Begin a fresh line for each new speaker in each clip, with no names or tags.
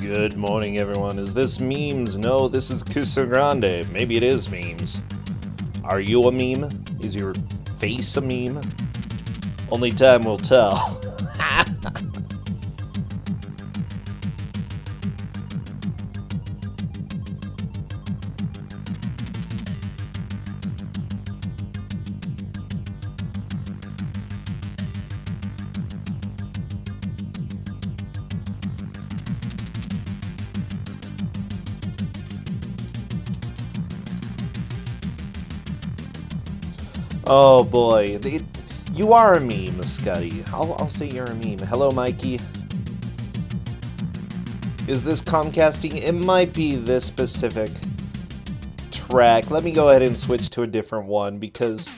Good morning, everyone. Is this memes? No, this is Kusogrand3. Maybe it is memes. Are you a meme? Is your face a meme? Only time will tell. Oh boy, you are a meme, Scuddy. I'll say you're a meme. Hello, Mikey. Is this Comcasting? It might be this specific track. Let me go ahead and switch to a different one because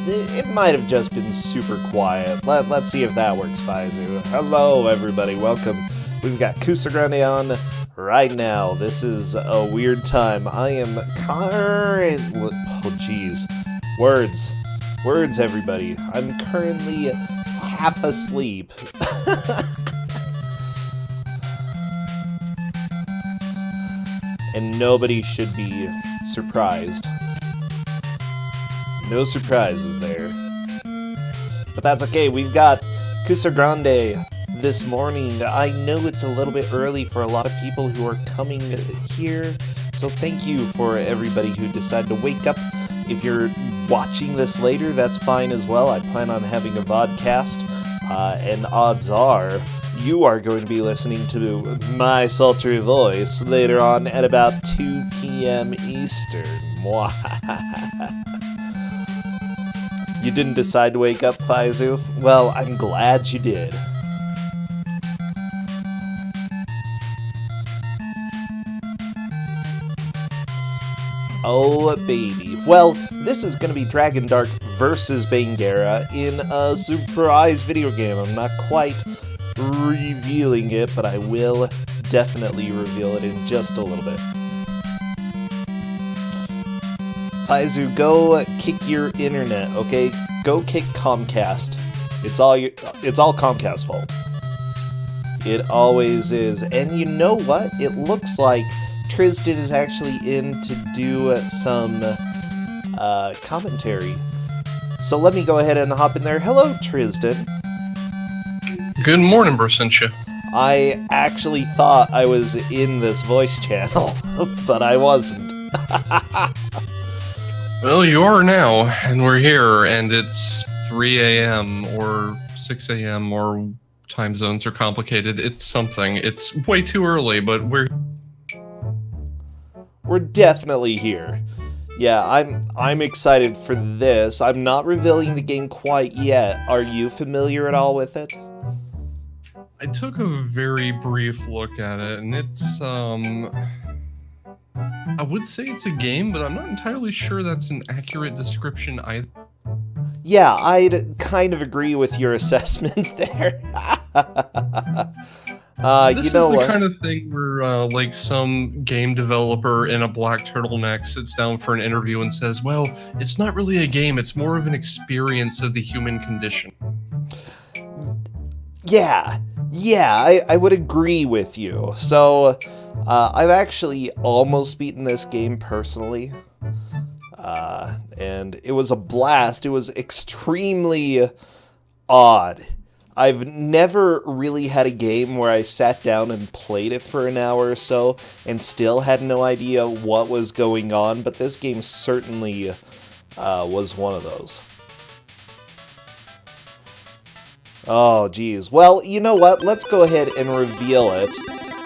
it might have just been super quiet. Let's see if that works, Faizu. Hello, everybody. Welcome. We've got Kusogrand3 on right now. This is a weird time. I am currently... Oh, jeez. Words, everybody. I'm currently half asleep. And nobody should be surprised. No surprises there. But that's okay. We've got Kusogrand3 this morning. I know it's a little bit early for a lot of people who are coming here. So thank you for everybody who decided to wake up. If you're watching this later, that's fine as well. I plan on having a vodcast, and odds are you are going to be listening to my sultry voice later on at about 2 p.m. Eastern. You didn't decide to wake up, Faizu? Well, I'm glad you did. Oh, baby. Well, this is going to be Dragondarch versus bangerra in a surprise video game. I'm not quite revealing it, but I will definitely reveal it in just a little bit. Faizu, go kick your internet, okay? Go kick Comcast. It's all Comcast's fault. It always is. And you know what? It looks like Tristan is actually in to do some commentary. So let me go ahead and hop in there. Hello, Tristan.
Good morning, Bersentia.
I actually thought I was in this voice channel, but I wasn't.
Well, you are now, and we're here, and it's 3 a.m. or 6 a.m. or time zones are complicated. It's something. It's way too early, but we're
definitely here. Yeah, I'm excited for this. I'm not revealing the game quite yet. Are you familiar at all with it?
I took a very brief look at it, and it's, I would say it's a game, but I'm not entirely sure that's an accurate description either.
Yeah, I'd kind of agree with your assessment there.
This is the kind of thing where, like, some game developer in a black turtleneck sits down for an interview and says, well, it's not really a game, it's more of an experience of the human condition.
Yeah, I would agree with you. So, I've actually almost beaten this game personally. And it was a blast. It was extremely odd. I've never really had a game where I sat down and played it for an hour or so and still had no idea what was going on, but this game certainly was one of those. Oh, geez. Well, you know what? Let's go ahead and reveal it,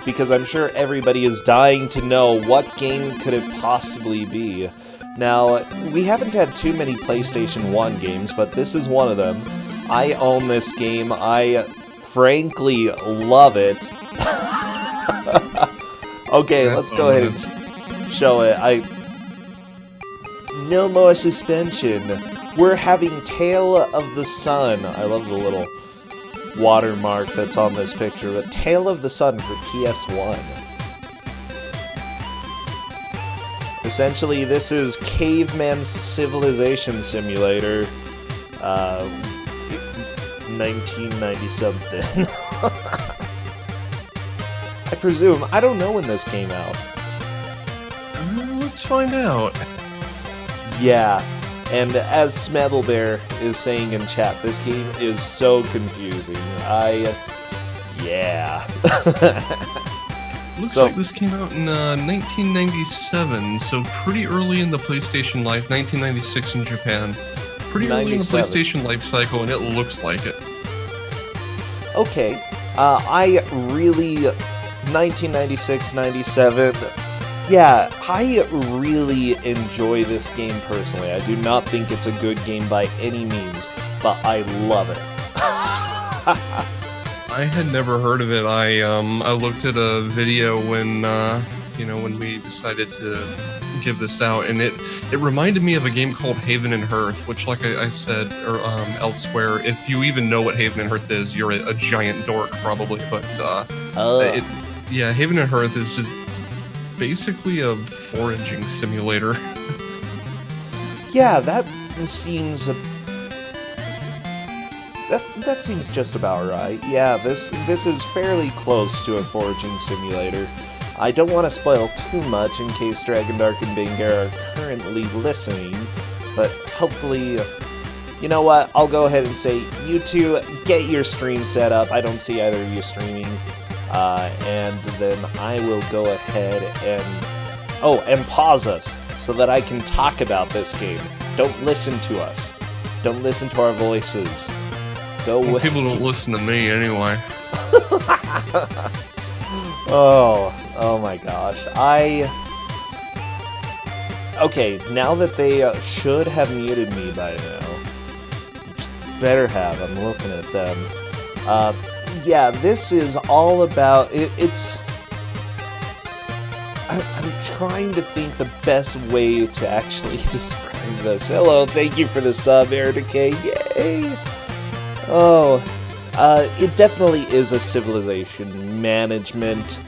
because I'm sure everybody is dying to know what game could it possibly be. Now, we haven't had too many PlayStation 1 games, but this is one of them. I own this game. I frankly love it. Okay, let's go ahead and show it. No more suspension. We're having Tale of the Sun. I love the little watermark that's on this picture, but Tale of the Sun for PS1. Essentially, this is Caveman Civilization Simulator, 1990 something. I presume. I don't know when this came out.
Let's find out.
Yeah, and as Smethlebear is saying in chat, this game is so confusing. Yeah.
Looks like this came out in 1997, so pretty early in the PlayStation life. 1996 in Japan. Pretty early in the PlayStation life cycle, and it looks like it.
Okay. I really... 1996, 97... Yeah, I really enjoy this game personally. I do not think it's a good game by any means, but I love it.
I had never heard of it. I looked at a video when when we decided to give this out, and it reminded me of a game called Haven and Hearth, which, like I said elsewhere, if you even know what Haven and Hearth is, you're a giant dork probably. But Haven and Hearth is just basically a foraging simulator.
Yeah, that seems that seems just about right. Yeah, this is fairly close to a foraging simulator. I don't want to spoil too much in case Dragondarch and bangerra are currently listening, but hopefully, you know what, I'll go ahead and say, you two, get your stream set up. I don't see either of you streaming. And then I will go ahead and pause us so that I can talk about this game. Don't listen to us. Don't listen to our voices.
Well, people don't listen to me anyway.
Oh my gosh. Okay, now that they should have muted me by now. Better have, I'm looking at them. Yeah, this is all about... I'm trying to think the best way to actually describe this. Hello, thank you for the sub, Air Decay. Yay! Oh, it definitely is a civilization management,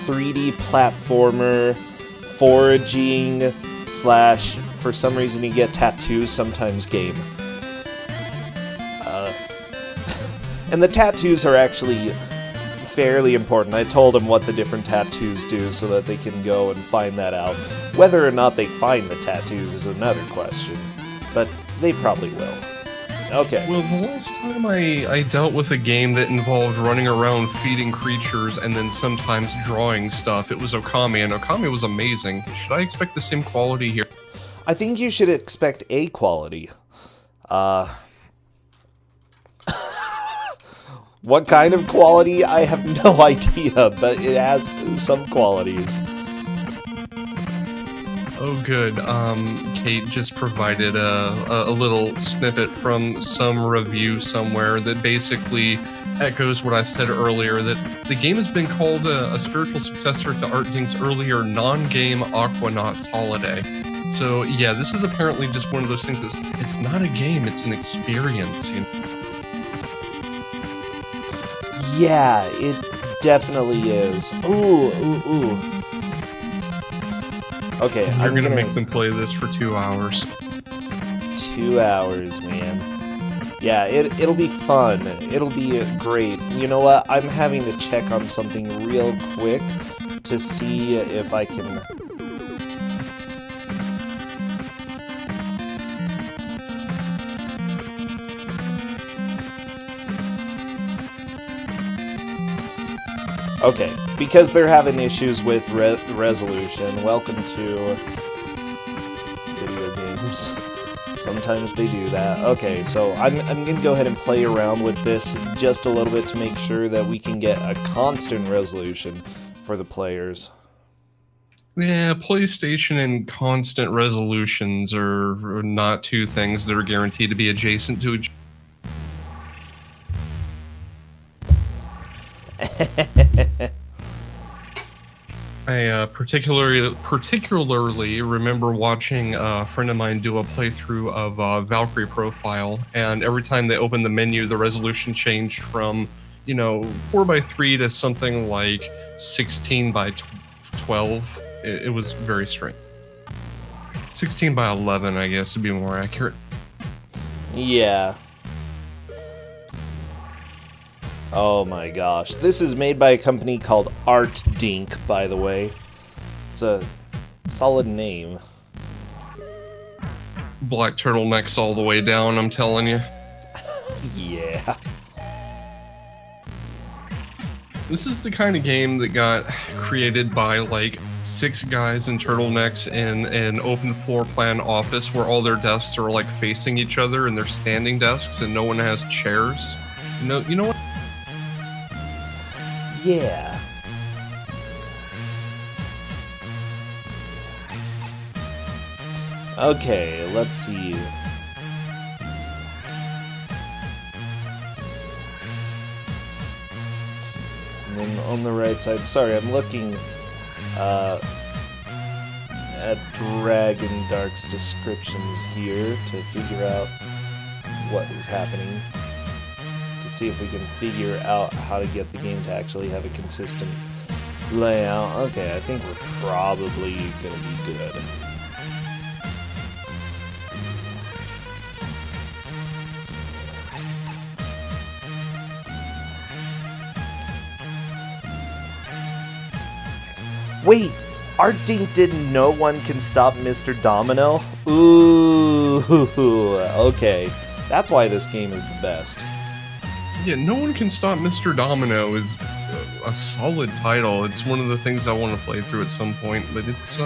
3D platformer, foraging, / for some reason you get tattoos sometimes game. And the tattoos are actually fairly important. I told them what the different tattoos do so that they can go and find that out. Whether or not they find the tattoos is another question, but they probably will. Okay.
Well, the last time I dealt with a game that involved running around feeding creatures and then sometimes drawing stuff, it was Okami, and Okami was amazing. Should I expect the same quality here?
I think you should expect a quality. What kind of quality? I have no idea, but it has some qualities.
Oh, good. Kate just provided a little snippet from some review somewhere that basically echoes what I said earlier, that the game has been called a spiritual successor to Art Dink's earlier non-game Aquanauts Holiday. So, yeah, this is apparently just one of those things that's, it's not a game, it's an experience, you know?
Yeah, it definitely is. Ooh. Okay,
You're gonna make them play this for 2 hours.
2 hours, man. Yeah, it'll be fun. It'll be great. You know what? I'm having to check on something real quick to see if I can... Okay, because they're having issues with resolution. Welcome to video games. Sometimes they do that. Okay, so I'm gonna go ahead and play around with this just a little bit to make sure that we can get a constant resolution for the players.
Yeah, PlayStation and constant resolutions are not two things that are guaranteed to be adjacent to each other. I particularly remember watching a friend of mine do a playthrough of Valkyrie Profile, and every time they opened the menu, the resolution changed from, 4:3 to something like 16:12. It was very strange. 16:11, I guess, to be more accurate.
Yeah. Oh my gosh. This is made by a company called Art Dink, by the way. It's a solid name.
Black turtlenecks all the way down, I'm telling you.
Yeah.
This is the kind of game that got created by like 6 guys in turtlenecks in an open floor plan office where all their desks are like facing each other and they're standing desks and no one has chairs. You know what?
Yeah. Okay, let's see. And then on the right side, sorry, I'm looking at Dragondarch's descriptions here to figure out what is happening. To see if we can figure out how to get the game to actually have a consistent layout. Okay, I think we're probably gonna be good. Wait, Art Dink didn't know one can stop Mr. Domino? Ooh, okay. That's why this game is the best.
Yeah, No One Can Stop Mr. Domino is a solid title. It's one of the things I want to play through at some point, but it's,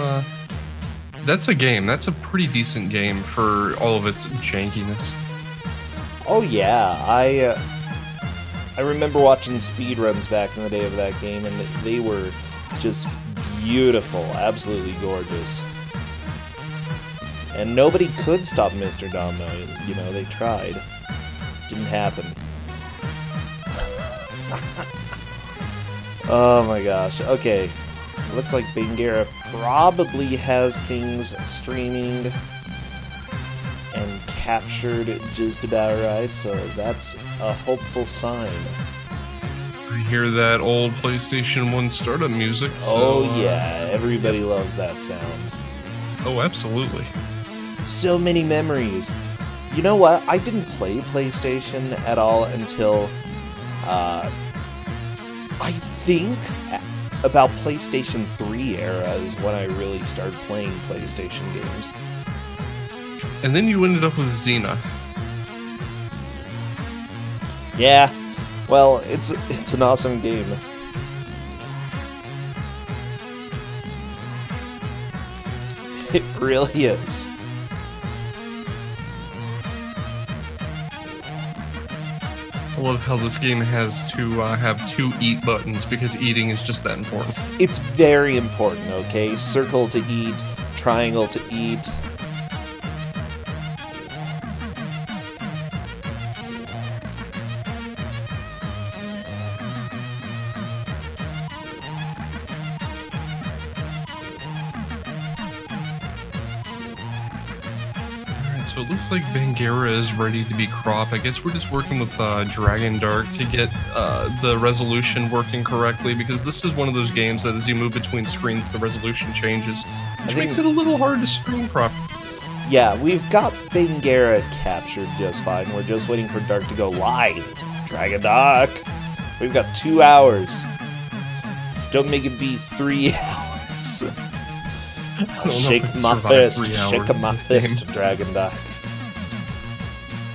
that's a game. That's a pretty decent game for all of its jankiness.
Oh yeah, I remember watching speedruns back in the day of that game, and they were just beautiful, absolutely gorgeous. And nobody could stop Mr. Domino, you know, they tried. Didn't happen. Oh my gosh, okay. Looks like bangerra probably has things streaming and captured just about right, so that's a hopeful sign.
I hear that old PlayStation 1 startup music. So,
oh yeah, everybody loves that sound.
Oh, absolutely.
So many memories. You know what? I didn't play PlayStation at all until, I think about PlayStation 3 era is when I really started playing PlayStation games.
And then you ended up with Xena.
Yeah, well, it's an awesome game. It really is.
I love how this game has to have 2 eat buttons because eating is just that important.
It's very important, okay? Circle to eat, triangle to eat.
So it looks like bangerra is ready to be cropped. I guess we're just working with Dragondarch to get the resolution working correctly, because this is one of those games that as you move between screens, the resolution changes, which makes it a little hard to stream properly.
Yeah, we've got bangerra captured just fine. We're just waiting for Dark to go live. Dragondarch! We've got 2 hours. Don't make it be 3 hours. Shake my fist, shake my fist, Dragondarch.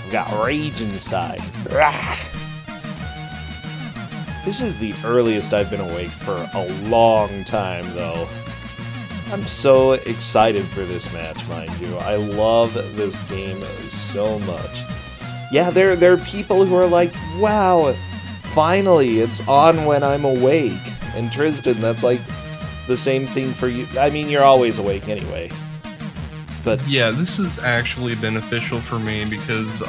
I've got rage inside. Rah! This is the earliest I've been awake for a long time, though. I'm so excited for this match, mind you. I love this game so much. Yeah, there are people who are like, wow, finally, it's on when I'm awake. And Tristan, that's like the same thing for you. I mean, you're always awake anyway. But
yeah, this is actually beneficial for me because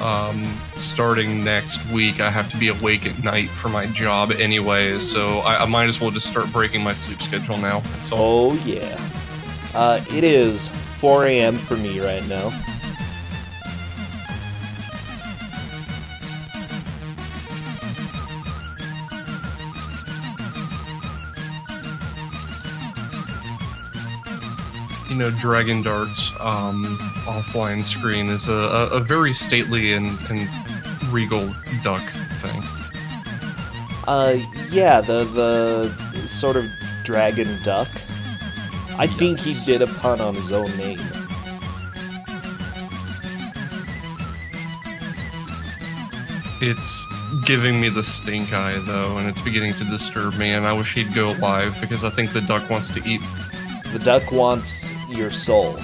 starting next week, I have to be awake at night for my job anyway, so I might as well just start breaking my sleep schedule now.
Oh, yeah. It is 4 a.m. for me right now.
You know, Dragondarch's offline screen is a very stately and regal duck thing.
Yeah, the sort of dragon duck. I think he did a pun on his own name.
It's giving me the stink eye, though, and it's beginning to disturb me, and I wish he'd go live, because I think the duck wants to eat.
The duck wants your soul.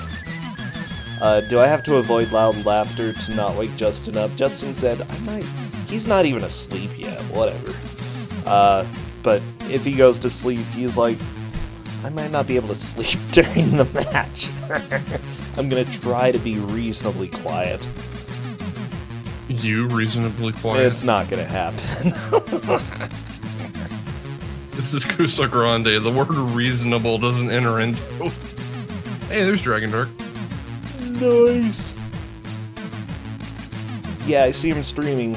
Do I have to avoid loud laughter to not wake Justin up? Justin said, he's not even asleep yet, whatever. But if he goes to sleep, he's like, I might not be able to sleep during the match. I'm gonna try to be reasonably quiet.
You reasonably quiet?
It's not gonna happen.
This is Kusogrand3. The word reasonable doesn't enter into. Hey, there's Dragondarch.
Nice. Yeah, I see him streaming.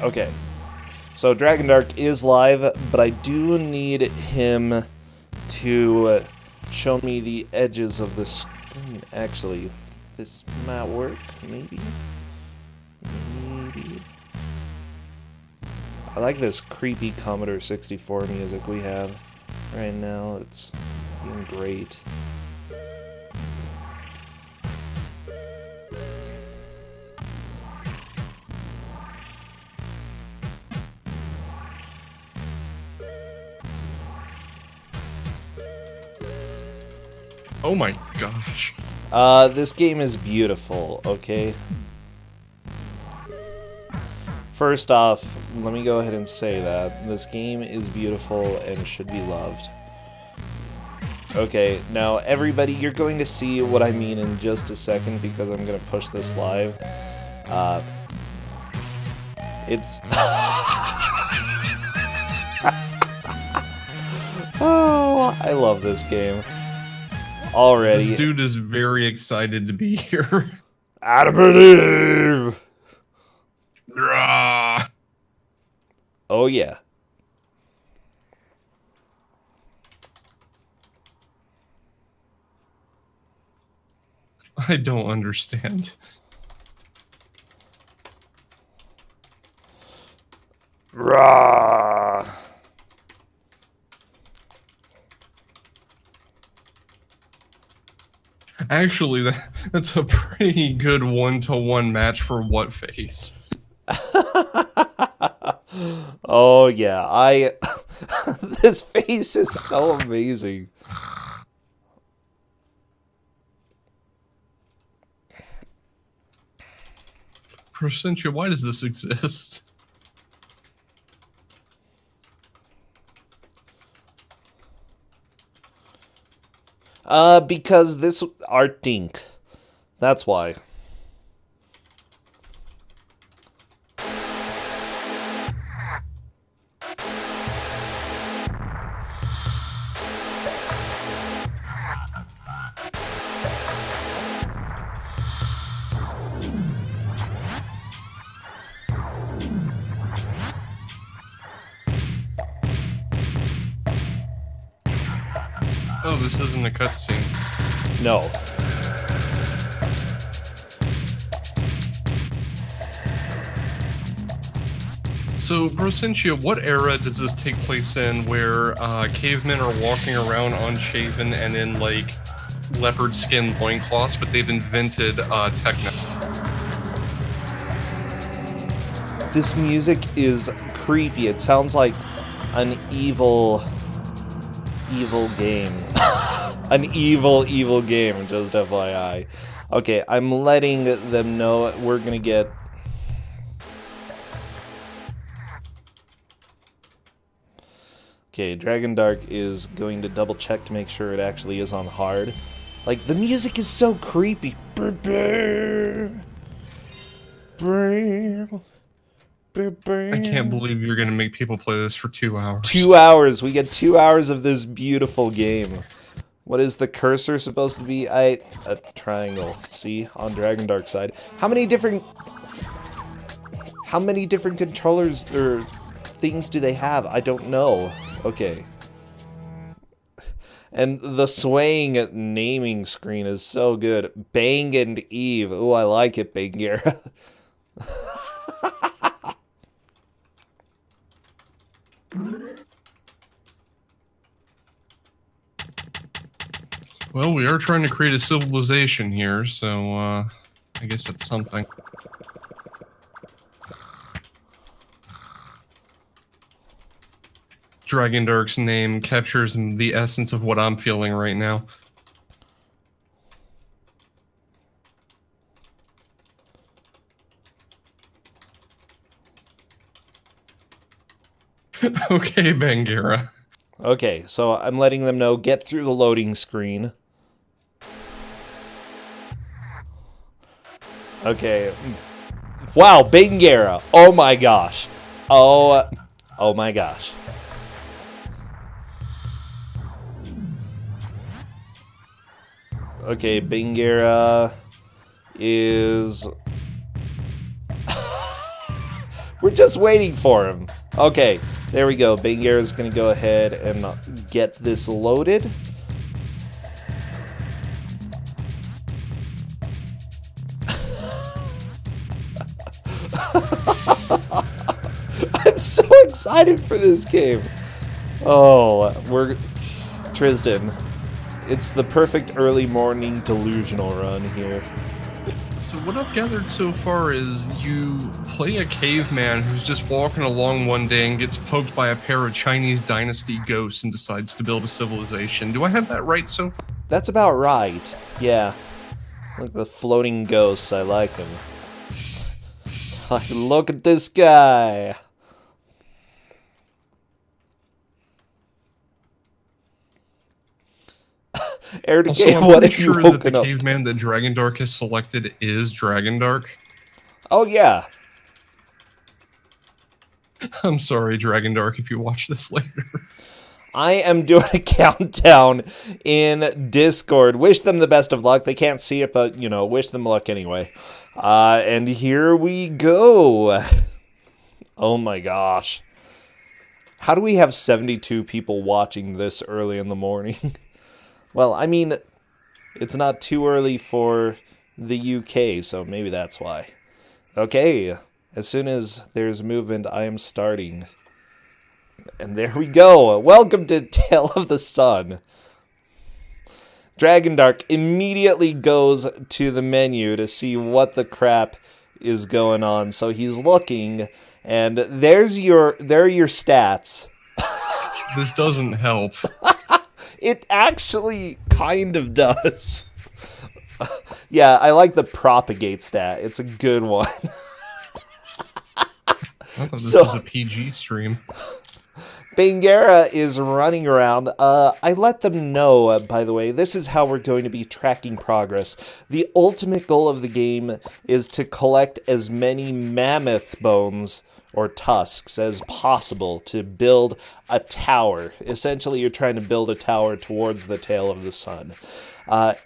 Okay, so Dragondarch is live, but I do need him to show me the edges of the screen. Actually, this might work, maybe? Maybe. I like this creepy Commodore 64 music we have right now. It's being great.
Oh my gosh.
This game is beautiful, okay? First off, let me go ahead and say that. This game is beautiful and should be loved. Okay, now everybody, you're going to see what I mean in just a second because I'm going to push this live. It's... Oh, I love this game. Already.
This dude is very excited to be here.
Adam and Eve! Oh yeah.
I don't understand.
Rah!
Actually, that's a pretty good one-to-one match for what face?
Oh yeah, this face is so amazing.
Procentia, why does this exist?
Because this art dink. That's why.
Oh, this isn't a cutscene.
No.
So, Procentia, what era does this take place in where cavemen are walking around unshaven and in, like, leopard skin loincloths, but they've invented techno?
This music is creepy. It sounds like an evil game. An evil game, just FYI. Okay, I'm letting them know we're gonna get... Okay, Dragondarch is going to double check to make sure it actually is on hard. Like, the music is so creepy. I
can't believe you're gonna make people play this for 2 hours.
2 hours. We get 2 hours of this beautiful game. What is the cursor supposed to be? A triangle. See? On Dragondarch's side. How many different... How many different controllers or things do they have? I don't know. Okay. And the swaying naming screen is so good. Bang and Eve. Ooh, I like it, bangerra.
Well, we are trying to create a civilization here, so I guess that's something. Dragondarch's name captures the essence of what I'm feeling right now. Okay, bangerra.
Okay, so I'm letting them know, get through the loading screen. Okay. Wow, bangerra. Oh my gosh. Oh my gosh. Okay, bangerra is... We're just waiting for him. Okay, there we go. bangerra's gonna go ahead and get this loaded. I'm so excited for this game. Oh, Tristan. It's the perfect early morning delusional run here.
So what I've gathered so far is you play a caveman who's just walking along one day and gets poked by a pair of Chinese dynasty ghosts and decides to build a civilization. Do I have that right so far?
That's about right. Yeah. Like the floating ghosts, I like them. Look at this guy. Air to game, what if you
woken
woken
up?
up?
The caveman that Dragondarch has selected is Dragondarch.
Oh yeah.
I'm sorry, Dragondarch, if you watch this later.
I am doing a countdown in Discord. Wish them the best of luck. They can't see it, but, you know, wish them luck anyway. And here we go. Oh my gosh. How do we have 72 people watching this early in the morning? Well, I mean, it's not too early for the UK, so maybe that's why. Okay, as soon as there's movement, I am starting. And there we go. Welcome to Tale of the Sun. Dragondarch immediately goes to the menu to see what the crap is going on. So he's looking, and there are your stats.
This doesn't help.
It actually kind of does. Yeah, I like the propagate stat. It's a good one.
I thought this was a PG stream.
bangerra is running around. I let them know, by the way, this is how we're going to be tracking progress. The ultimate goal of the game is to collect as many mammoth bones or tusks as possible to build a tower. Essentially, you're trying to build a tower towards the tail of the sun.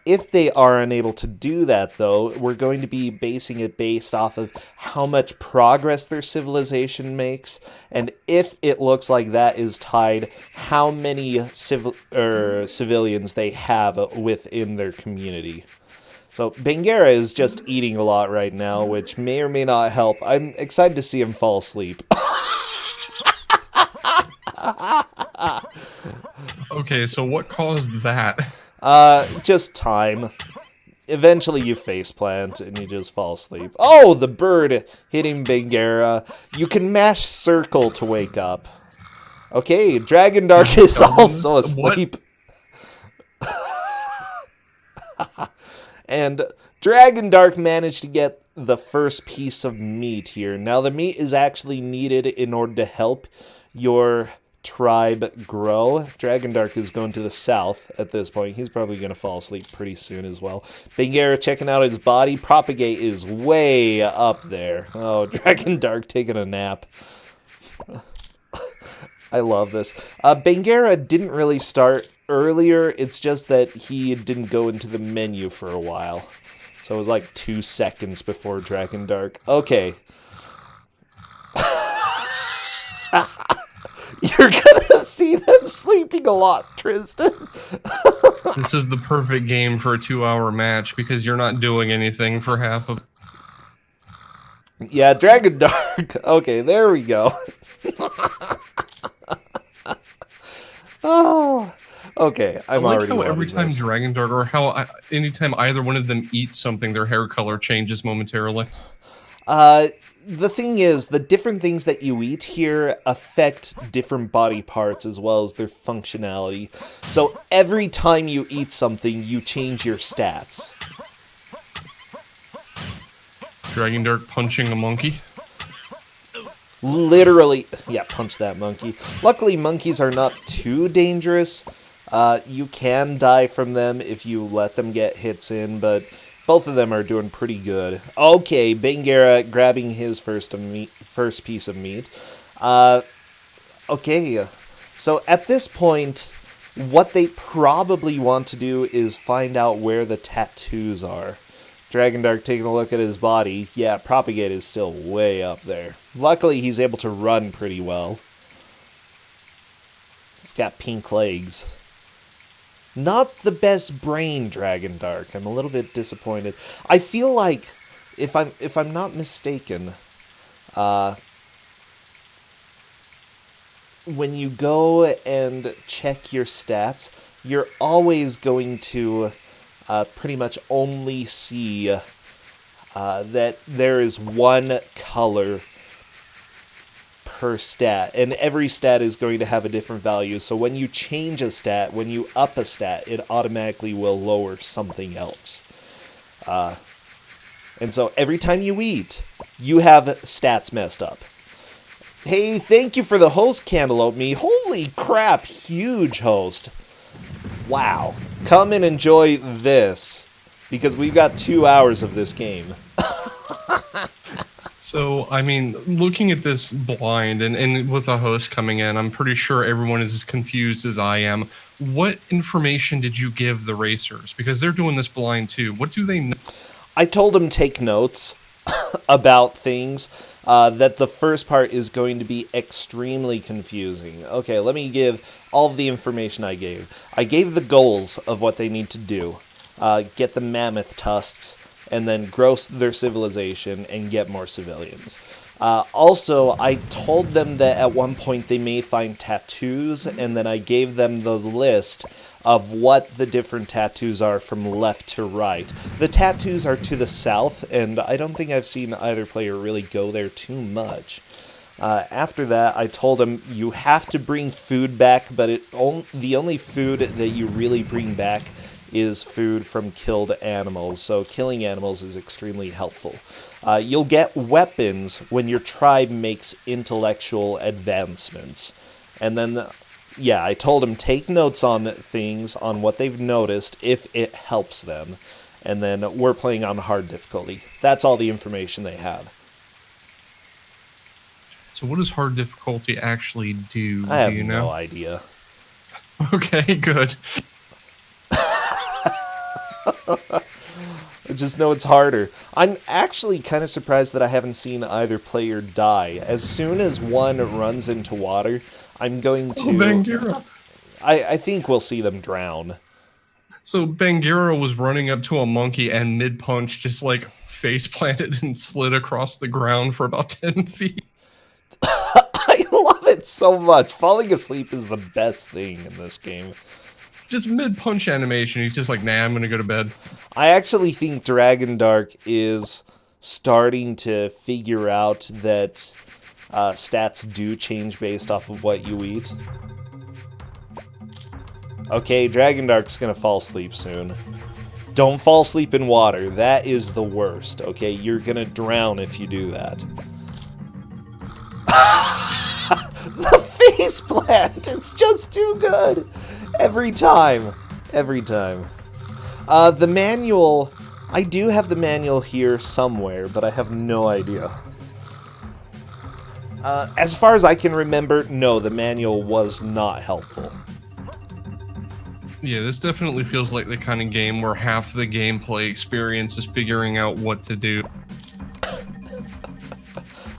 If they are unable to do that, though, we're going to be basing it based off of how much progress their civilization makes, and if it looks like that is tied, how many civilians they have within their community. So bangerra is just eating a lot right now, which may or may not help. I'm excited to see him fall asleep.
Okay, so what caused that?
Just time. Eventually you faceplant and you just fall asleep. Oh, the bird hitting bangerra. You can mash circle to wake up. Okay, Dragondarch is also asleep. And Dragondarch managed to get the first piece of meat here. Now, the meat is actually needed in order to help your tribe grow. Dragondarch is going to the south at this point. He's probably going to fall asleep pretty soon as well. bangerra checking out his body. Propagate is way up there. Oh, Dragondarch taking a nap. I love this. bangerra didn't really start earlier. It's just that he didn't go into the menu for a while. So it was like 2 seconds before Dragondarch. Okay. You're gonna see them sleeping a lot, Tristan.
This is the perfect game for a 2-hour match because you're not doing anything for half of.
Yeah, Dragondarch. Okay, there we go. Oh, okay. I'm
I like
already
how
loving
every time
this.
Dragondarch, or how anytime either one of them eats something, their hair color changes momentarily.
The thing is, the different things that you eat here affect different body parts as well as their functionality. So every time you eat something, you change your stats.
Dragondarch punching a monkey.
Literally, yeah, punch that monkey. Luckily, monkeys are not too dangerous. You can die from them if you let them get hits in, but both of them are doing pretty good. Okay, bangerra grabbing his first piece of meat. Okay, so at this point, what they probably want to do is find out where the tattoos are. Dragondarch taking a look at his body. Yeah, Propagate is still way up there. Luckily, he's able to run pretty well. He's got pink legs. Not the best brain, Dragondarch. I'm a little bit disappointed. I feel like, if I'm not mistaken, when you go and check your stats, you're always going to pretty much only see that there is one color per stat, and every stat is going to have a different value. So when you change a stat, when you up a stat, it automatically will lower something else. And so every time you eat, you have stats messed up. Hey, thank you for the host, Cantaloupe Me. Holy crap, huge host. Wow. Come and enjoy this, because we've got 2 hours of this game.
So, I mean, looking at this blind and with a host coming in, I'm pretty sure everyone is as confused as I am. What information did you give the racers? Because they're doing this blind too. What do they know?
I told them take notes about things, that the first part is going to be extremely confusing. Okay, let me give all of the information I gave. I gave the goals of what they need to do. Get the mammoth tusks, and then grow their civilization and get more civilians. Also, I told them that at one point they may find tattoos, and then I gave them the list of what the different tattoos are from left to right. The tattoos are to the south, and I don't think I've seen either player really go there too much. After that, I told them you have to bring food back, but the only food that you really bring back is food from killed animals, so killing animals is extremely helpful. You'll get weapons when your tribe makes intellectual advancements. And then, yeah, I told them take notes on things, on what they've noticed, if it helps them. And then we're playing on hard difficulty. That's all the information they had.
So what does hard difficulty actually do?
I have
do you know?
no idea.
Okay, good.
I just know it's harder. I'm actually kind of surprised that I haven't seen either player die. As soon as one runs into water, I'm going to...
Bangerra.
I think we'll see them drown.
So Bangerra was running up to a monkey and mid-punch just like face planted and slid across the ground for about 10 feet.
I love it so much. Falling asleep is the best thing in this game.
Just mid-punch animation. He's just like, nah, I'm going to go to bed.
I actually think Dragondarch is starting to figure out that stats do change based off of what you eat. Okay, Dragondarch's gonna fall asleep soon. Don't fall asleep in water. That is the worst, okay? You're gonna drown if you do that. The face plant! It's just too good! Every time. Every time. The manual... I do have the manual here somewhere, but I have no idea. As far as I can remember, no, the manual was not helpful.
Yeah, this definitely feels like the kind of game where half the gameplay experience is figuring out what to do.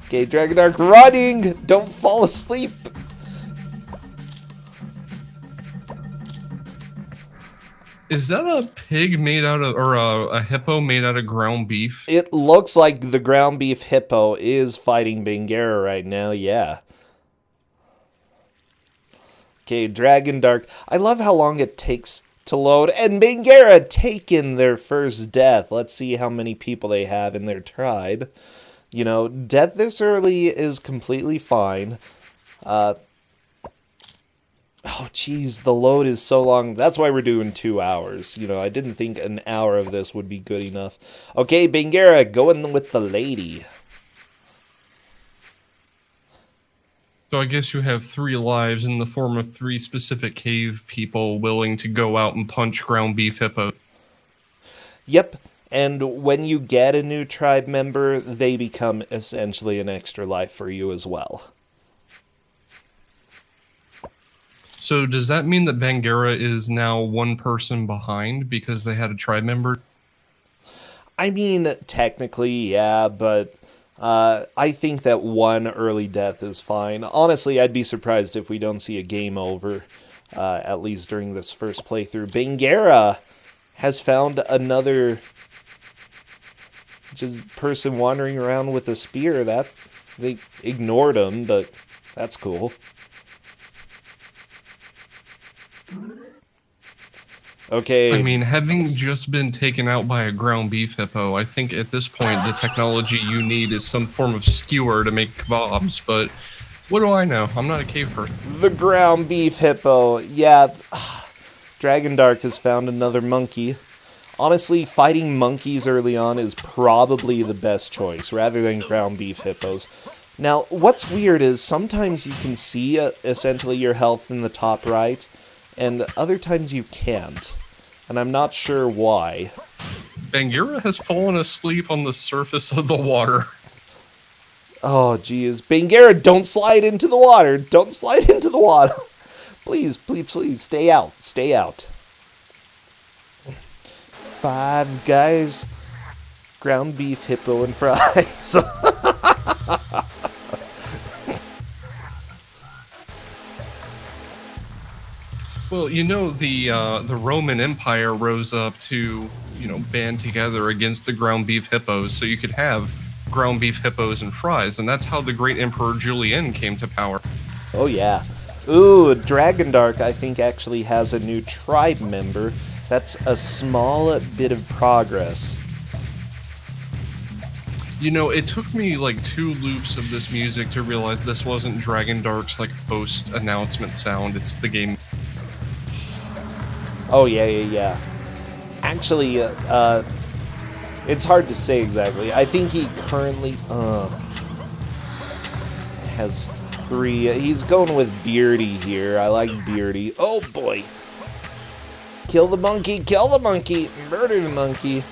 Okay, Dragondarch running! Don't fall asleep!
Is that a pig made out of, or a hippo made out of ground beef?
It looks like the ground beef hippo is fighting Bangerra right now, yeah. Okay, Dragondarch. I love how long it takes to load. And Bangerra taken their first death. Let's see how many people they have in their tribe. You know, death this early is completely fine. Oh, geez, the load is so long. That's why we're doing 2 hours. You know, I didn't think an hour of this would be good enough. Okay, Bangerra, going with the lady.
So I guess you have 3 lives in the form of 3 specific cave people willing to go out and punch ground beef hippo.
Yep, and when you get a new tribe member, they become essentially an extra life for you as well.
So does that mean that Bangerra is now 1 person behind because they had a tribe member?
I mean, technically, yeah, but I think that 1 early death is fine. Honestly, I'd be surprised if we don't see a game over, at least during this first playthrough. Bangerra has found another just person wandering around with a spear. That they ignored him, but that's cool. Okay.
I mean, having just been taken out by a ground beef hippo, I think at this point the technology you need is some form of skewer to make kebabs, but what do I know? I'm not a cave person.
The ground beef hippo. Yeah, Dragondarch has found another monkey. Honestly, fighting monkeys early on is probably the best choice, rather than ground beef hippos. Now, what's weird is sometimes you can see essentially your health in the top right, and other times you can't. And I'm not sure why.
Bangerra has fallen asleep on the surface of the water.
Oh, geez. Bangerra, don't slide into the water. Don't slide into the water. Please, please, please, stay out. Stay out. 5 guys. Ground beef, hippo, and fries.
Well, you know, the Roman Empire rose up to, you know, band together against the ground beef hippos, so you could have ground beef hippos and fries, and that's how the great Emperor Julian came to power.
Oh, yeah. Ooh, Dragondarch, I think, actually has a new tribe member. That's a small bit of progress.
You know, it took me like 2 loops of this music to realize this wasn't Dragondarch's like post-announcement sound, it's the game.
Oh, yeah. Actually, it's hard to say exactly. I think he currently has 3. He's going with Beardy here. I like Beardy. Oh, boy. Kill the monkey, murder the monkey.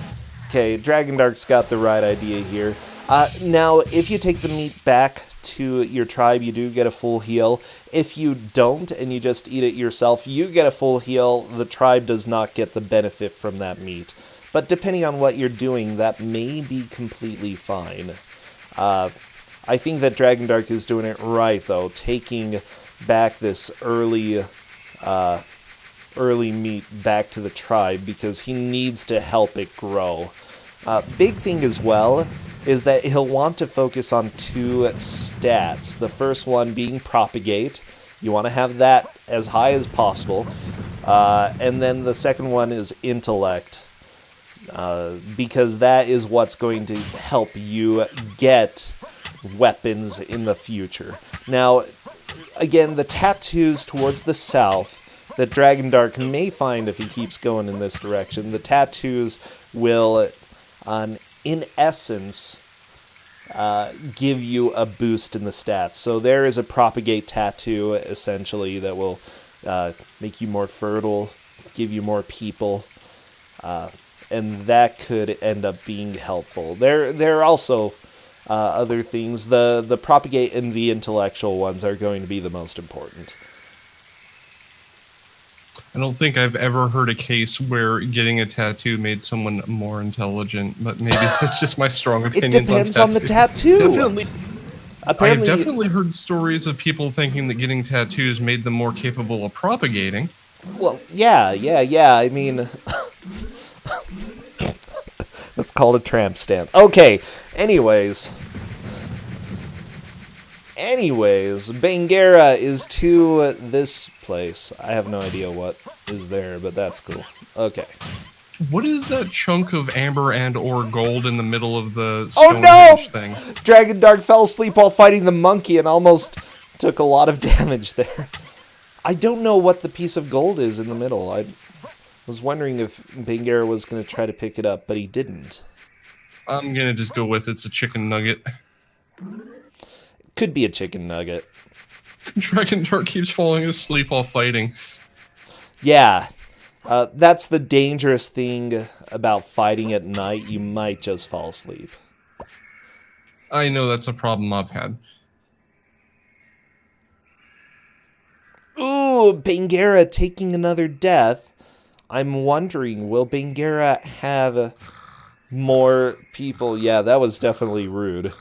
Okay, Dragondarch's got the right idea here. Now, if you take the meat back to your tribe, you do get a full heal. If you don't, and you just eat it yourself, you get a full heal. The tribe does not get the benefit from that meat. But depending on what you're doing, that may be completely fine. I think that Dragondarch is doing it right, though, taking back this early meat back to the tribe because he needs to help it grow. Big thing as well is that he'll want to focus on 2 stats. The first one being propagate. You want to have that as high as possible. And then the second one is intellect. Because that is what's going to help you get weapons in the future. Now, again, the tattoos towards the south that Dragondarch may find if he keeps going in this direction, the tattoos will, in essence, give you a boost in the stats. So there is a propagate tattoo, essentially, that will make you more fertile, give you more people, and that could end up being helpful. There are also other things. The propagate and the intellectual ones are going to be the most important.
I don't think I've ever heard a case where getting a tattoo made someone more intelligent, but maybe that's just my strong opinions on tattoos.
It depends on the tattoo.
Definitely.
Apparently,
I've definitely heard stories of people thinking that getting tattoos made them more capable of propagating.
Well, yeah. I mean, that's called a tramp stamp. Okay, anyways, bangerra is to this place. I have no idea what is there, but that's cool. Okay.
What is that chunk of amber and or gold in the middle of the
Oh no!
Stonehenge thing?
Dragondarch fell asleep while fighting the monkey and almost took a lot of damage there. I don't know what the piece of gold is in the middle. I was wondering if bangerra was going to try to pick it up, but he didn't.
I'm gonna just go with it's a chicken nugget.
Could be a chicken nugget.
Dragondarch keeps falling asleep while fighting.
Yeah. That's the dangerous thing about fighting at night. You might just fall asleep.
I know that's a problem I've had.
Ooh, bangerra taking another death. I'm wondering, will bangerra have more people? Yeah, that was definitely rude.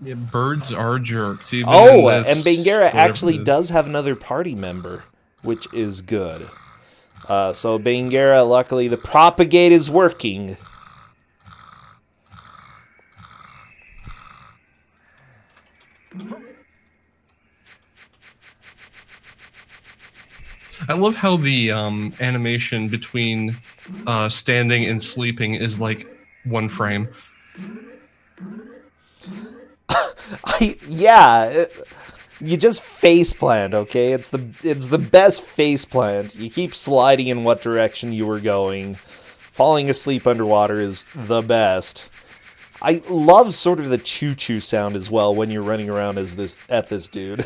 Yeah, birds are jerks. Even
Oh,
in this,
and bangerra actually
it is.
does have another party member, which is good. So bangerra, luckily the propagate is working.
I love how the animation between standing and sleeping is like one frame.
You just faceplant, okay? It's the best faceplant. You keep sliding in what direction you were going. Falling asleep underwater is the best. I love sort of the choo-choo sound as well when you're running around as this dude.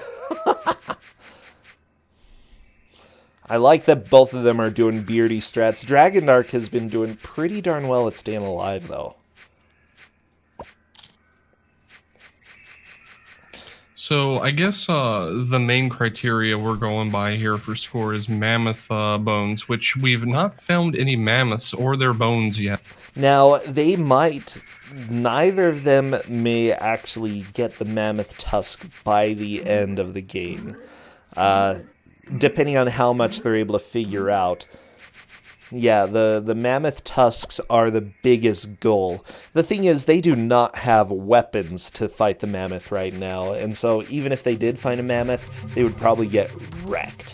I like that both of them are doing beardy strats. Dragondarch has been doing pretty darn well at staying alive, though.
So I guess the main criteria we're going by here for score is mammoth bones, which we've not found any mammoths or their bones yet.
Now, they might... Neither of them may actually get the mammoth tusk by the end of the game. Depending on how much they're able to figure out. Yeah, the mammoth tusks are the biggest goal. The thing is, they do not have weapons to fight the mammoth right now, and so even if they did find a mammoth, they would probably get wrecked.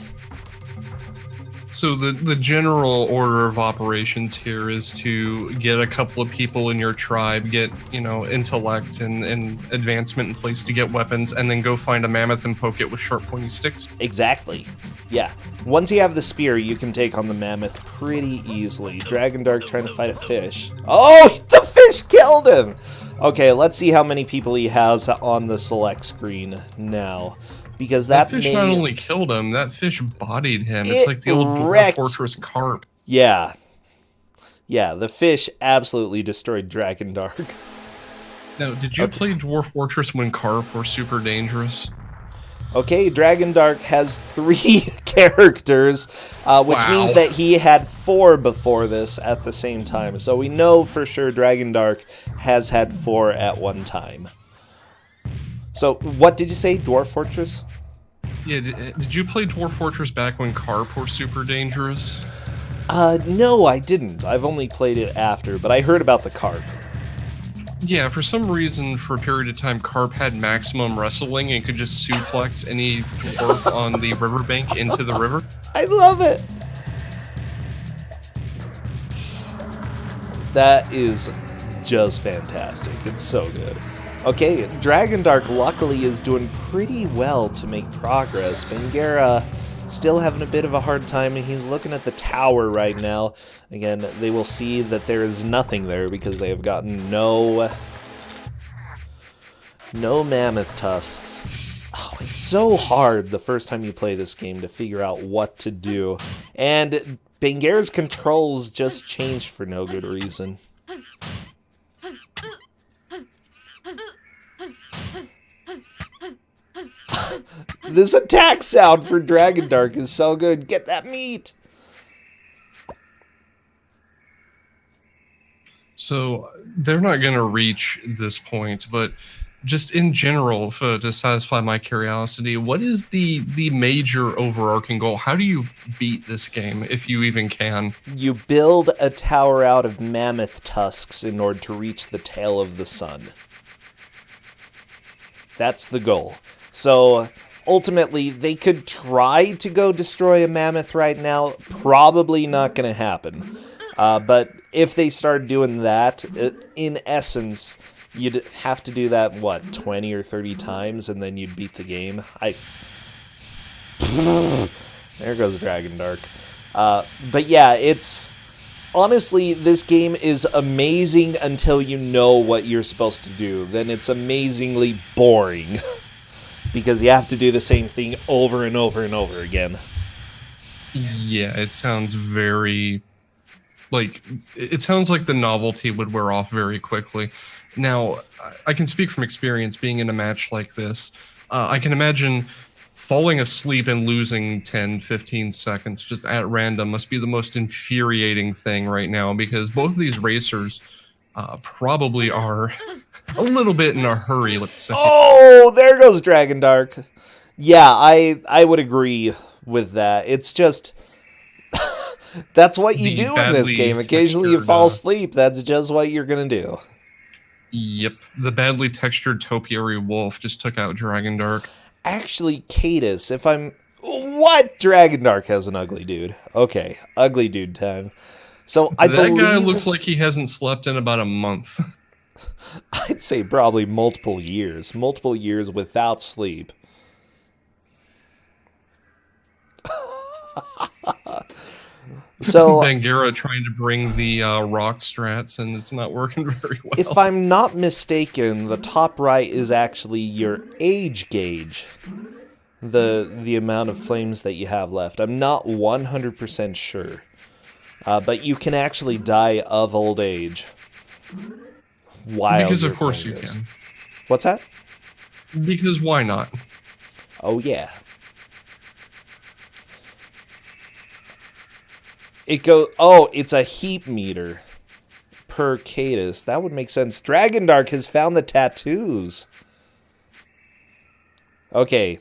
So the general order of operations here is to get a couple of people in your tribe, get, intellect and advancement in place to get weapons, and then go find a mammoth and poke it with sharp pointy sticks.
Exactly. Yeah. Once you have the spear, you can take on the mammoth pretty easily. Dragondarch trying to fight a fish. Oh, the fish killed him! Okay, let's see how many people he has on the select screen now. Because that
fish not only killed him, that fish bodied him. It's like the old Dwarf Fortress carp.
Yeah. Yeah, the fish absolutely destroyed Dragondarch.
Now, did you play Dwarf Fortress when carp were super dangerous?
Okay, Dragondarch has 3 characters, which means that he had 4 before this at the same time. So we know for sure Dragondarch has had 4 at one time. So, what did you say? Dwarf Fortress?
Yeah, did you play Dwarf Fortress back when carp were super dangerous?
No, I didn't. I've only played it after, but I heard about the carp.
Yeah, for some reason, for a period of time, carp had maximum wrestling and could just suplex any dwarf on the riverbank into the river.
I love it! That is just fantastic. It's so good. Okay, Dragondarch luckily is doing pretty well to make progress. bangerra still having a bit of a hard time, and he's looking at the tower right now. Again, they will see that there is nothing there because they have gotten no mammoth tusks. Oh, it's so hard the first time you play this game to figure out what to do. And bangerra's controls just changed for no good reason. This attack sound for Dragondarch is so good. Get that meat!
So they're not going to reach this point, but just in general, to satisfy my curiosity, what is the major overarching goal? How do you beat this game, if you even can?
You build a tower out of mammoth tusks in order to reach the tail of the sun. That's the goal. So, ultimately, they could try to go destroy a mammoth right now. Probably not going to happen. But if they start doing that, in essence, you'd have to do that, 20 or 30 times, and then you'd beat the game? There goes Dragondarch. But yeah, it's... Honestly, this game is amazing until you know what you're supposed to do. Then it's amazingly boring. Because you have to do the same thing over and over and over again.
Yeah, it sounds very... it sounds like the novelty would wear off very quickly. Now, I can speak from experience being in a match like this. I can imagine falling asleep and losing 10, 15 seconds just at random must be the most infuriating thing right now, because both of these racers probably are a little bit in a hurry, let's say.
Oh, there goes Dragondarch. Yeah, I would agree with that. It's just... that's what you do in this game. Occasionally you fall asleep. That's just what you're going to do.
Yep. The badly textured topiary wolf just took out Dragondarch.
Actually, Cadus, if I'm... What? Dragondarch has an ugly dude. Okay, ugly dude time. So I believe...
That guy looks like he hasn't slept in about a month.
I'd say probably multiple years. Multiple years without sleep. So
bangerra trying to bring the rock strats, and it's not working very well.
If I'm not mistaken, the top right is actually your age gauge. The amount of flames that you have left. I'm not 100% sure. But you can actually die of old age.
Because of course you can.
What's that?
Because why not?
Oh yeah. It's a heat meter per Cadus. That would make sense. Dragondarch has found the tattoos. Okay.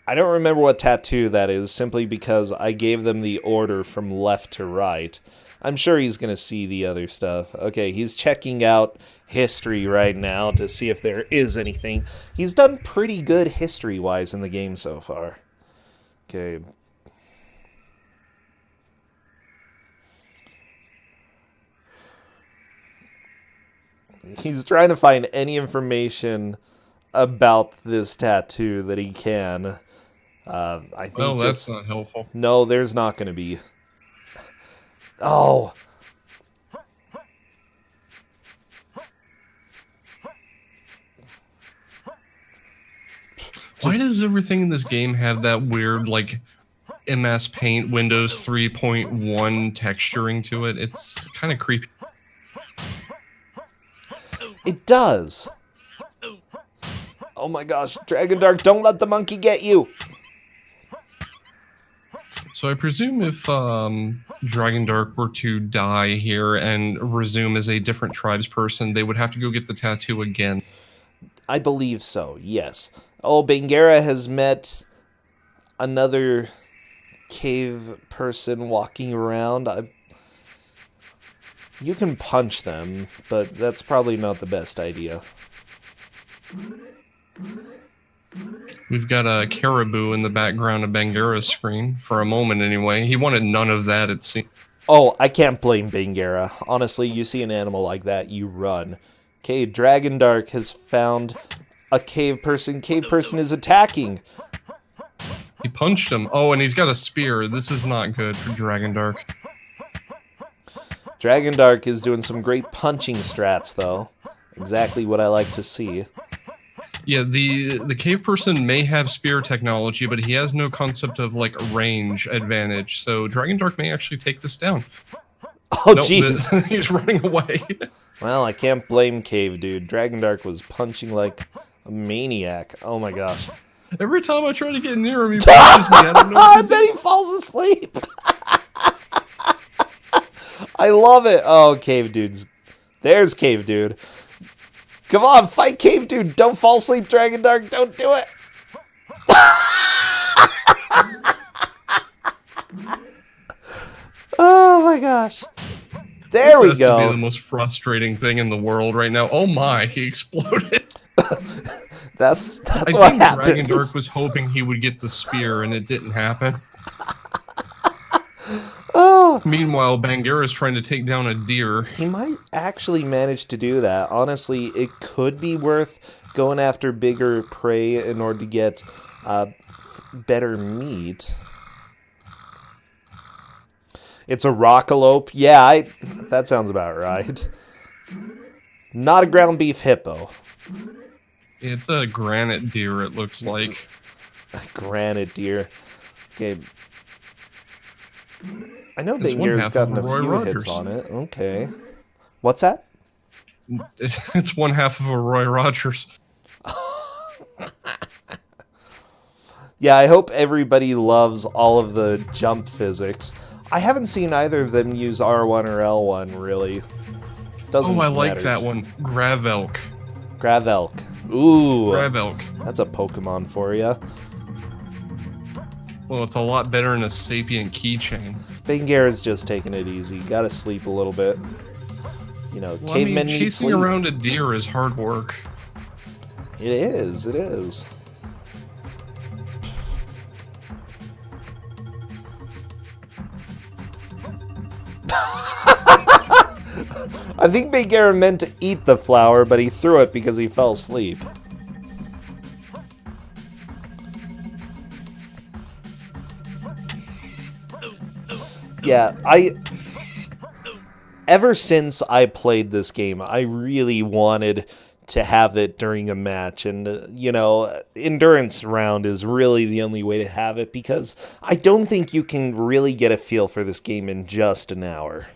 I don't remember what tattoo that is, simply because I gave them the order from left to right. I'm sure he's going to see the other stuff. Okay, he's checking out history right now to see if there is anything. He's done pretty good history-wise in the game so far. Okay. He's trying to find any information about this tattoo that he can. I think
that's not helpful.
No, there's not going to be. Oh.
Why does everything in this game have that weird, MS Paint Windows 3.1 texturing to it? It's kind of creepy.
It does. Oh my gosh, Dragondarch, don't let the monkey get you.
So I presume if Dragondarch were to die here and resume as a different tribesperson, they would have to go get the tattoo again.
I believe so, yes. Oh, bangerra has met another cave person walking around. You can punch them, but that's probably not the best idea.
We've got a caribou in the background of bangerra's screen, for a moment anyway. He wanted none of that, it seems.
Oh, I can't blame bangerra. Honestly, you see an animal like that, you run. Okay, Dragondarch has found a cave person. Cave person is attacking.
He punched him. Oh, and he's got a spear. This is not good for Dragondarch.
Dragondarch is doing some great punching strats, though. Exactly what I like to see.
Yeah, the cave person may have spear technology, but he has no concept of, range advantage, so Dragondarch may actually take this down.
Oh, jeez.
Nope, he's running away.
Well, I can't blame Cave Dude. Dragondarch was punching like a maniac. Oh my gosh.
Every time I try to get near him, he punches me. I don't know what to do.
Then he falls asleep. I love it. Oh, Cave Dude's... There's Cave Dude. Come on, fight Cave Dude. Don't fall asleep, Dragondarch. Don't do it. Oh my gosh. There we
This has to be
go.
the most frustrating thing in the world right now. Oh my, he exploded.
That's
I
what
think
happened.
Dragondarch was hoping he would get the spear, and it didn't happen.
Oh,
Meanwhile, Bangerra is trying to take down a deer.
he might actually manage to do that. Honestly, it could be worth going after bigger prey in order to get better meat. It's a rockalope. Yeah, that sounds about right. Not a ground beef hippo.
It's a granite deer, it looks like.
A granite deer. Okay. I know
It's one
Bangerra's
half
gotten a
of a Roy
few
Rogers.
hits on it. Okay. What's that?
It's one half of a Roy Rogers.
Yeah, I hope everybody loves all of the jump physics. I haven't seen either of them use R1 or L1, really. Doesn't
I like
matter.
that one. Gravelk.
Gravelk. Ooh.
Gravelk.
That's a Pokemon for you.
Well, it's a lot better than a sapient keychain.
Bangerra's just taking it easy. Gotta sleep a little bit. You know,
Well,
cavemen need
chasing
sleep.
around a deer is hard work.
It is, it is. I think Bangerra meant to eat the flower, but he threw it because he fell asleep. Yeah, ever since I played this game, I really wanted to have it during a match, and you know, endurance round is really the only way to have it, because I don't think you can really get a feel for this game in just an hour.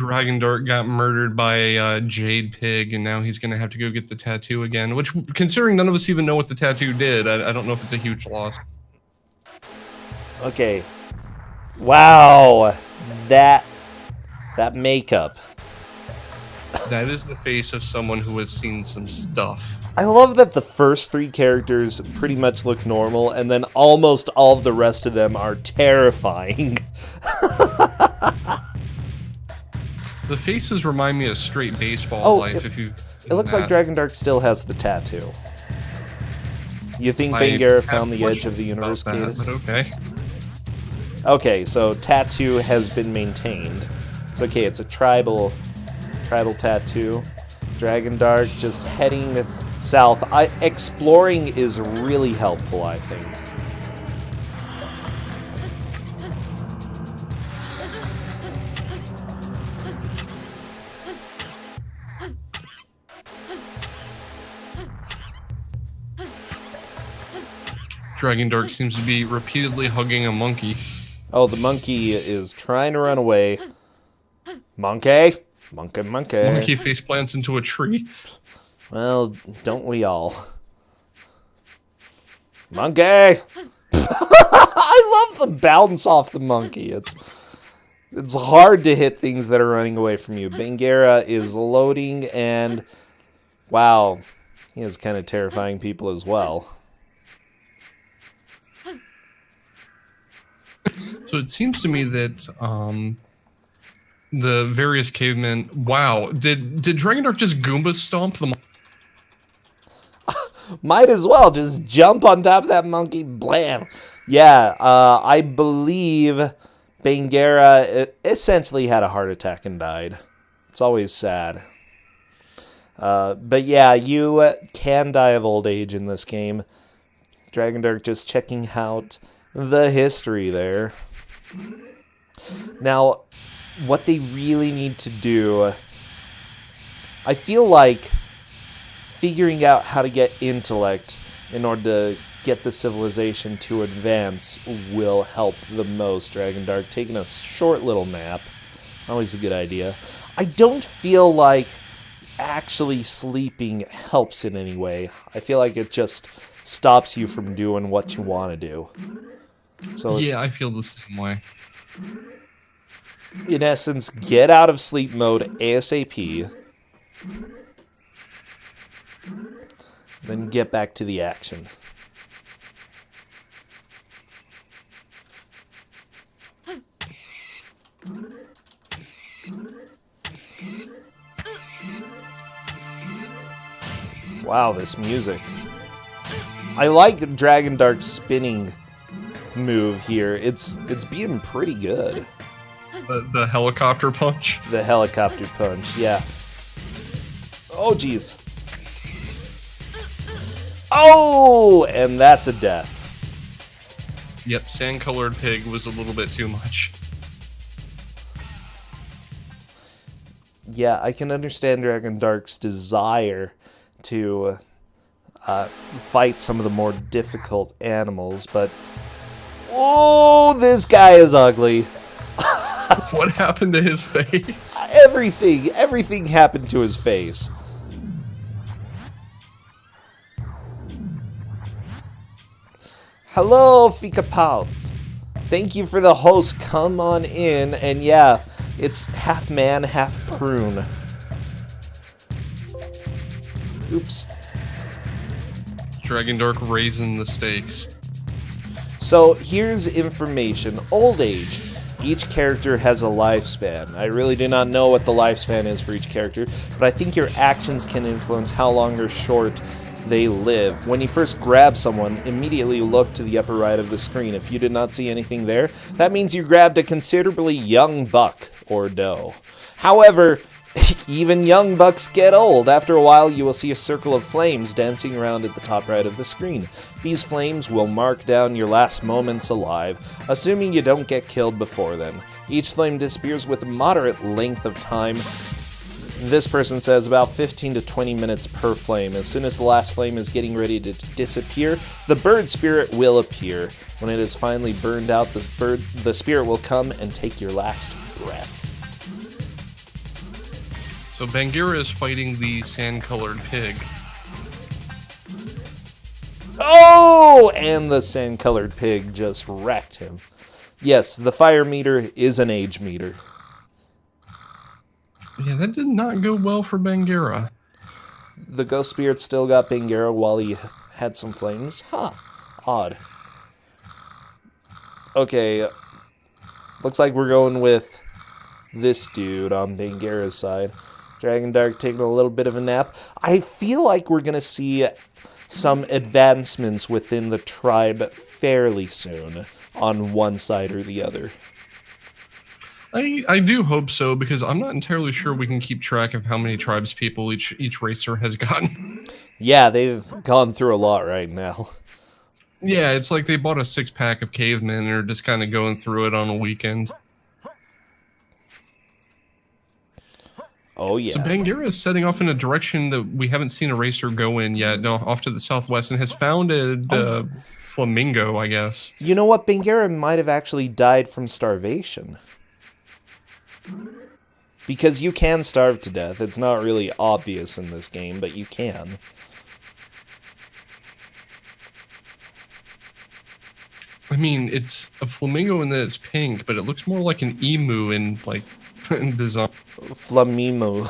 Dragondarch got murdered by a Jade Pig, and now he's going to have to go get the tattoo again, which, considering none of us even know what the tattoo did, I don't know if it's a huge loss.
Okay. Wow. That makeup.
That is the face of someone who has seen some stuff.
I love that the first three characters pretty much look normal, and then almost all of the rest of them are terrifying.
The faces remind me of Straight Baseball Life.
It looks like Dragondarch still has the tattoo. You think
I
Bangerra
have
found the edge of
questions
the universe,
about that,
Cadus?
but okay.
Okay, so tattoo has been maintained. It's okay, it's a tribal tattoo. Dragondarch just heading south. Exploring is really helpful, I think.
Dragondarch seems to be repeatedly hugging a monkey.
Oh, the monkey is trying to run away. Monkey? Monkey.
Monkey face plants into a tree.
Well, don't we all? Monkey! I love the bounce off the monkey. It's hard to hit things that are running away from you. Bangerra is loading, and wow, he is kind of terrifying people as well.
So it seems to me that the various cavemen. Wow, did Dragondarch just Goomba stomp them?
Might as well just jump on top of that monkey. Blam! Yeah, I believe Bangerra essentially had a heart attack and died. It's always sad. But yeah, you can die of old age in this game. Dragondarch just checking out the history there. Now, what they really need to do, I feel like figuring out how to get intellect in order to get the civilization to advance will help the most. Dragondarch taking a short little nap, always a good idea. I don't feel like actually sleeping helps in any way. I feel like it just stops you from doing what you want to do. So
Yeah, I feel the same way.
in essence, get out of sleep mode ASAP. then get back to the action. Wow, this music. I like Dragondarch's spinning move here. It's being pretty good.
The helicopter punch?
The helicopter punch, yeah. Oh, jeez. Oh! And that's a death.
Yep, sand-colored pig was a little bit too much.
Yeah, I can understand Dragondarch's desire to fight some of the more difficult animals, but... Oh, this guy is ugly.
What happened to his face?
Everything happened to his face. Hello, Fika Pals. Thank you for the host. Come on in, and yeah, it's half man, half prune. Oops.
Dragondarch raising the stakes.
So here's information. Old age. Each character has a lifespan. I really do not know what the lifespan is for each character, but I think your actions can influence how long or short they live. When you first grab someone, immediately look to the upper right of the screen. If you did not see anything there, that means you grabbed a considerably young buck or doe. However, even young bucks get old. After a while, you will see a circle of flames dancing around at the top right of the screen. These flames will mark down your last moments alive, assuming you don't get killed before then. Each flame disappears with a moderate length of time. This person says about 15 to 20 minutes per flame. As soon as the last flame is getting ready to disappear, the bird spirit will appear. When it is finally burned out, the spirit will come and take your last breath.
So Bangerra is fighting the sand-colored pig.
Oh! And the sand-colored pig just wrecked him. Yes, the fire meter is an age meter.
Yeah, that did not go well for Bangerra.
The ghost spirit still got Bangerra while he had some flames. Huh. Odd. Okay. Looks like we're going with this dude on Bangerra's side. Dragondarch taking a little bit of a nap. I feel like we're going to see some advancements within the tribe fairly soon on one side or the other.
I do hope so, because I'm not entirely sure we can keep track of how many tribespeople each racer has gotten.
Yeah, they've gone through a lot right now.
Yeah, it's like they bought a 6-pack of cavemen and are just kind of going through it on a weekend.
Oh, yeah.
So Bangerra is setting off in a direction that we haven't seen a racer go in yet, no, off to the southwest, and has found a flamingo, I guess.
You know what? Bangerra might have actually died from starvation. Because you can starve to death. It's not really obvious in this game, but you can.
I mean, it's a flamingo in that it's pink, but it looks more like an emu in, like, in design.
Flamimo.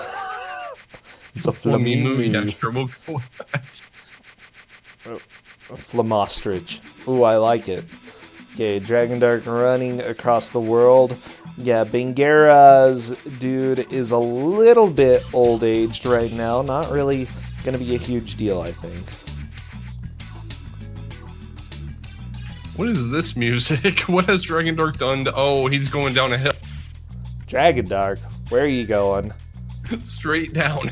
It's a flamimo.
Yeah, sure, we'll go with that.
Flamostrich. Ooh, I like it. Okay, Dragondarch running across the world. Yeah, Bangerra's dude is a little bit old-aged right now. Not really going to be a huge deal, I think.
What is this music? What has Dragondarch done? Oh, he's going down a hill.
Dragondarch, where are you going?
Straight down.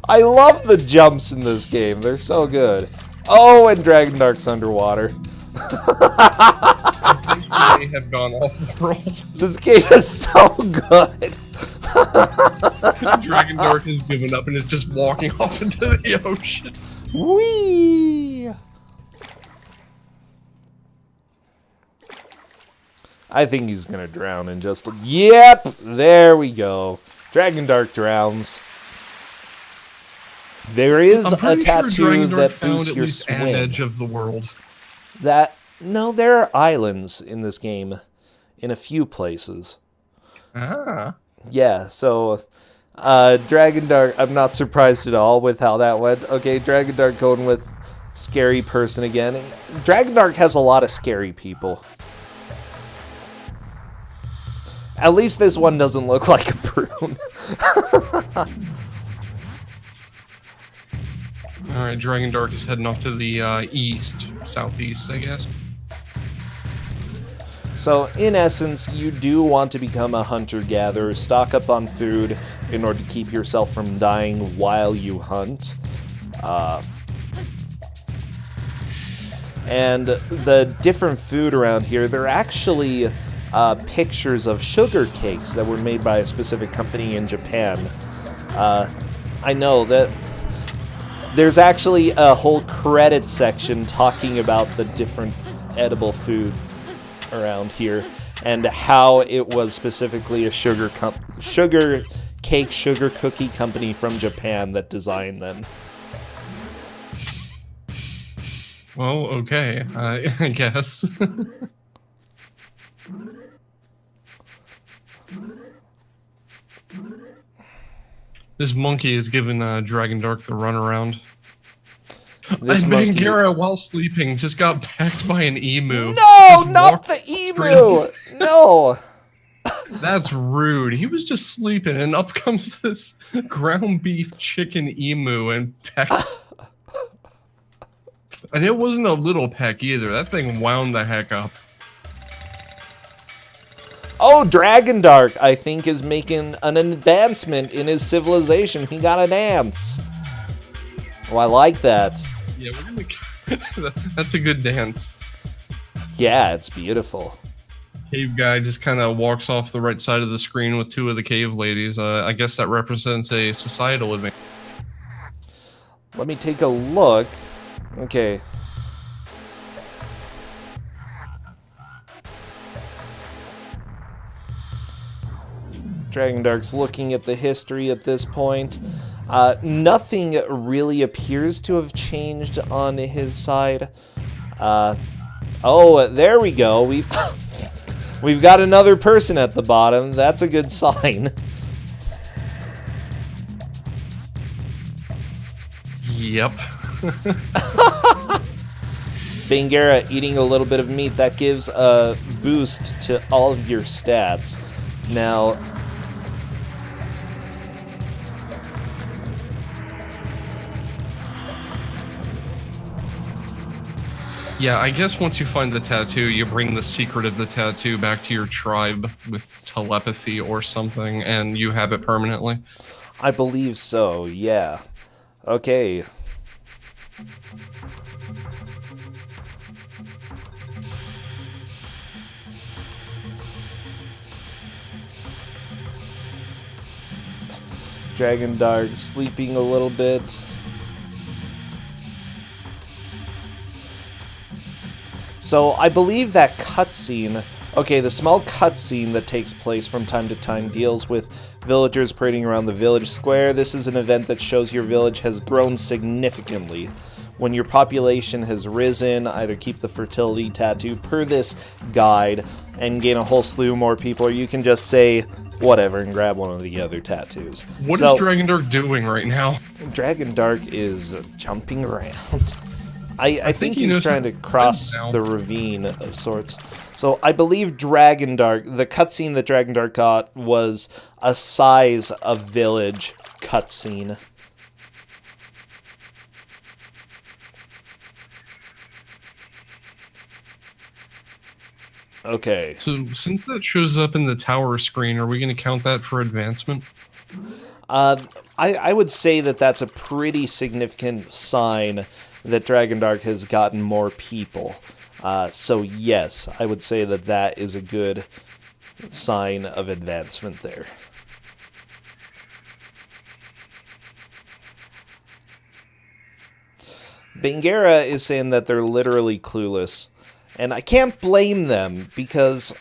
I love the jumps in this game. They're so good. Oh, and Dragondarch's underwater.
I think he may have gone off world.
This game is so good.
Dragondarch has given up and is just walking off into the ocean.
Whee! I think he's gonna drown in just a... Yep! There we go. Dragondarch drowns. There is a tattoo that boosts your swing.
An edge of the world.
No, there are islands in this game in a few places.
Ah.
Yeah, so Dragondarch, I'm not surprised at all with how that went. Okay, Dragondarch going with scary person again. Dragondarch has a lot of scary people. At least this one doesn't look like a prune.
Alright, Dragondarch is heading off to the southeast, I guess.
So, in essence, you do want to become a hunter-gatherer, stock up on food in order to keep yourself from dying while you hunt. And the different food around here, they're actually pictures of sugar cakes that were made by a specific company in Japan. I know that there's actually a whole credit section talking about the different edible food around here and how it was specifically a sugar cookie company from Japan that designed them.
Well, okay, I guess. This monkey is giving Dragondarch the runaround.
This
bangerra, while sleeping, just got pecked by an emu.
No, not the emu! No!
That's rude. He was just sleeping, and up comes this ground beef chicken emu and pecked. And it wasn't a little peck either. That thing wound the heck up.
Oh, Dragondarch, I think, is making an advancement in his civilization. He got a dance. Oh, I like that.
Yeah, we're gonna... That's a good dance.
Yeah, it's beautiful.
Cave guy just kind of walks off the right side of the screen with two of the cave ladies. I guess that represents a societal advantage.
Let me take a look. Okay. Dragondarch's looking at the history at this point. Nothing really appears to have changed on his side. Oh, there we go. We've got another person at the bottom. That's a good sign.
Yep.
Bangerra eating a little bit of meat, that gives a boost to all of your stats. Now,
yeah, I guess once you find the tattoo, you bring the secret of the tattoo back to your tribe with telepathy or something, and you have it permanently.
I believe so, yeah. Okay. Dragondarch sleeping a little bit. So I believe that cutscene, okay, the small cutscene that takes place from time to time deals with villagers parading around the village square. This is an event that shows your village has grown significantly. When your population has risen, either keep the fertility tattoo per this guide and gain a whole slew more people, or you can just say whatever and grab one of the other tattoos.
What is Dragondarch doing right now?
Dragondarch is jumping around. I think he's trying to cross the ravine of sorts. So I believe Dragondarch, the cutscene that Dragondarch got was a size of village cutscene. Okay.
So since that shows up in the tower screen, are we going to count that for advancement?
I would say that that's a pretty significant sign that Dragondarch has gotten more people. So yes, I would say that that is a good sign of advancement there. Bangerra is saying that they're literally clueless. And I can't blame them, because...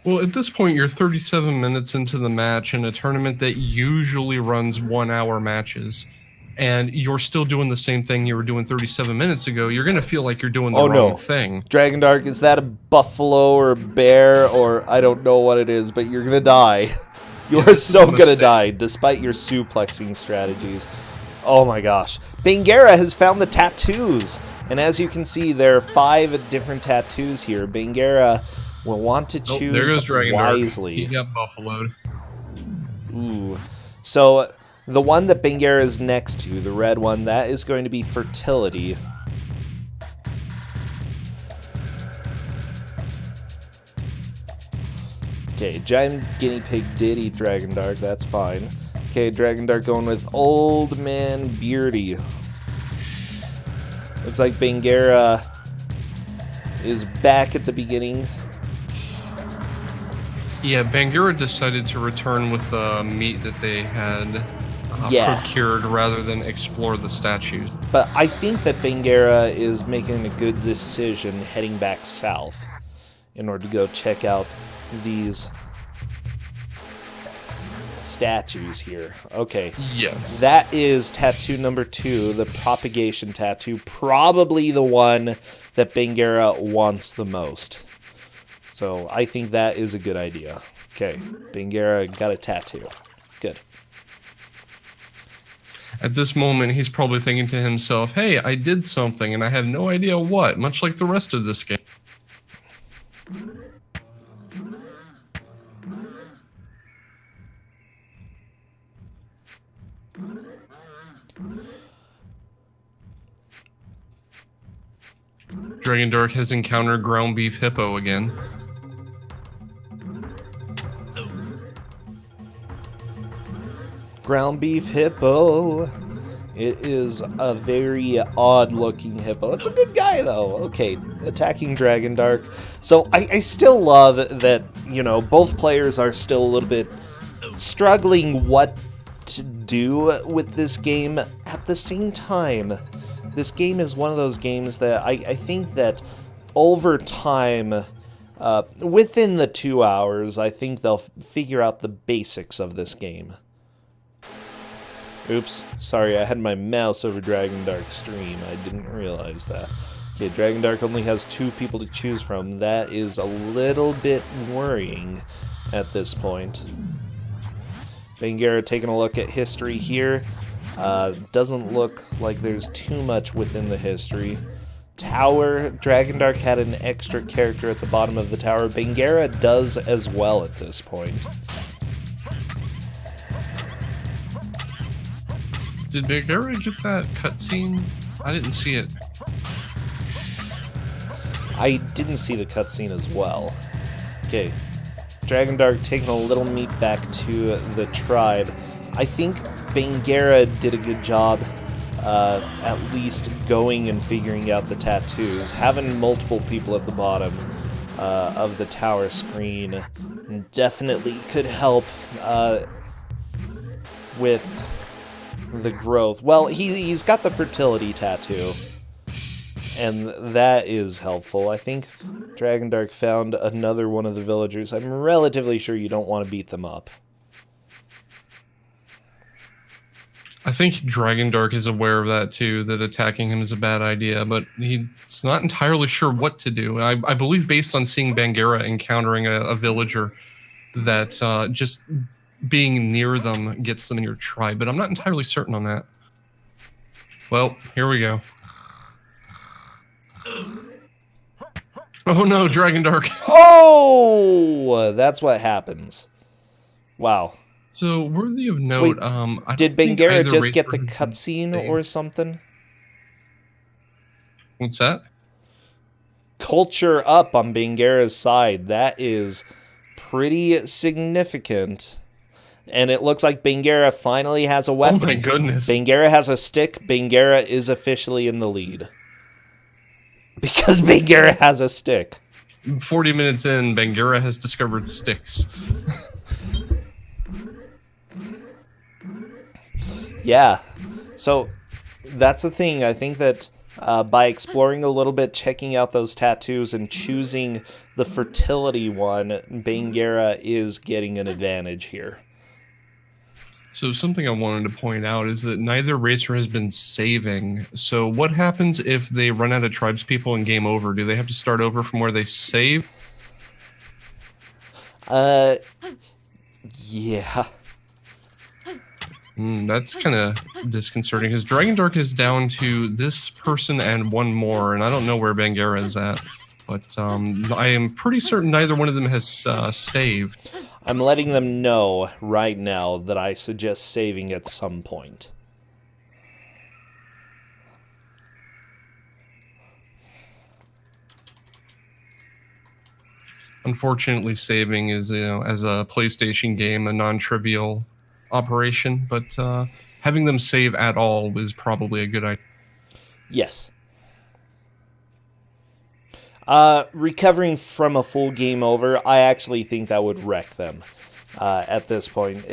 Well, at this point, you're 37 minutes into the match in a tournament that usually runs 1-hour matches. and you're still doing the same thing you were doing 37 minutes ago, you're going to feel like you're doing the wrong thing.
Dragondarch, is that a buffalo or a bear or I don't know what it is, but you're going to die. You are so going to die, despite your suplexing strategies. Oh my gosh. Bangerra has found the tattoos. And as you can see, there are 5 different tattoos here. Bangerra will want to choose
there goes
wisely.
He got buffaloed.
Ooh. So the one that Bangerra is next to, the red one, that is going to be fertility. Okay, giant guinea pig did eat Dragondarch, that's fine. Okay, Dragondarch going with Old Man Beardy. Looks like Bangerra is back at the beginning.
Yeah, Bangerra decided to return with meat that they had procured rather than explore the statues.
But I think that Bangerra is making a good decision heading back south in order to go check out these statues here. Okay.
Yes.
That is tattoo number 2, the propagation tattoo. Probably the one that Bangerra wants the most. So I think that is a good idea. Okay. Bangerra got a tattoo. Good.
At this moment, he's probably thinking to himself, hey, I did something and I have no idea what, much like the rest of this game. Dragondarch has encountered ground beef hippo again.
Ground beef hippo. It is a very odd-looking hippo. It's a good guy, though. Okay, attacking Dragondarch. So I still love that, you know, both players are still a little bit struggling what to do with this game. At the same time, this game is one of those games that I think that over time, within the 2 hours, I think they'll figure out the basics of this game. Oops, sorry, I had my mouse over Dragondarch stream. I didn't realize that. Okay, Dragondarch only has 2 people to choose from. That is a little bit worrying at this point. Bangerra taking a look at history here. Doesn't look like there's too much within the history. Tower, Dragondarch had an extra character at the bottom of the tower. Bangerra does as well at this point.
Did Bangerra get that cutscene? I didn't see it.
I didn't see the cutscene as well. Okay, Dragondarch taking a little meat back to the tribe. I think Bangerra did a good job, at least going and figuring out the tattoos. Having multiple people at the bottom of the tower screen definitely could help with the growth. Well, he's got the fertility tattoo, and that is helpful. I think Dragondarch found another one of the villagers. I'm relatively sure you don't want to beat them up.
I think Dragondarch is aware of that too, that attacking him is a bad idea, but he's not entirely sure what to do. I believe based on seeing Bangerra encountering a villager that just being near them gets them in your tribe, but I'm not entirely certain on that. Well, here we go. Oh no, Dragondarch.
Oh, that's what happens. Wow.
So, worthy of note,
wait, did Bangerra just get the cutscene or something?
What's that?
Culture up on Bangerra's side. That is pretty significant. And it looks like Bangerra finally has a weapon.
Oh my goodness.
Bangerra has a stick. Bangerra is officially in the lead. Because Bangerra has a stick.
40 minutes in, Bangerra has discovered sticks.
Yeah. So, that's the thing. I think that by exploring a little bit, checking out those tattoos, and choosing the fertility one, Bangerra is getting an advantage here.
So something I wanted to point out is that neither racer has been saving. So what happens if they run out of tribespeople and game over? Do they have to start over from where they saved?
Yeah.
That's kind of disconcerting because Dragondarch is down to this person and one more, and I don't know where bangerra is at. But I am pretty certain neither one of them has saved.
I'm letting them know right now that I suggest saving at some point.
Unfortunately, saving is, as a PlayStation game, a non-trivial operation, but having them save at all is probably a good idea.
Yes. Recovering from a full game over, I actually think that would wreck them at this point.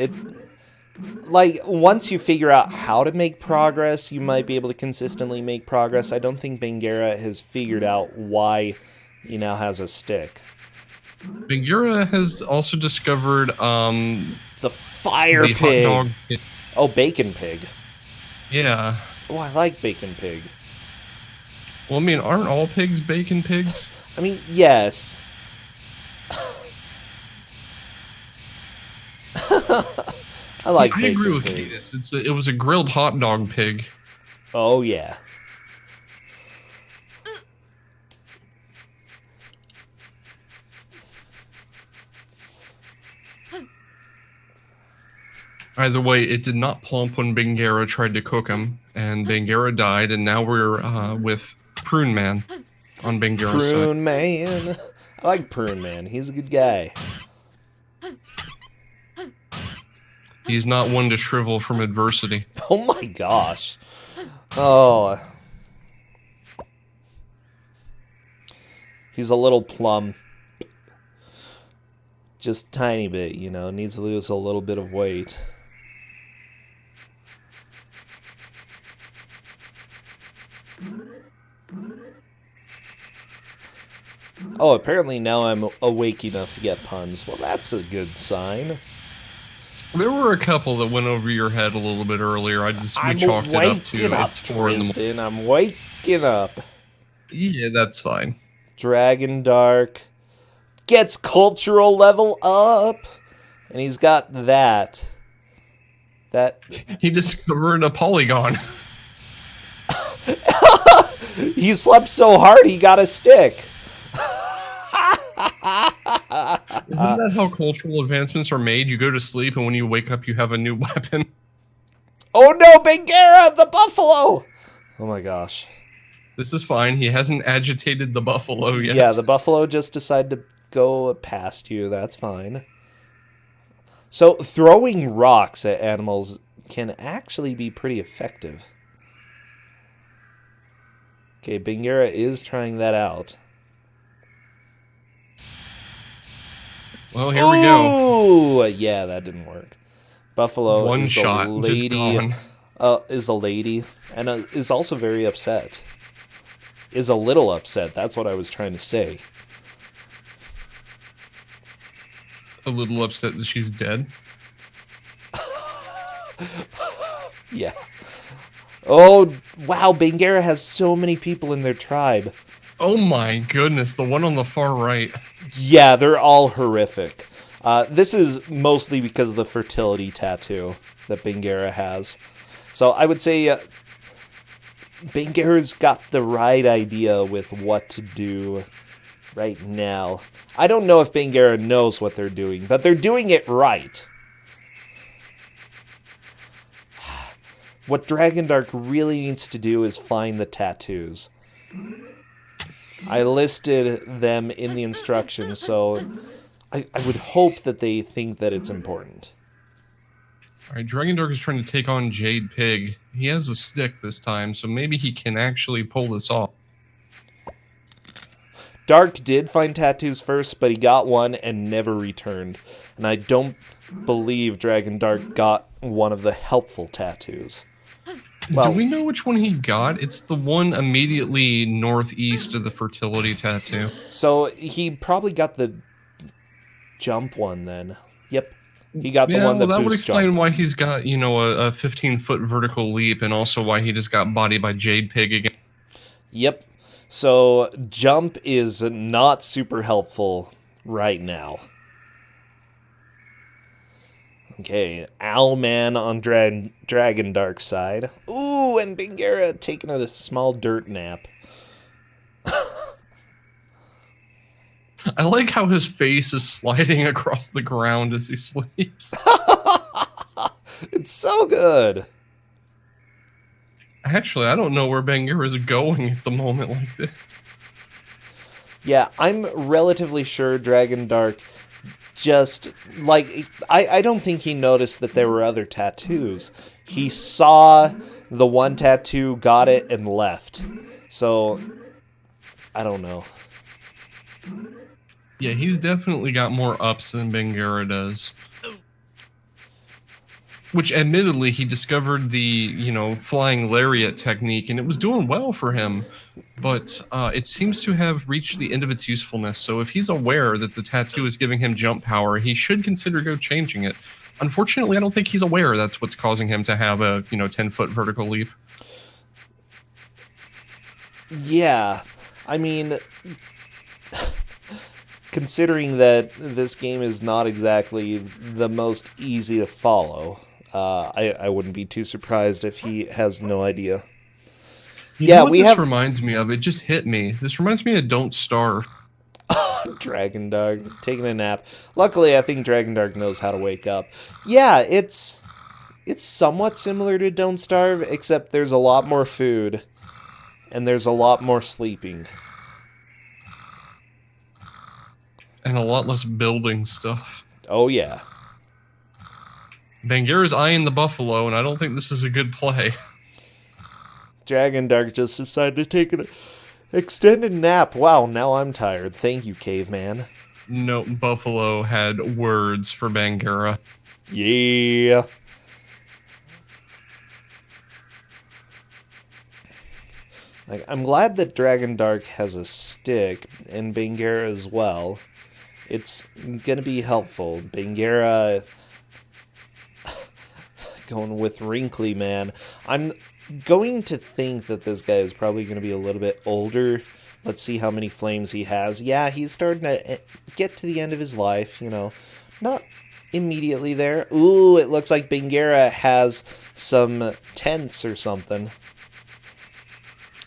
Like, once you figure out how to make progress, you might be able to consistently make progress. I don't think bangerra has figured out why he now has a stick.
Bangerra has also discovered
the fire
the
pig.
Hot dog.
Oh, bacon pig.
Yeah.
Oh, I like bacon pig.
Well, I mean, aren't all pigs bacon pigs?
I mean, yes. I like bacon
I agree with
pig.
Cadus. It was a grilled hot dog pig.
Oh, yeah.
Either way, it did not plump when bangerra tried to cook him, and bangerra died, and now we're with Prune Man on bangerra's side.
Prune Man. I like Prune Man. He's a good guy.
He's not one to shrivel from adversity.
Oh my gosh. Oh. He's a little plum. Just tiny bit, you know. Needs to lose a little bit of weight. Oh, apparently now I'm awake enough to get puns. Well, that's a good sign.
There were a couple that went over your head a little bit earlier. We chalked it up to it's 4 in the morning.
I'm waking up.
Yeah, that's fine.
Dragondarch gets cultural level up. And he's got that.
He discovered a polygon.
He slept so hard he got a stick.
Isn't that how cultural advancements are made? You go to sleep, and when you wake up, you have a new weapon.
Oh no, bangerra, the buffalo! Oh my gosh.
This is fine. He hasn't agitated the buffalo yet.
Yeah, the buffalo just decided to go past you. That's fine. So, throwing rocks at animals can actually be pretty effective. Okay, bangerra is trying that out.
Well, here we go.
Oh, yeah, that didn't work. Buffalo
One
is
shot,
a lady,
just gone.
And is also very upset. Is a little upset. That's what I was trying to say.
A little upset that she's dead.
Yeah. Oh, wow, bangerra has so many people in their tribe.
Oh my goodness, the one on the far right.
Yeah, they're all horrific. This is mostly because of the fertility tattoo that bangerra has. So I would say bangerra's got the right idea with what to do right now. I don't know if bangerra knows what they're doing, but they're doing it right. What Dragondarch really needs to do is find the tattoos. I listed them in the instructions, so I would hope that they think that it's important.
Alright, Dragondarch is trying to take on Jade Pig. He has a stick this time, so maybe he can actually pull this off.
Dark did find tattoos first, but he got one and never returned. And I don't believe Dragondarch got one of the helpful tattoos. Well,
do we know which one he got? It's the one immediately northeast of the fertility tattoo.
So he probably got the jump one then. Yep. He got the
Yeah,
one
well,
that
that would
boosts
explain
jump.
why he's got, you know, a 15-foot vertical leap, and also why he just got bodied by Jade Pig again.
Yep. So jump is not super helpful right now. Okay, Owlman on Dragondarch's side. Ooh, and bangerra taking a small dirt nap.
I like how his face is sliding across the ground as he sleeps.
It's so good.
Actually, I don't know where bangerra is going at the moment like this.
Yeah, I'm relatively sure Dragondarch just, like, I don't think he noticed that there were other tattoos. He saw the one tattoo, got it, and left. So, I don't know.
Yeah, he's definitely got more ups than bangerra does. Which, admittedly, he discovered the, you know, flying lariat technique, and it was doing well for him. But it seems to have reached the end of its usefulness. So if he's aware that the tattoo is giving him jump power, he should consider changing it. Unfortunately, I don't think he's aware that's what's causing him to have a, you know, 10-foot vertical leap.
Yeah, I mean, considering that this game is not exactly the most easy to follow, I wouldn't be too surprised if he has no idea.
You know what this reminds me of? It just hit me. This reminds me of Don't Starve.
Dragondarch taking a nap. Luckily, I think Dragondarch knows how to wake up. Yeah, it's somewhat similar to Don't Starve, except there's a lot more food, and there's a lot more sleeping.
And a lot less building stuff.
Oh, yeah.
bangerra's eyeing the buffalo, and I don't think this is a good play.
Dragondarch just decided to take an extended nap. Wow, now I'm tired. Thank you, caveman.
No, buffalo had words for bangerra.
Yeah. Like, I'm glad that Dragondarch has a stick, and bangerra as well. It's gonna be helpful. Bangerra going with Wrinkly Man. I'm going to think that this guy is probably going to be a little bit older. Let's see how many flames he has. Yeah, he's starting to get to the end of his life, you know. Not immediately there. Ooh, it looks like bangerra has some tents or something.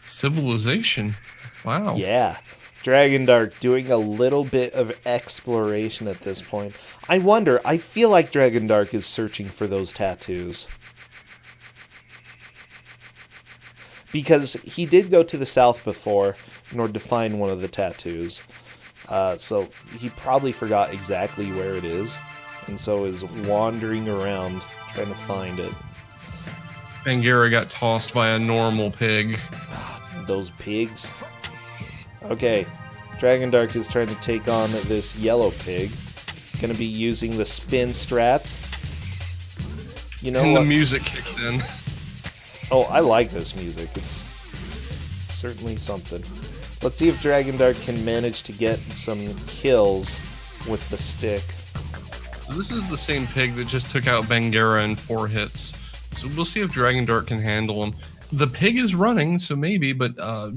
Civilization. Wow.
Yeah. Dragondarch doing a little bit of exploration at this point. I wonder, I feel like Dragondarch is searching for those tattoos. Because he did go to the south before in order to find one of the tattoos. So he probably forgot exactly where it is. And so is wandering around trying to find it.
bangerra got tossed by a normal pig.
Those pigs. Okay, Dragondarch is trying to take on this yellow pig. Gonna be using the spin strats. You know
and
what?
The music kicked in.
Oh, I like this music. It's certainly something. Let's see if Dragondarch can manage to get some kills with the stick.
This is the same pig that just took out bangerra in 4 hits. So we'll see if Dragondarch can handle him. The pig is running, so maybe, but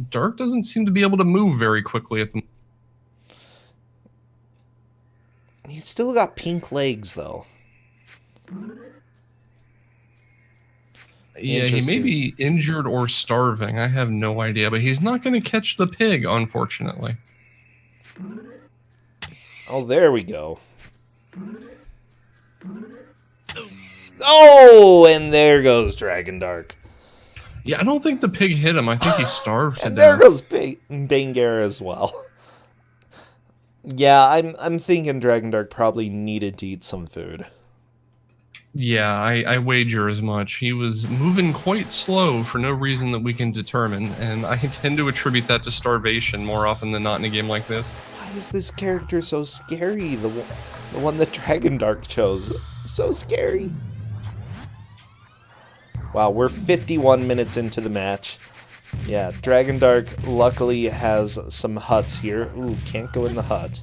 Dark doesn't seem to be able to move very quickly at the moment.
He's still got pink legs, though.
Yeah, he may be injured or starving. I have no idea, but he's not going to catch the pig, unfortunately.
Oh, there we go. Oh, and there goes Dragondarch.
Yeah, I don't think the pig hit him. I think he starved to
And
death.
there goes bangerra as well. Yeah, I'm thinking Dragondarch probably needed to eat some food.
Yeah, I wager as much. He was moving quite slow for no reason that we can determine, and I tend to attribute that to starvation more often than not in a game like this.
Why is this character so scary? The one that Dragondarch chose. So scary. Wow, we're 51 minutes into the match. Yeah, Dragondarch luckily has some huts here. Ooh, can't go in the hut.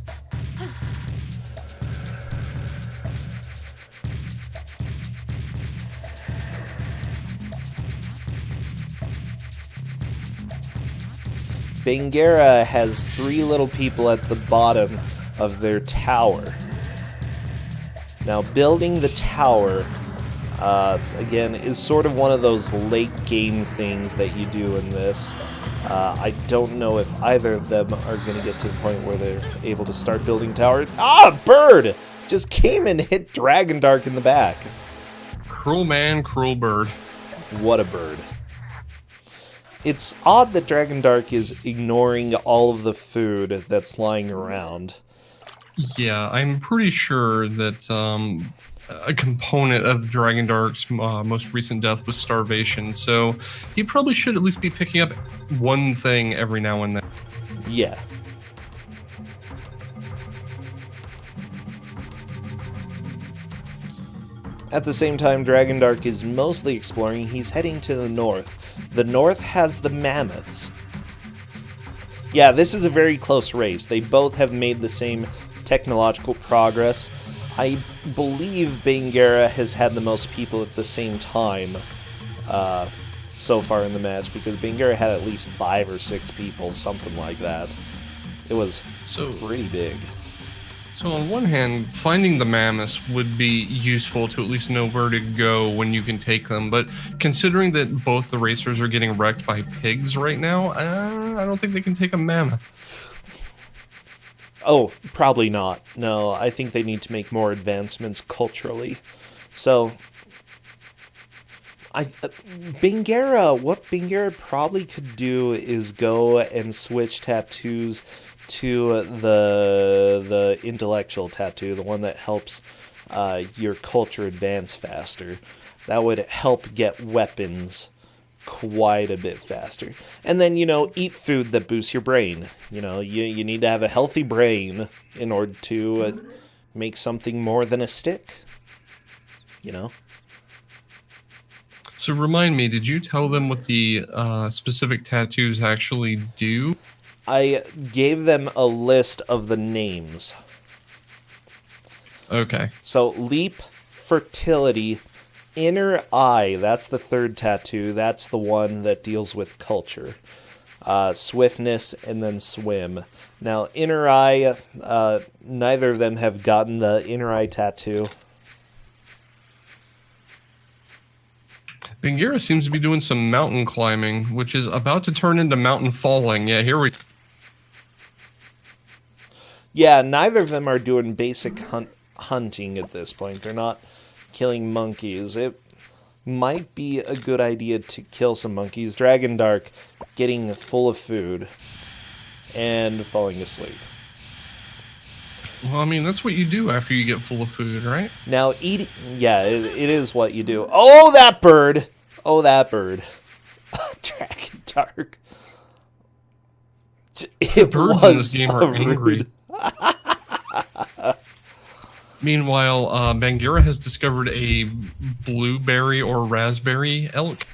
bangerra has 3 little people at the bottom of their tower. Now, building the tower, again, is sort of one of those late game things that you do in this. I don't know if either of them are going to get to the point where they're able to start building towers. Ah, bird! Just came and hit Dragondarch in the back.
Cruel man, cruel bird.
What a bird. It's odd that Dragondarch is ignoring all of the food that's lying around.
Yeah, I'm pretty sure that a component of Dragondarch's most recent death was starvation, so he probably should at least be picking up one thing every now and then.
Yeah. At the same time, Dragondarch is mostly exploring. He's heading to the north. The north has the mammoths. Yeah, this is a very close race. They both have made the same technological progress. I believe bangerra has had the most people at the same time so far in the match, because bangerra had at least 5 or 6 people, something like that. It was pretty big.
So on one hand, finding the mammoths would be useful to at least know where to go when you can take them, but considering that both the racers are getting wrecked by pigs right now, I don't think they can take a mammoth.
Oh, probably not. No, I think they need to make more advancements culturally. So, bangerra, what bangerra probably could do is go and switch tattoos to the intellectual tattoo, the one that helps your culture advance faster. That would help get weapons quite a bit faster. And then, eat food that boosts your brain. You need to have a healthy brain in order to make something more than a stick.
So remind me, did you tell them what the specific tattoos actually do?
I gave them a list of the names.
Okay.
So, leap, fertility, inner eye, that's the third tattoo. That's the one that deals with culture. Swiftness, and then swim. Now, inner eye, neither of them have gotten the inner eye tattoo.
bangerra seems to be doing some mountain climbing, which is about to turn into mountain falling. Yeah, here we...
Yeah, neither of them are doing basic hunting at this point. They're not killing monkeys. It might be a good idea to kill some monkeys. Dragondarch getting full of food and falling asleep.
Well, I mean, that's what you do after you get full of food, right?
Now, eating... Yeah, it is what you do. Oh, that bird! Oh, that bird. Dragondarch.
The birds in this game are angry. Meanwhile, bangerra has discovered a blueberry or raspberry elk.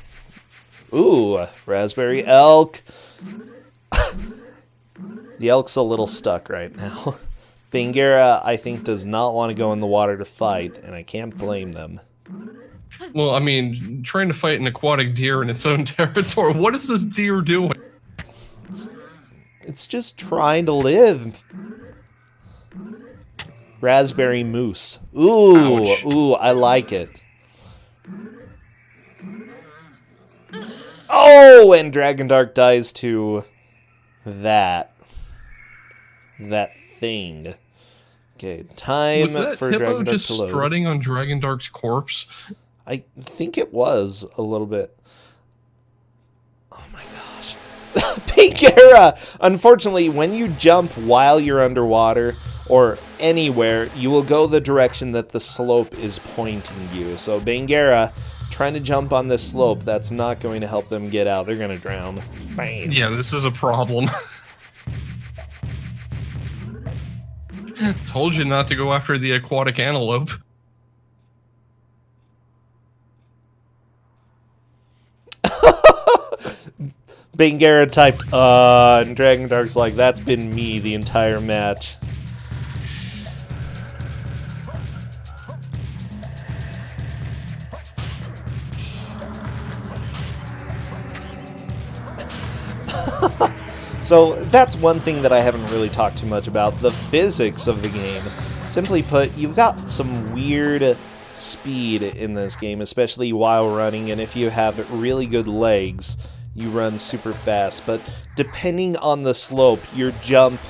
Ooh, raspberry elk. The elk's a little stuck right now. bangerra, I think, does not want to go in the water to fight, and I can't blame them.
Well, I mean, trying to fight an aquatic deer in its own territory. What is this deer doing?
It's just trying to live. Raspberry moose. Ooh, ouch. Ooh, I like it. Oh, and Dragondarch dies to that thing. Okay, time
was that
for
hippo
Dragondarch
just
to load.
strutting on Dragondarch's corpse?
I think it was a little bit. Oh my gosh. bangerra! Unfortunately, when you jump while you're underwater or anywhere, you will go the direction that the slope is pointing you. So bangerra trying to jump on this slope, that's not going to help them get out. They're going to drown. Bam.
Yeah, this is a problem. Told you not to go after the aquatic antelope.
bangerra typed, and Dragondarch's like, that's been me the entire match. So that's one thing that I haven't really talked too much about, the physics of the game. Simply put, you've got some weird speed in this game, especially while running, and if you have really good legs, you run super fast. But depending on the slope, your jump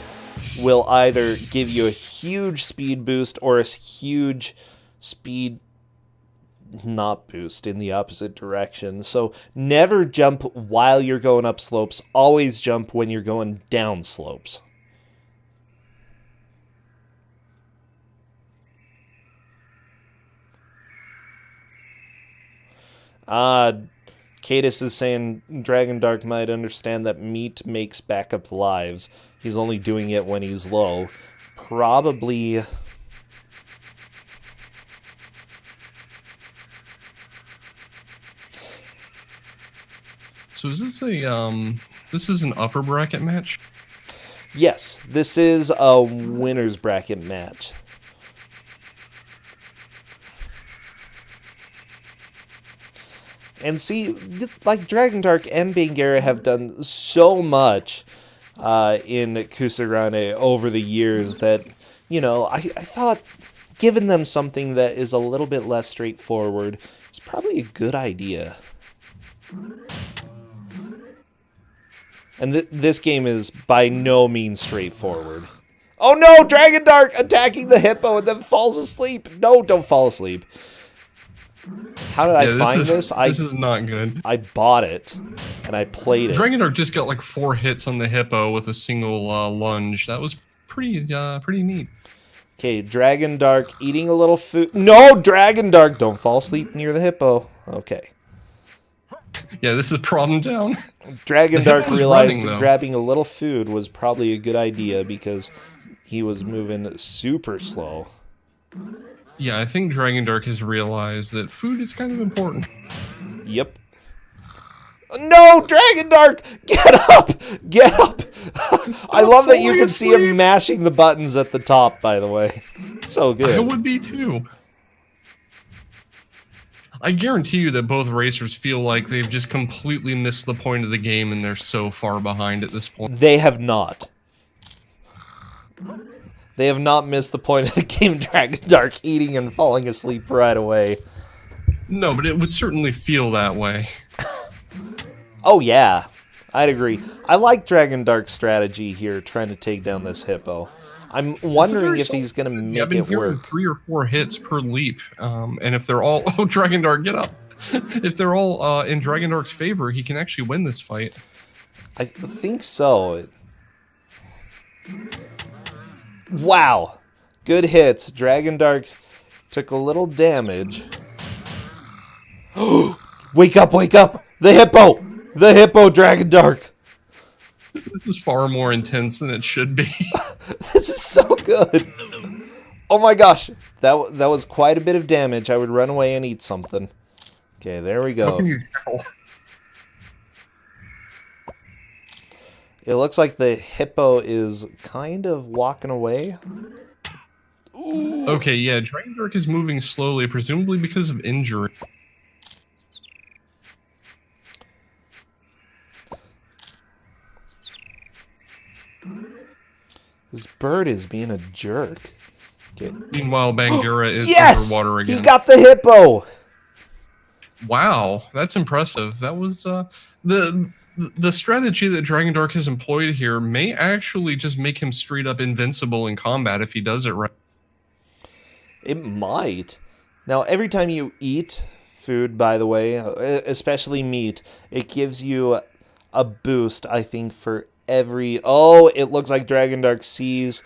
will either give you a huge speed boost or a huge speed not boost in the opposite direction. So never jump while you're going up slopes, always jump when you're going down slopes. Cadus is saying Dragondarch might understand that meat makes backup lives. He's only doing it when he's low. Probably.
So is this this is an upper bracket match?
Yes, this is a winner's bracket match. And see, like Dragondarch and bangerra have done so much in Kusogrand3 over the years that, you know, I thought giving them something that is a little bit less straightforward is probably a good idea. And this game is by no means straightforward. Oh no, Dragondarch attacking the hippo and then falls asleep. No, don't fall asleep. How did I find this?
This is not good.
I bought it, and I played it.
Dragondarch just got like 4 hits on the hippo with a single lunge. That was pretty neat.
Okay, Dragondarch eating a little food. No, Dragondarch, don't fall asleep near the hippo. Okay.
Yeah, this is problem down.
Dragondarch realized grabbing a little food was probably a good idea because he was moving super slow.
Yeah, I think Dragondarch has realized that food is kind of important.
Yep. No, Dragondarch! Get up! Get up! I love that you can see him mashing the buttons at the top, by the way. So good.
I would be too. I guarantee you that both racers feel like they've just completely missed the point of the game and they're so far behind at this point.
They have not. They have not missed the point of the game, Dragondarch eating and falling asleep right away.
No, but it would certainly feel that way.
Oh yeah, I'd agree. I like Dragondarch's strategy here, trying to take down this hippo. I'm wondering if he's going to make
I've been
it
hearing
work.
3 or 4 hits per leap, and if they're all... Oh, Dragondarch, get up! If they're all in Dragondarch's favor, he can actually win this fight.
I think so. Wow. Good hits. Dragondarch took a little damage. Wake up, wake up! The hippo! The hippo, Dragondarch!
This is far more intense than it should be.
This is so good. Oh my gosh. That was quite a bit of damage. I would run away and eat something. Okay, there we go.
How can you tell?
It looks like the hippo is kind of walking away. Ooh.
Okay, yeah, Dragondarch is moving slowly, presumably because of injury.
This bird is being a jerk. Okay.
Meanwhile, bangerra is
yes!
underwater again.
He got the hippo!
Wow, that's impressive. That was the strategy that Dragondarch has employed here may actually just make him straight up invincible in combat if he does it right.
It might. Now, every time you eat food, by the way, especially meat, it gives you a boost, I think, for every... Oh, it looks like Dragondarch sees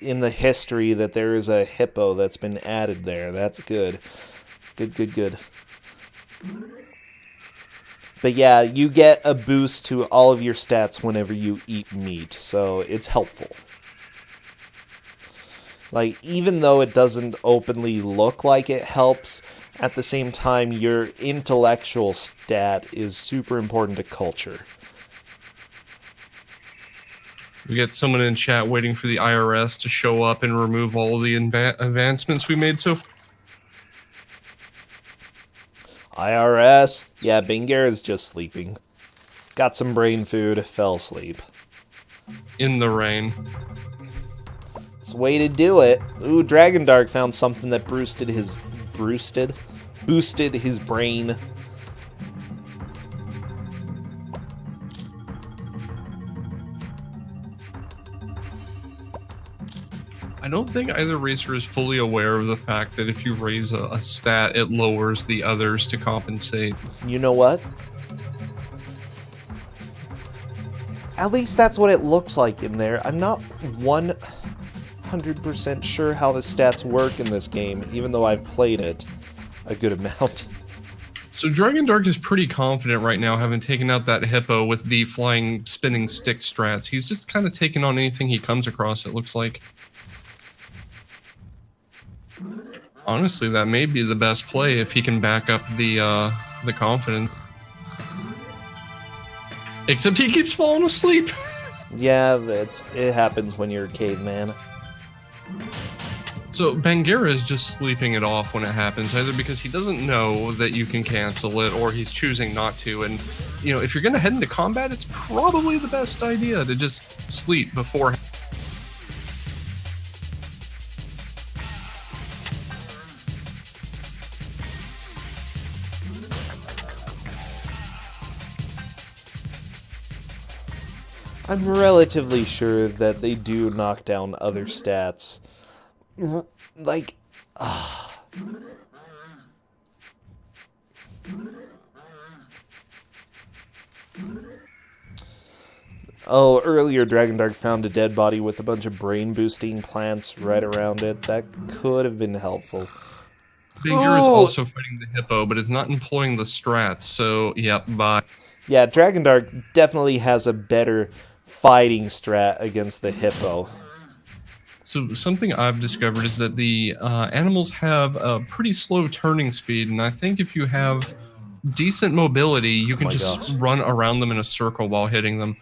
in the history that there is a hippo that's been added there. That's good. Good, good, good. But yeah, you get a boost to all of your stats whenever you eat meat, so it's helpful. Like, even though it doesn't openly look like it helps, at the same time, your intellectual stat is super important to culture.
We got someone in chat waiting for the IRS to show up and remove all the advancements we made so far.
IRS? Yeah, bangerra's just sleeping. Got some brain food, fell asleep.
in the rain.
It's the way to do it. Ooh, Dragondarch found something that boosted his brain.
I don't think either racer is fully aware of the fact that if you raise a stat, it lowers the others to compensate.
You know what? At least that's what it looks like in there. I'm not 100% sure how the stats work in this game, even though I've played it a good amount.
So Dragondarch is pretty confident right now, having taken out that hippo with the flying spinning stick strats. He's just kind of taking on anything he comes across, it looks like. Honestly, that may be the best play if he can back up the confidence. Except he keeps falling asleep.
Yeah, it happens when you're a caveman.
So bangerra is just sleeping it off when it happens, either because he doesn't know that you can cancel it, or he's choosing not to. And, you know, if you're going to head into combat, it's probably the best idea to just sleep before.
I'm relatively sure that they do knock down other stats. Like, Oh, earlier Dragondarch found a dead body with a bunch of brain-boosting plants right around it. That could have been helpful.
Bangerra is also fighting the hippo, but is not employing the strats, so, yep, bye.
Yeah, Dragondarch definitely has a better fighting strat against the hippo.
So something I've discovered is that the animals have a pretty slow turning speed, and I think if you have decent mobility, you can just run around them in a circle while hitting them.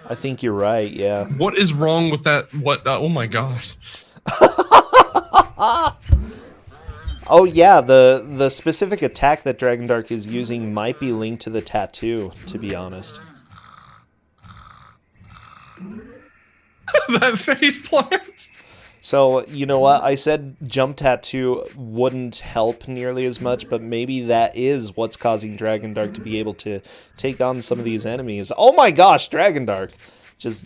I think you're right, yeah.
What is wrong with that? Oh my gosh.
Oh yeah, the specific attack that Dragondarch is using might be linked to the tattoo, to be honest.
That face plant.
So, you know what? I said jump tattoo wouldn't help nearly as much, but maybe that is what's causing Dragondarch to be able to take on some of these enemies. Oh my gosh, Dragondarch! Just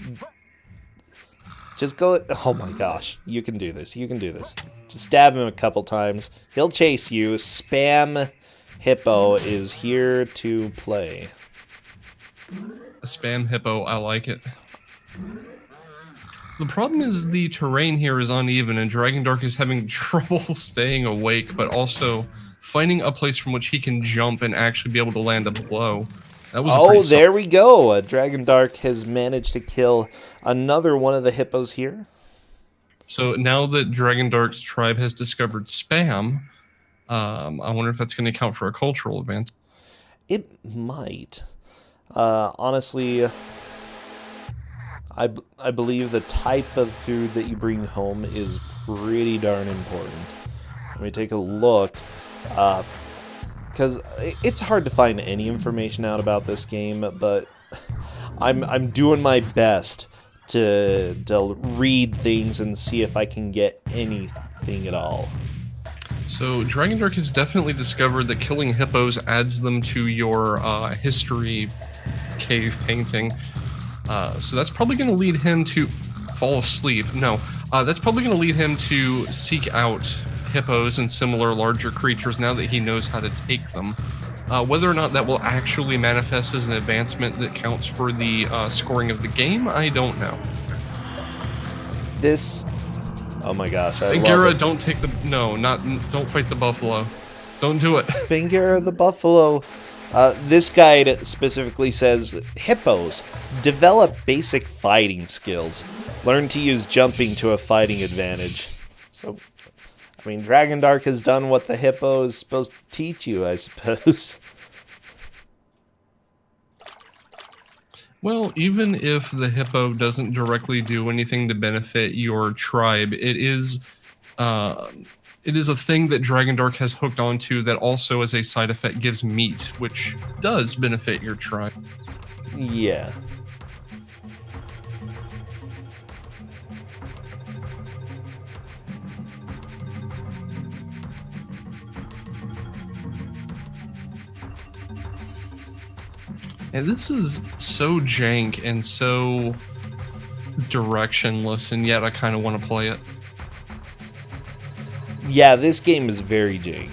go... Oh my gosh, you can do this, you can do this. Just stab him a couple times. He'll chase you. Spam Hippo is here to play.
A spam hippo, I like it. The problem is the terrain here is uneven, and Dragondarch is having trouble staying awake, but also finding a place from which he can jump and actually be able to land a blow. That was
there we go. Dragondarch has managed to kill another one of the hippos here.
So now that Dragondarch's tribe has discovered spam, I wonder if that's going to count for a cultural advance.
It might. Honestly... I believe the type of food that you bring home is pretty darn important. Let me take a look. Because it's hard to find any information out about this game, but I'm doing my best to read things and see if I can get anything at all.
So Dragondarch has definitely discovered that killing hippos adds them to your history cave painting. So that's probably going to lead him to fall asleep. No, that's probably going to lead him to seek out hippos and similar larger creatures now that he knows how to take them. Whether or not that will actually manifest as an advancement that counts for the scoring of the game, I don't know.
This... Oh my gosh, I
Bangerra,
love it.
don't take the... No, don't fight the buffalo. Don't do it.
Bangerra the buffalo... this guide specifically says, hippos, develop basic fighting skills. Learn to use jumping to a fighting advantage. So, I mean, Dragondarch has done what the hippo is supposed to teach you, I suppose.
Well, even if the hippo doesn't directly do anything to benefit your tribe, it is a thing that Dragondarch has hooked onto that also as a side effect gives meat, which does benefit your tribe.
Yeah.
Yeah, this is so jank and so directionless, and yet I kind of want to play it.
Yeah, this game is very jank.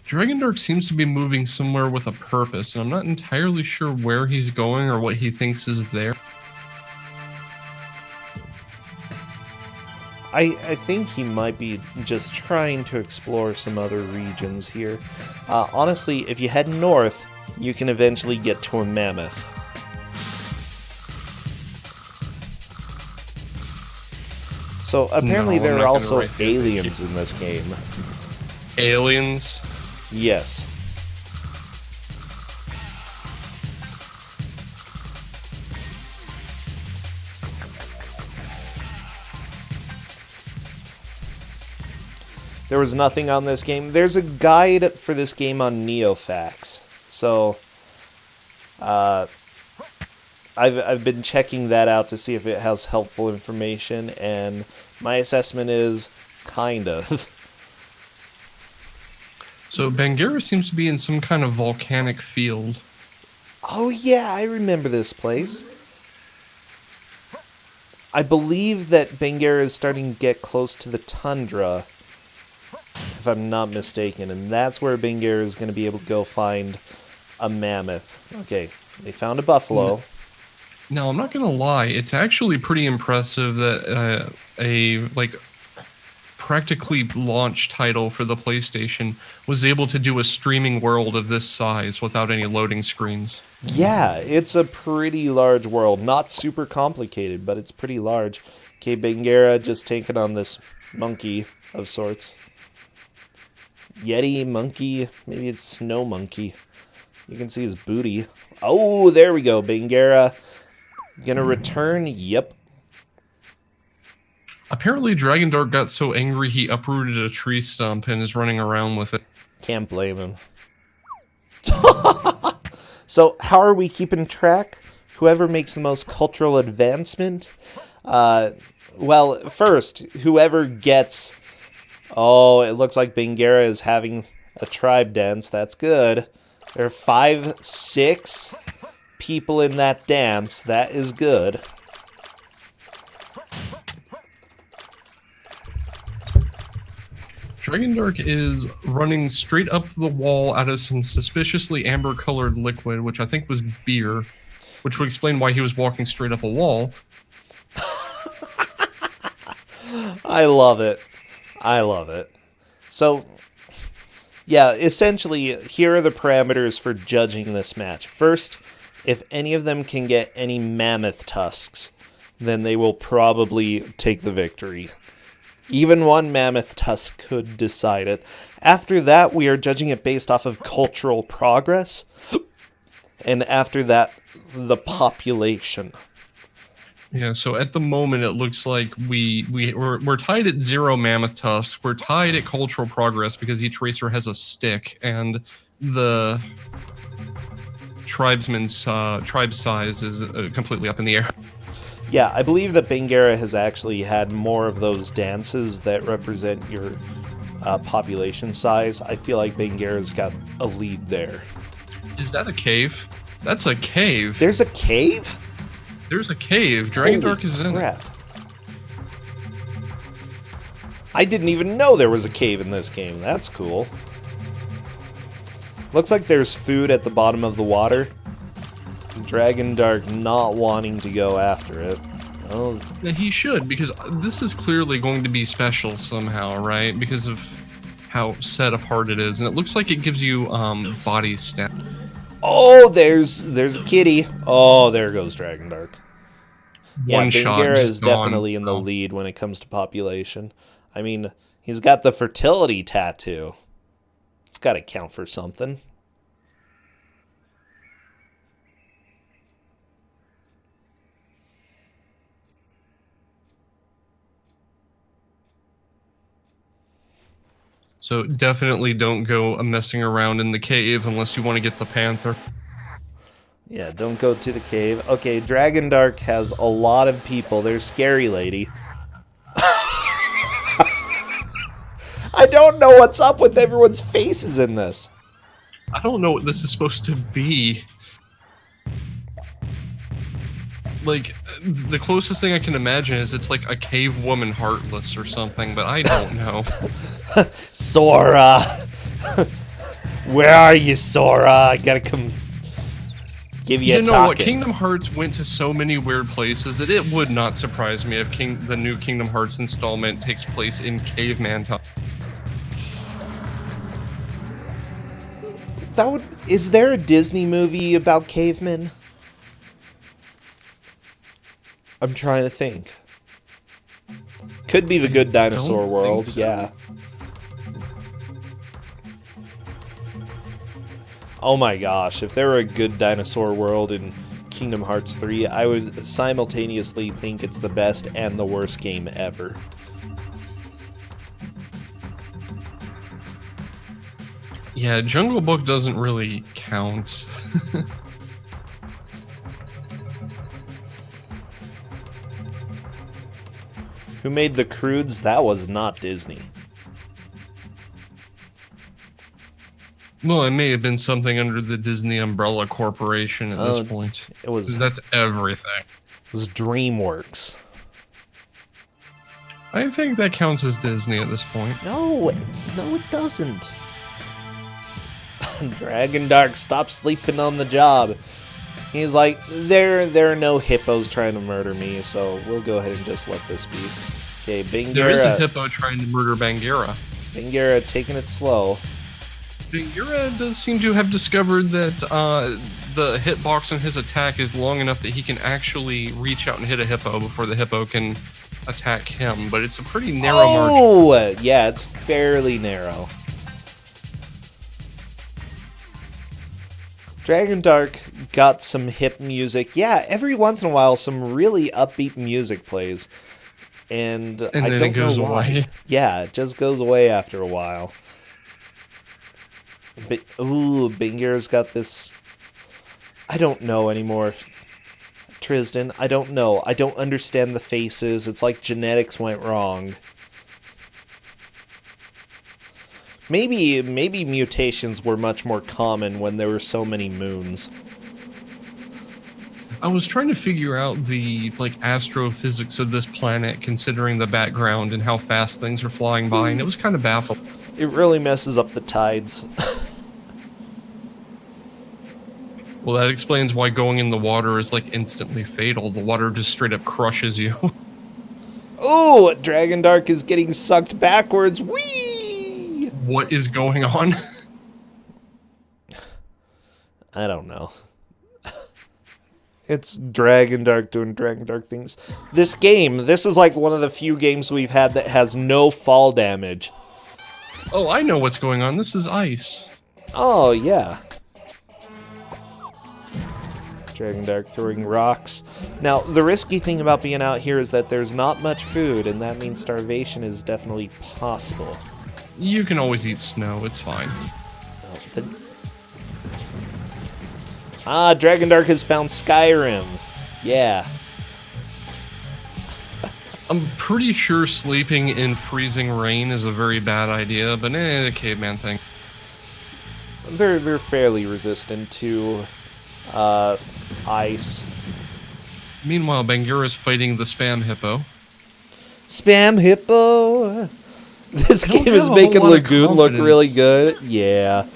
Dragondarch seems to be moving somewhere with a purpose, and I'm not entirely sure where he's going or what he thinks is there.
I think he might be just trying to explore some other regions here. Honestly, if you head north, you can eventually get to a mammoth. So apparently
No, I'm
there
not
are
gonna
also
write this.
aliens in this game.
Aliens?
Yes. There was nothing on this game. There's a guide for this game on Neofax. So, I've been checking that out to see if it has helpful information, and my assessment is kind of.
So Bangerra seems to be in some kind of volcanic field.
Oh yeah, I remember this place. I believe that bangerra is starting to get close to the tundra, if I'm not mistaken, and that's where bangerra is going to be able to go find a mammoth. Okay, they found a buffalo.
Now, I'm not gonna lie, it's actually pretty impressive that a practically launch title for the PlayStation was able to do a streaming world of this size without any loading screens.
Yeah, it's a pretty large world. Not super complicated, but it's pretty large. Okay, bangerra just taking on this monkey of sorts. Yeti, monkey, maybe it's snow monkey. You can see his booty. Oh, there we go, bangerra. Gonna return? Yep.
Apparently, Dragondarch got so angry he uprooted a tree stump and is running around with it.
Can't blame him. So, how are we keeping track? Whoever makes the most cultural advancement? Well, first, whoever gets... Oh, it looks like bangerra is having a tribe dance. That's good. There are 5, 6 people in that dance. That is good.
Dragondarch is running straight up the wall out of some suspiciously amber-colored liquid, which I think was beer, which would explain why he was walking straight up a wall.
I love it. I love it. So, yeah, essentially, here are the parameters for judging this match. First, if any of them can get any mammoth tusks, then they will probably take the victory. Even one mammoth tusk could decide it. After that, we are judging it based off of cultural progress. And after that, the population.
Yeah, so at the moment it looks like we're tied at 0 mammoth tusks. We're tied at cultural progress because each racer has a stick, and the tribesman's tribe size is completely up in the air.
Yeah, I believe that bangerra has actually had more of those dances that represent your population size. I feel like bangerra's got a lead there.
Is that a cave? That's a cave.
There's a cave?
There's a cave. Dragondarch is in it.
I didn't even know there was a cave in this game. That's cool. Looks like there's food at the bottom of the water. Dragondarch not wanting to go after it. Oh,
He should, because this is clearly going to be special somehow, right? Because of how set apart it is, and it looks like it gives you body stat.
oh, there's a kitty. Oh, there goes Dragondarch. Yeah,
One shot,
bangerra
just
is
gone.
definitely in the lead when it comes to population. I mean, he's got the fertility tattoo. It's got to count for something.
So definitely don't go messing around in the cave unless you want to get the panther.
Yeah, don't go to the cave. Okay, Dragondarch has a lot of people. There's Scary Lady. I don't know what's up with everyone's faces in this.
I don't know what this is supposed to be. Like, the closest thing I can imagine is it's like a cave woman heartless or something, but I don't know.
Sora! Where are you, Sora? I gotta come give you a
You know what?
talking.
Kingdom Hearts went to so many weird places that it would not surprise me if the new Kingdom Hearts installment takes place in caveman time.
Is there a Disney movie about cavemen? I'm trying to think. Could be The Good Dinosaur
don't
World,
think so.
yeah. Oh my gosh, if there were a Good Dinosaur World in Kingdom Hearts 3, I would simultaneously think it's the best and the worst game ever.
Yeah, Jungle Book doesn't really count.
Who made the Croods? That was not Disney.
Well, it may have been something under the Disney Umbrella Corporation at this point.
It was
That's everything.
DreamWorks.
I think that counts as Disney at this point.
No, it doesn't. Dragondarch, stop sleeping on the job. He's like, there are no hippos trying to murder me, so we'll go ahead and just let this be. Okay, Bangerra.
There is a hippo trying to murder Bangerra.
Bangerra taking it slow.
Bangerra does seem to have discovered that the hitbox on his attack is long enough that he can actually reach out and hit a hippo before the hippo can attack him, but it's a pretty narrow margin.
Oh, yeah, it's fairly narrow. Dragondarch got some hip music. Yeah, every once in a while, some really upbeat music plays. And I
then
don't
it goes
know why.
away.
Yeah, it just goes away after a while. But, ooh, Bangerra's got this... I don't know anymore. Tristan, I don't know. I don't understand the faces. It's like genetics went wrong. Maybe mutations were much more common when there were so many moons.
I was trying to figure out the astrophysics of this planet, considering the background and how fast things are flying by, and it was kind of baffling.
It really messes up the tides.
Well, that explains why going in the water is instantly fatal. The water just straight up crushes you.
Oh, Dragondarch is getting sucked backwards. Whee!
What is going on?
I don't know. It's Dragondarch doing Dragondarch things. This is like one of the few games we've had that has no fall damage.
Oh, I know what's going on. This is ice.
Oh, yeah. Dragondarch throwing rocks. Now, the risky thing about being out here is that there's not much food, and that means starvation is definitely possible.
You can always eat snow. It's fine.
Dragondarch has found Skyrim. Yeah.
I'm pretty sure sleeping in freezing rain is a very bad idea, but the caveman thing.
They're fairly resistant to ice.
Meanwhile, Bangerra's fighting the spam hippo.
Spam hippo! This game is
have a
making
whole lot of
Lagoon look really
confidence.
good. Yeah.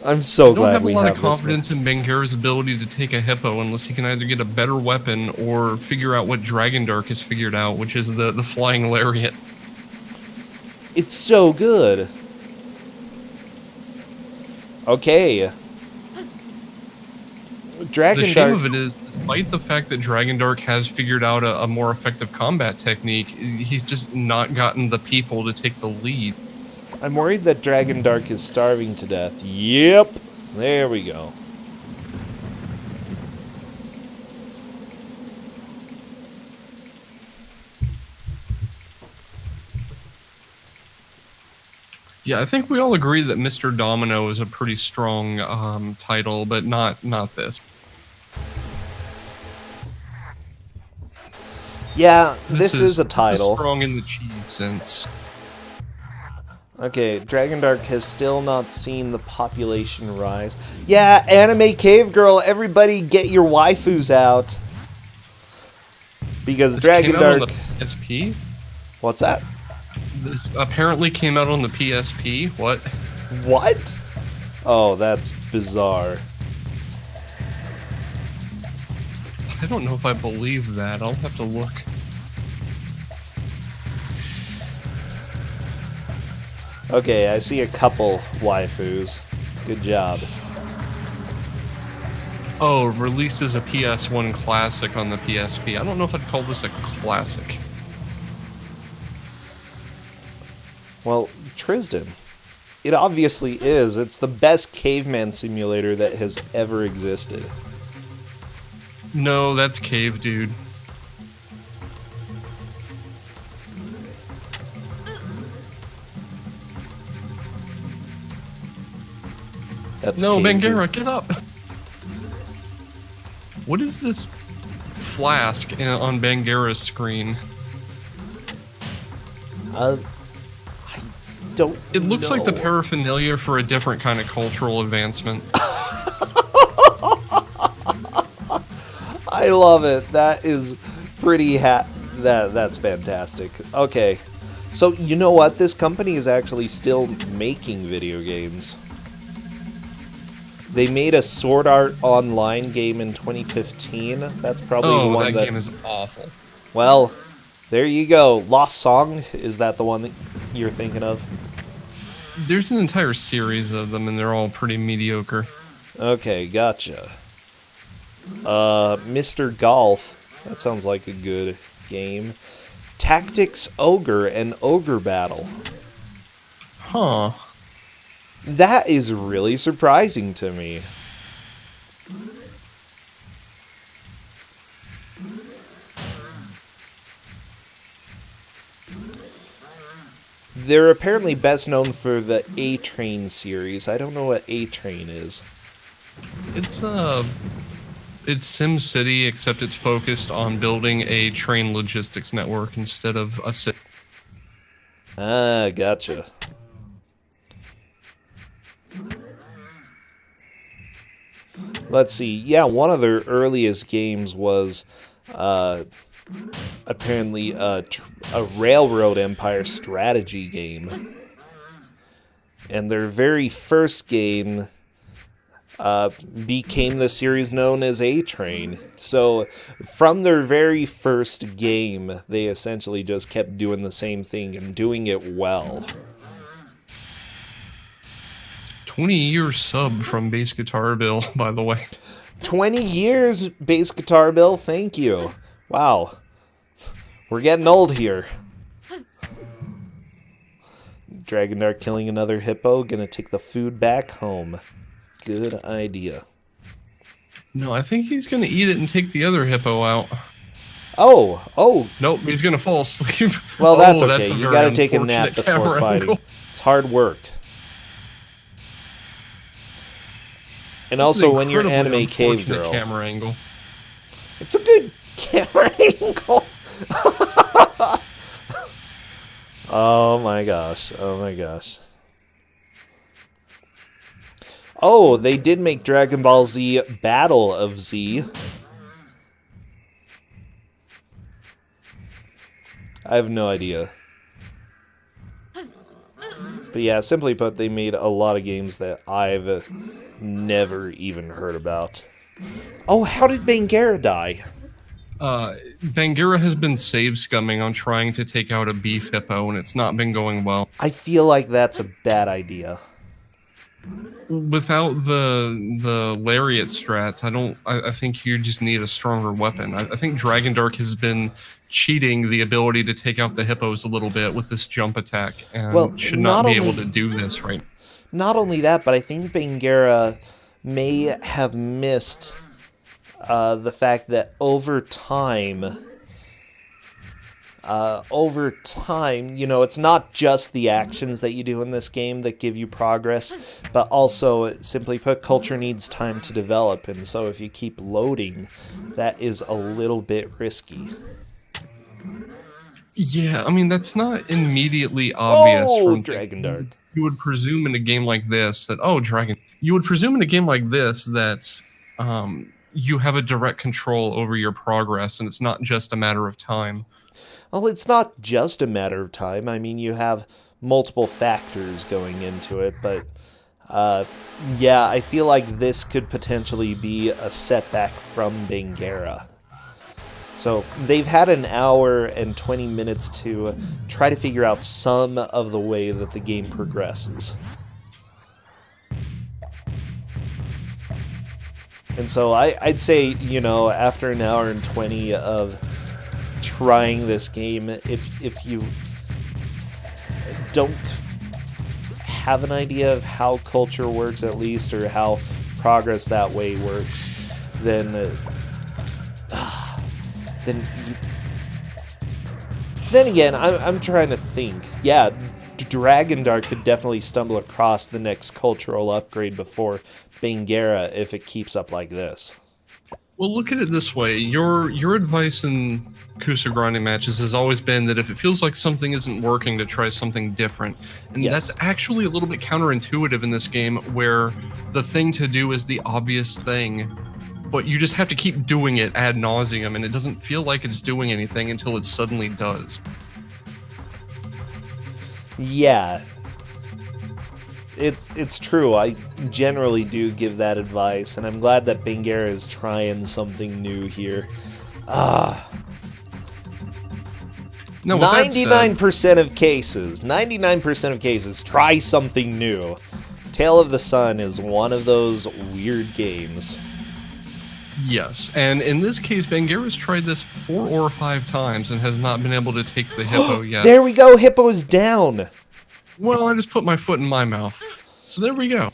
I'm so
I
glad
don't
we
have a lot
have
of
this
confidence in Bangerra's ability to take a hippo unless he can either get a better weapon or figure out what Dragondarch has figured out, which is the flying lariat.
It's so good. Okay.
The shame of
Dragondarch.
it is, despite the fact that Dragondarch has figured out a more effective combat technique, he's just not gotten the people to take the lead.
I'm worried that Dragondarch is starving to death. Yep. There we go.
Yeah, I think we all agree that Mr. Domino is a pretty strong title, but not this.
Yeah, this is a title.
This is strong in the cheese sense.
Okay, Dragondarch has still not seen the population rise. Yeah, anime cave girl, everybody get your waifus out. Because
This came out on the
Dragondarch...
PSP?
What's that?
This apparently came out on the PSP? What?
What? Oh, that's bizarre.
I don't know if I believe that. I'll have to look.
Okay, I see a couple waifus. Good job.
Oh, released as a PS1 classic on the PSP. I don't know if I'd call this a classic.
Well, Tristan, it obviously is. It's the best caveman simulator that has ever existed.
No, that's Cave Dude.
That's
no,
Cave
Bangerra,
Dude.
get up! What is this flask on Bangerra's screen?
I don't
It looks like the
know.
paraphernalia for a different kind of cultural advancement.
I love it. That is pretty that's fantastic. Okay. So, you know what? This company is actually still making video games. They made a Sword Art Online game in 2015. That's probably the one
that game is awful.
Well, there you go. Lost Song, is that the one that you're thinking of?
There's an entire series of them, and they're all pretty mediocre.
Okay, gotcha. Mr. Golf. That sounds like a good game. Tactics Ogre and Ogre Battle.
Huh.
That is really surprising to me. They're apparently best known for the A-Train series. I don't know what A-Train is.
It's SimCity, except it's focused on building a train logistics network instead of a city.
Ah, gotcha. Let's see. Yeah, one of their earliest games was apparently a Railroad Empire strategy game. And their very first game became the series known as A-Train. So from their very first game, they essentially just kept doing the same thing and doing it well.
20-year sub from Bass Guitar Bill, by the way.
20 years, Bass Guitar Bill. Thank you. Wow. We're getting old here. Dragondarch killing another hippo. Gonna take the food back home. Good idea.
No, I think he's gonna eat it and take the other hippo out.
Oh.
Nope, he's gonna fall asleep.
Well, that's okay.
That's a
You
very
gotta take a nap
unfortunate
before
camera
fighting.
angle.
It's hard work. And
That's
also
an
when you're
incredibly
anime cave
unfortunate
girl.
camera angle.
It's a good camera angle. Oh my gosh. Oh my gosh. Oh, they did make Dragon Ball Z Battle of Z. I have no idea. But yeah, simply put, they made a lot of games that I've never even heard about. Oh, how did Bangerra die?
Bangerra has been save scumming on trying to take out a beef hippo, and it's not been going well.
I feel like that's a bad idea.
Without the lariat strats, I think you just need a stronger weapon. I think Dragondarch has been cheating the ability to take out the hippos a little bit with this jump attack, and should not be able to do this right.
Not only that, but I think Bangerra may have missed the fact that over time, you know, it's not just the actions that you do in this game that give you progress, but also, simply put, culture needs time to develop, and so if you keep loading, that is a little bit risky.
Yeah, I mean, that's not immediately obvious
Oh,
from things.
Dragondarch.
You would presume in a game like this that, oh, Dragon. You would presume in a game like this that you have a direct control over your progress and it's not just a matter of time.
Well, it's not just a matter of time. I mean, you have multiple factors going into it, but yeah, I feel like this could potentially be a setback from bangerra. So they've had an hour and 20 minutes to try to figure out some of the way that the game progresses. And so I'd say, you know, after an hour and 20 of trying this game, if you don't have an idea of how culture works at least, or how progress that way works, then then again, I'm trying to think. Yeah, Dragondarch could definitely stumble across the next cultural upgrade before bangerra if it keeps up like this.
Well, look at it this way. Your advice in Kusogrand3 matches has always been that if it feels like something isn't working, to try something different. And
Yes.
that's actually a little bit counterintuitive in this game, where the thing to do is the obvious thing, but you just have to keep doing it ad nauseum, and it doesn't feel like it's doing anything until it suddenly does.
Yeah. It's true. I generally do give that advice, and I'm glad that bangerra is trying something new here.
No, with that said,
99% of cases, 99% of cases, try something new. Tale of the Sun is one of those weird games.
yes, and in this case, bangerra's tried this 4 or 5 times and has not been able to take the hippo yet.
There we go, Hippo's down.
Well, I just put my foot in my mouth. So there we go.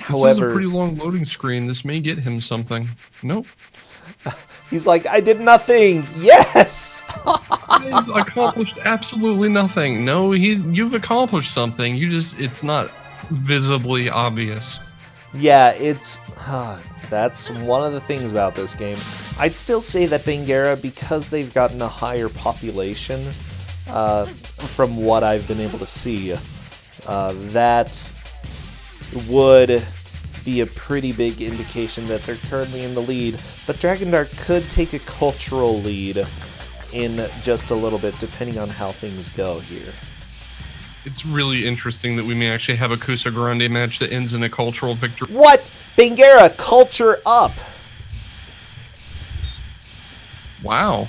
This is a
However,
pretty long loading screen. This may get him something. Nope.
he's like, I did nothing. Yes.
I've accomplished absolutely nothing. No, you've accomplished something. It's not visibly obvious.
Yeah, that's one of the things about this game. I'd still say that bangerra, because they've gotten a higher population, from what I've been able to see, that would be a pretty big indication that they're currently in the lead. But Dragondarch could take a cultural lead in just a little bit, depending on how things go here.
It's really interesting that we may actually have a Kusogrand3 match that ends in a cultural victory.
What? bangerra, culture up!
Wow.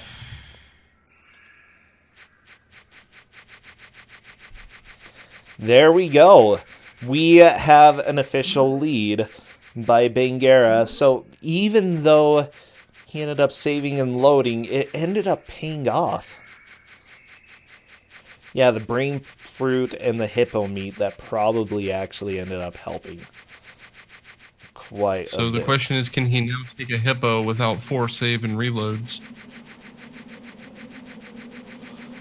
There we go. We have an official lead by bangerra. So even though he ended up saving and loading, it ended up paying off. Yeah, the brain fruit and the hippo meat, that probably actually ended up helping quite a
So the
bit.
question is, can he now take a hippo without 4 save and reloads?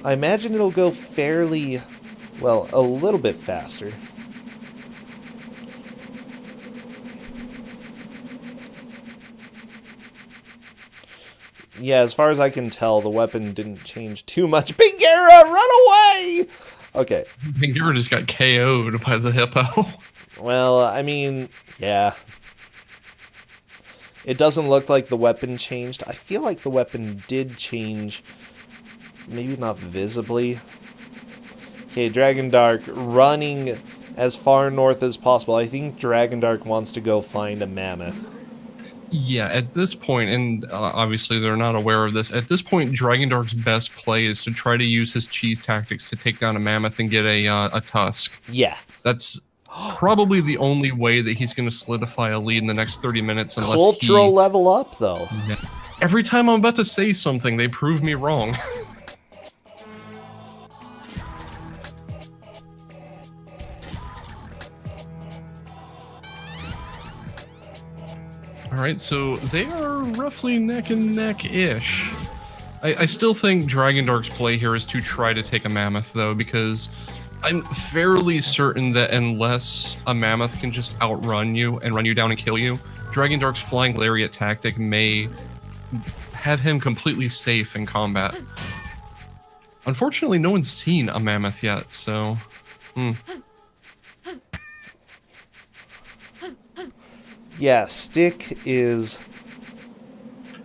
I imagine it'll go fairly, well, a little bit faster. Yeah, as far as I can tell, the weapon didn't change too much. bangerra, run away! Okay.
bangerra just got KO'd by the hippo.
Well, I mean, yeah. It doesn't look like the weapon changed. I feel like the weapon did change. Maybe not visibly. Okay, Dragondarch running as far north as possible. I think Dragondarch wants to go find a mammoth.
Yeah, at this point, and obviously they're not aware of this, at this point, Dragondarch's best play is to try to use his cheese tactics to take down a mammoth and get a tusk.
Yeah.
That's probably the only way that he's going to solidify a lead in the next 30 minutes unless
Cultural level up, though.
Yeah. Every time I'm about to say something, they prove me wrong. Alright, so they are roughly neck and neck-ish. I still think Dragondarch's play here is to try to take a mammoth, though, because I'm fairly certain that unless a mammoth can just outrun you and run you down and kill you, Dragondarch's flying lariat tactic may have him completely safe in combat. Unfortunately, no one's seen a mammoth yet, so...
Yeah, Stick is...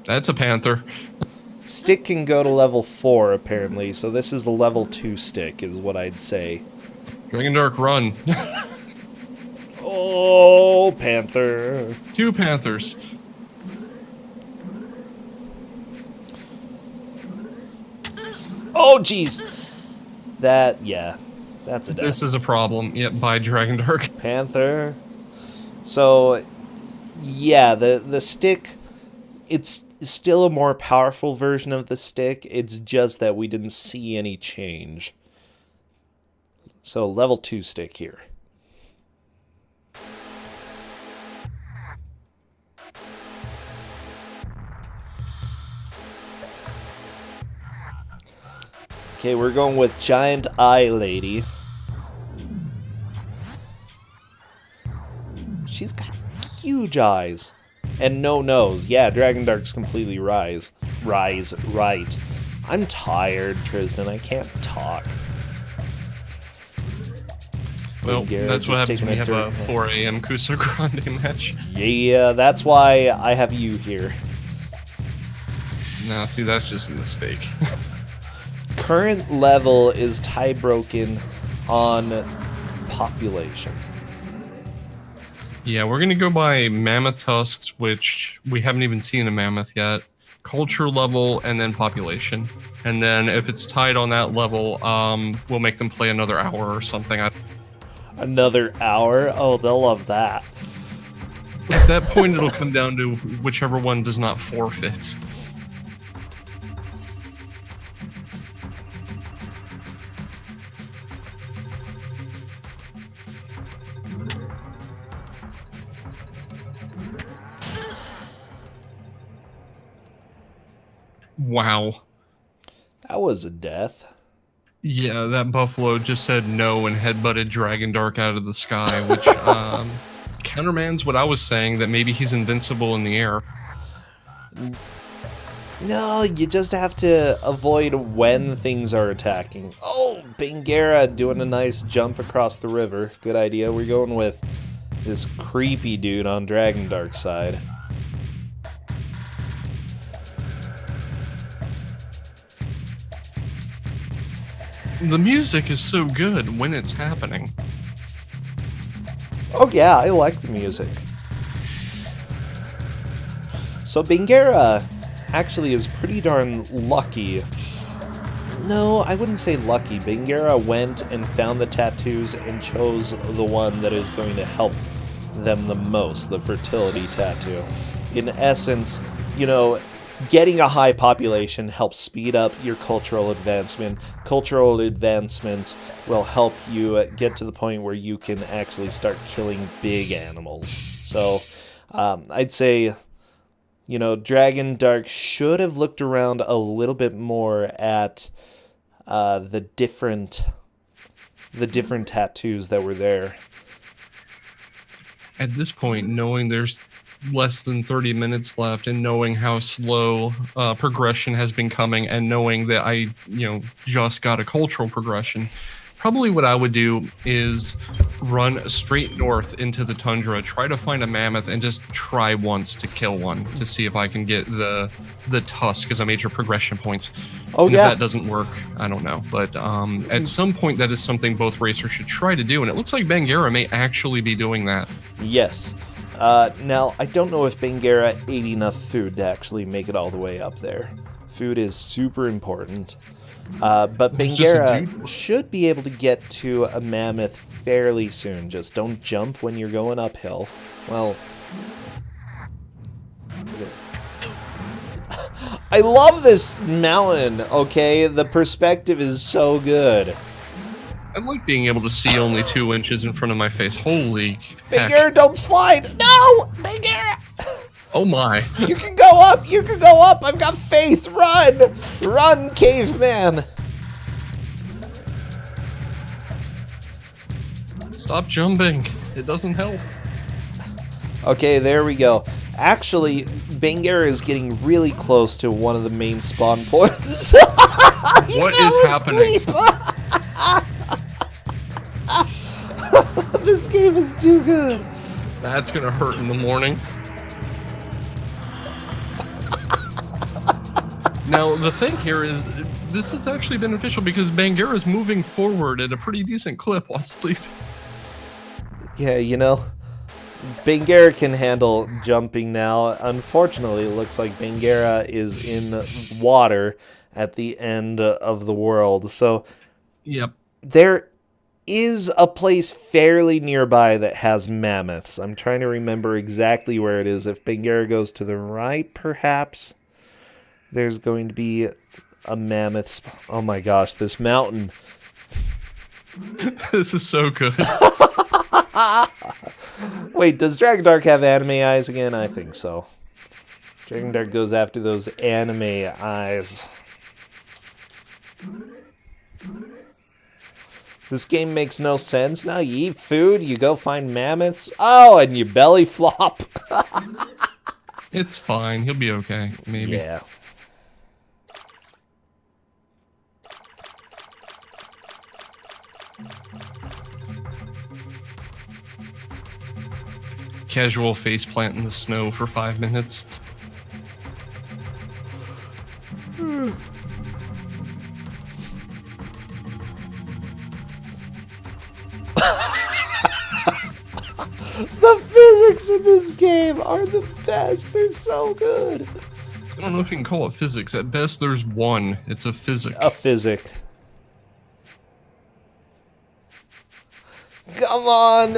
That's a panther.
Stick can go to level 4, apparently, so this is the level 2 Stick, is what I'd say.
Dragondarch, run.
Oh, Panther.
2 panthers.
Oh, jeez. Yeah, that's a death.
This is a problem. Yep, by Dragondarch.
Panther. So, yeah, the Stick, it's still a more powerful version of the Stick. It's just that we didn't see any change. So, level 2 Stick here. Okay, we're going with Giant Eye Lady. She's got huge eyes. And no nose. Yeah, Dragondarch's completely right. I'm tired, Tristan. I can't talk.
Well, that's what happens when you have a 4 a.m. Kusogrand3 match.
Yeah, that's why I have you here.
Nah, see, that's just a mistake.
Current level is tie broken on population.
Yeah, we're gonna go by mammoth tusks, which we haven't even seen a mammoth yet. Culture level, and then population. And then if it's tied on that level, we'll make them play another hour or something.
Another hour? Oh, they'll love that.
At that point, it'll come down to whichever one does not forfeit. Wow.
That was a death.
Yeah, that buffalo just said no and headbutted Dragondarch out of the sky, which countermands what I was saying, that maybe he's invincible in the air.
No, you just have to avoid when things are attacking. Oh, bangerra doing a nice jump across the river. Good idea. We're going with this creepy dude on Dragondarch's side.
The music is so good when it's happening.
Oh yeah, I like the music. So bangerra actually is pretty darn lucky. No, I wouldn't say lucky. Bangerra went and found the tattoos and chose the one that is going to help them the most, the fertility tattoo. In essence, you know, getting a high population helps speed up your cultural advancement. Cultural advancements will help you get to the point where you can actually start killing big animals. So, I'd say, you know, Dragondarch should have looked around a little bit more at the different tattoos that were there.
At this point, knowing there's less than 30 minutes left and knowing how slow progression has been coming and knowing that I, just got a cultural progression, probably what I would do is run straight north into the tundra, try to find a mammoth, and just try once to kill one to see if I can get the tusk as a major progression points.
Oh,
and
yeah.
If that doesn't work, I don't know. But at some point, that is something both racers should try to do, and it looks like bangerra may actually be doing that.
Yes. Now, I don't know if bangerra ate enough food to actually make it all the way up there. Food is super important. But bangerra should be able to get to a mammoth fairly soon. Just don't jump when you're going uphill. Well, I love this mountain, okay? The perspective is so good.
I like being able to see only 2 inches in front of my face. Holy heck.
Bangerra, don't slide! No! Bangerra!
Oh my.
You can go up! You can go up! I've got faith! Run! Run, caveman!
Stop jumping. It doesn't help.
Okay, there we go. Actually, bangerra is getting really close to one of the main spawn points.
What is happening?
This game is too good.
That's gonna hurt in the morning. Now, the thing here is, this is actually beneficial because bangerra is moving forward at a pretty decent clip while asleep.
Yeah, you know, bangerra can handle jumping now. Unfortunately, it looks like bangerra is in water at the end of the world. So,
Yep.
there is a place fairly nearby that has mammoths. I'm trying to remember exactly where it is. If bangerra goes to the right, perhaps there's going to be a mammoth. Oh my gosh, this mountain.
This is so good.
Wait, does Dragondarch have anime eyes again? I think so. Dragondarch goes after those anime eyes. This game makes no sense. Now you eat food, you go find mammoths. Oh, and you belly flop.
It's fine. He'll be okay. Maybe.
Yeah.
Casual faceplant in the snow for 5 minutes.
The physics in this game are the best. They're so good.
I don't know if you can call it physics. At best, there's one. It's a physic.
A physic. Come on.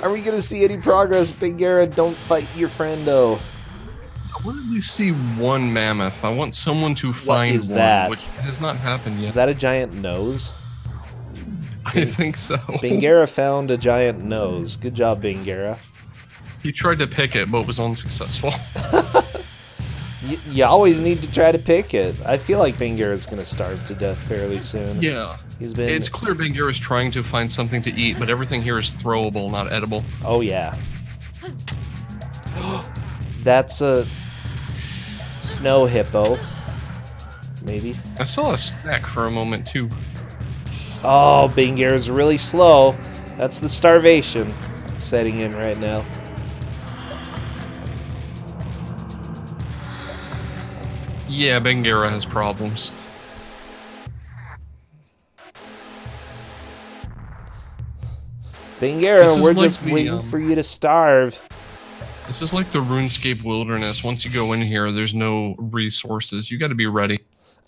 Are we going to see any progress, bangerra? Don't fight your friendo.
I want to at least see one mammoth. I want someone to find
is
one,
that?
which has not happened yet.
Is that a giant nose?
I think so.
bangerra found a giant nose. Good job, bangerra.
He tried to pick it, but was unsuccessful.
You always need to try to pick it. I feel like bangerra is going to starve to death fairly soon.
Yeah.
He's been...
It's clear bangerra is trying to find something to eat, but everything here is throwable, not edible.
Oh, yeah. That's a snow hippo. Maybe.
I saw a snack for a moment, too.
Oh, bangerra is really slow. That's the starvation setting in right now.
Yeah, bangerra has problems.
bangerra, we're
like
just waiting for you to starve.
This is like the RuneScape wilderness. Once you go in here, there's no resources. You got to be ready.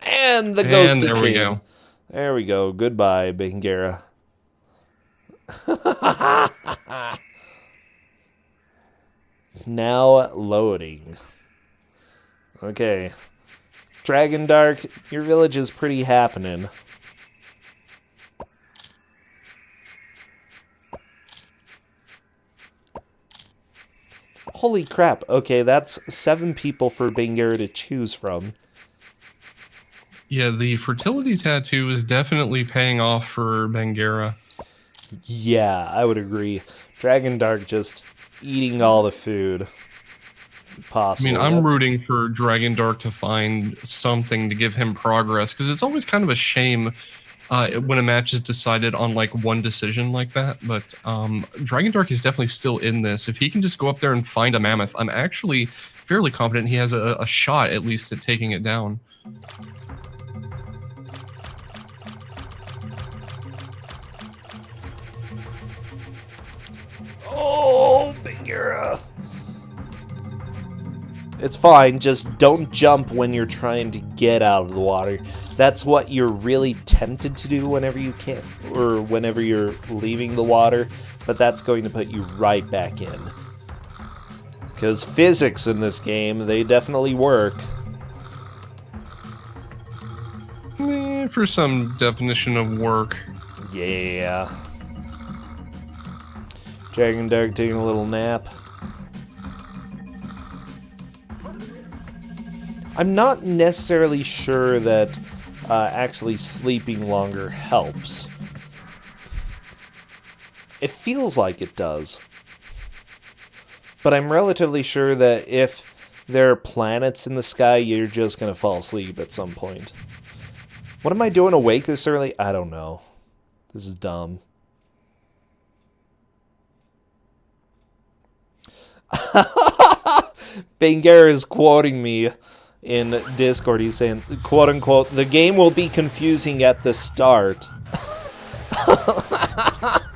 And the ghost
And there
came.
we go.
There we go. Goodbye, bangerra. Now loading. Okay. Dragondarch, your village is pretty happening. Holy crap. Okay, that's 7 people for bangerra to choose from.
Yeah, the fertility tattoo is definitely paying off for bangerra.
Yeah, I would agree. Dragondarch just eating all the food possible.
I mean, I'm rooting for Dragondarch to find something to give him progress, because it's always kind of a shame when a match is decided on like one decision like that. But Dragondarch is definitely still in this. If he can just go up there and find a mammoth, I'm actually fairly confident he has a shot at least at taking it down.
Oh, bangerra. It's fine, just don't jump when you're trying to get out of the water. That's what you're really tempted to do whenever you can, or whenever you're leaving the water, but that's going to put you right back in. Because physics in this game, they definitely work.
For some definition of work.
Yeah. Dragondarch taking a little nap. I'm not necessarily sure that actually sleeping longer helps. It feels like it does. But I'm relatively sure that if there are planets in the sky, you're just going to fall asleep at some point. What am I doing awake this early? I don't know. This is dumb. Bangerra is quoting me in Discord. He's saying, quote unquote, the game will be confusing at the start.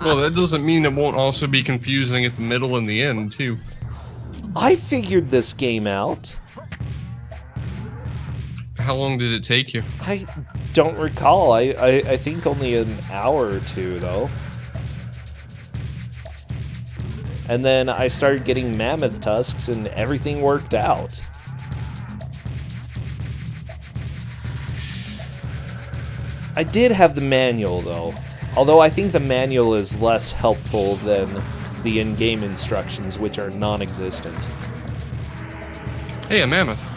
Well, that doesn't mean it won't also be confusing at the middle and the end, too.
I figured this game out.
How long did it take you?
I don't recall. I think only an hour or two, though. And then I started getting mammoth tusks, and everything worked out. I did have the manual, though. Although I think the manual is less helpful than the in-game instructions, which are non-existent.
Hey, a mammoth.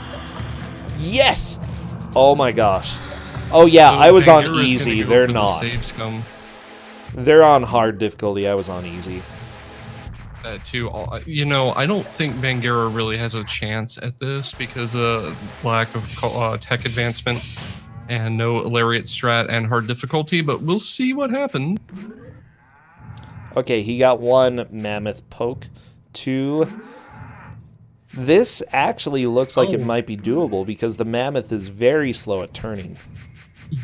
Yes! Oh my gosh. Oh yeah,
So
I was on
Bangerra's
easy.
gonna go
They're
for the
not.
save scum.
They're on hard difficulty. I was on easy.
That too. You know, I don't think Bangerra really has a chance at this because of lack of tech advancement and no lariat strat and hard difficulty, but we'll see what happens.
Okay, he got 1 mammoth poke. 2. This actually looks like it might be doable because the mammoth is very slow at turning.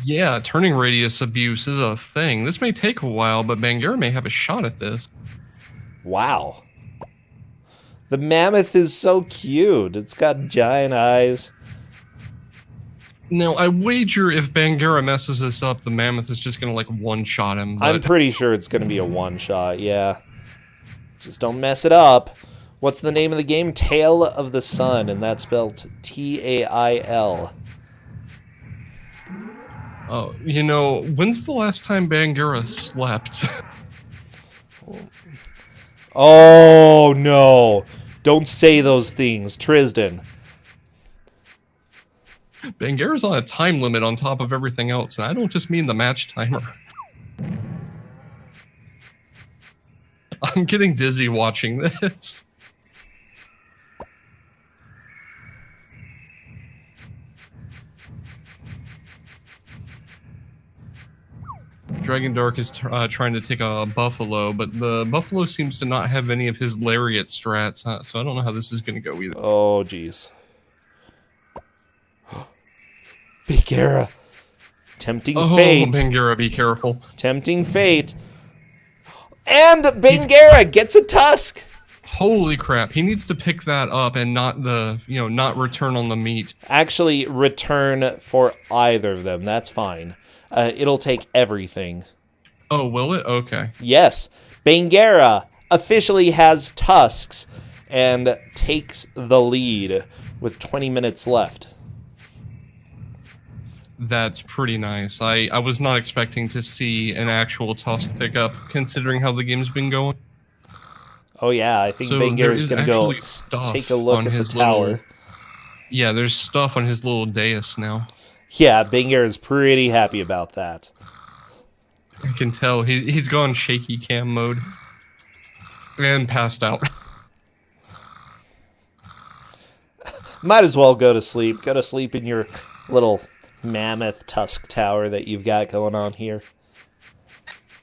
Yeah, turning radius abuse is a thing. This may take a while, but Bangerra may have a shot at this.
Wow. The mammoth is so cute. It's got giant eyes.
Now, I wager if Bangerra messes this up, the mammoth is just gonna like one-shot him. But
I'm pretty sure it's going to be a one-shot, yeah. Just don't mess it up. What's the name of the game? Tale of the Sun, and that's spelled T-A-I-L.
Oh, you know, when's the last time Bangerra slept?
Oh, no. Don't say those things, Tristan.
Bangerra's on a time limit on top of everything else, and I don't just mean the match timer. I'm getting dizzy watching this. Dragondarch is trying to take a buffalo, but the buffalo seems to not have any of his lariat strats, so I don't know how this is going to go either.
Oh, jeez. Bangerra. Tempting fate.
Oh, Bangerra, be careful.
Tempting fate. And Bangerra gets a tusk.
Holy crap, he needs to pick that up and not the, not return on the meat.
Actually, return for either of them. That's fine. It'll take everything.
Oh, will it? Okay.
Yes. Bangerra officially has tusks and takes the lead with 20 minutes left.
That's pretty nice. I was not expecting to see an actual tusk pickup, considering how the game's been going.
Oh yeah, I think
So
Bangerra's
there
going
is
to go
actually stuff
take a look
on
at the
his
tower.
Yeah, there's stuff on his little dais now.
Yeah, Bangerra's pretty happy about that.
I can tell. He's gone shaky cam mode. And passed out.
Might as well go to sleep. Go to sleep in your little mammoth tusk tower that you've got going on here.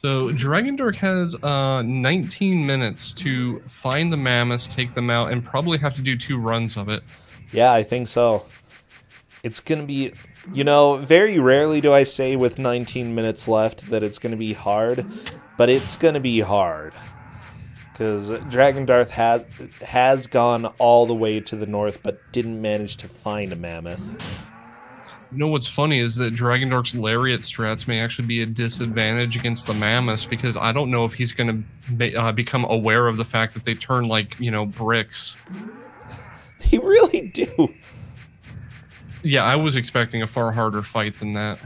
So Dragondarch has 19 minutes to find the mammoths, take them out, and probably have to do 2 runs of it.
Yeah, I think so. It's going to be, very rarely do I say with 19 minutes left that it's going to be hard, but it's going to be hard. Because Dragondarch has gone all the way to the north, but didn't manage to find a mammoth.
You know what's funny is that Dragondarch's lariat strats may actually be a disadvantage against the mammoths, because I don't know if he's going to become aware of the fact that they turn like, bricks.
They really do.
Yeah, I was expecting a far harder fight than that.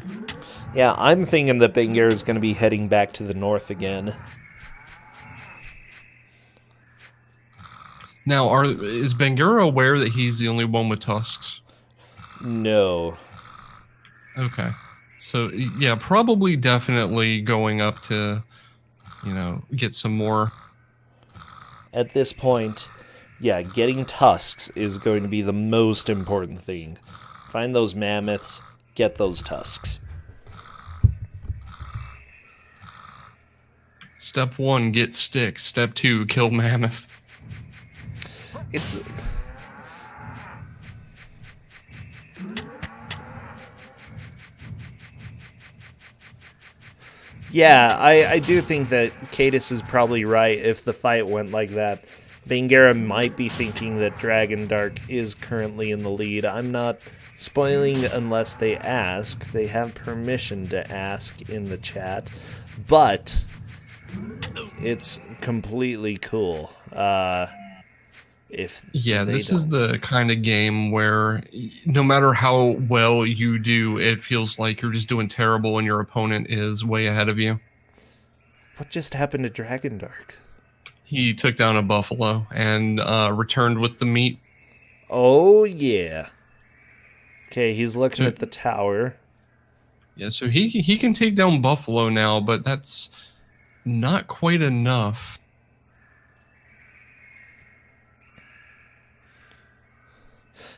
Yeah, I'm thinking that Bangerra is going to be heading back to the north again.
Now, is Bangerra aware that he's the only one with tusks?
No.
Okay. So, yeah, probably definitely going up to get some more.
At this point, yeah, getting tusks is going to be the most important thing. Find those mammoths, get those tusks.
Step 1, get sticks. Step 2, kill mammoth.
It's... Yeah, I do think that Cadis is probably right if the fight went like that. Bangerra might be thinking that Dragondarch is currently in the lead. I'm not spoiling unless they ask. They have permission to ask in the chat. But it's completely cool. This
is the kind of game where no matter how well you do, it feels like you're just doing terrible and your opponent is way ahead of you.
What just happened to Dragondarch?
He took down a buffalo and returned with the meat.
Oh, yeah. Okay, he's looking at the tower.
Yeah, so he can take down buffalo now, but that's not quite enough.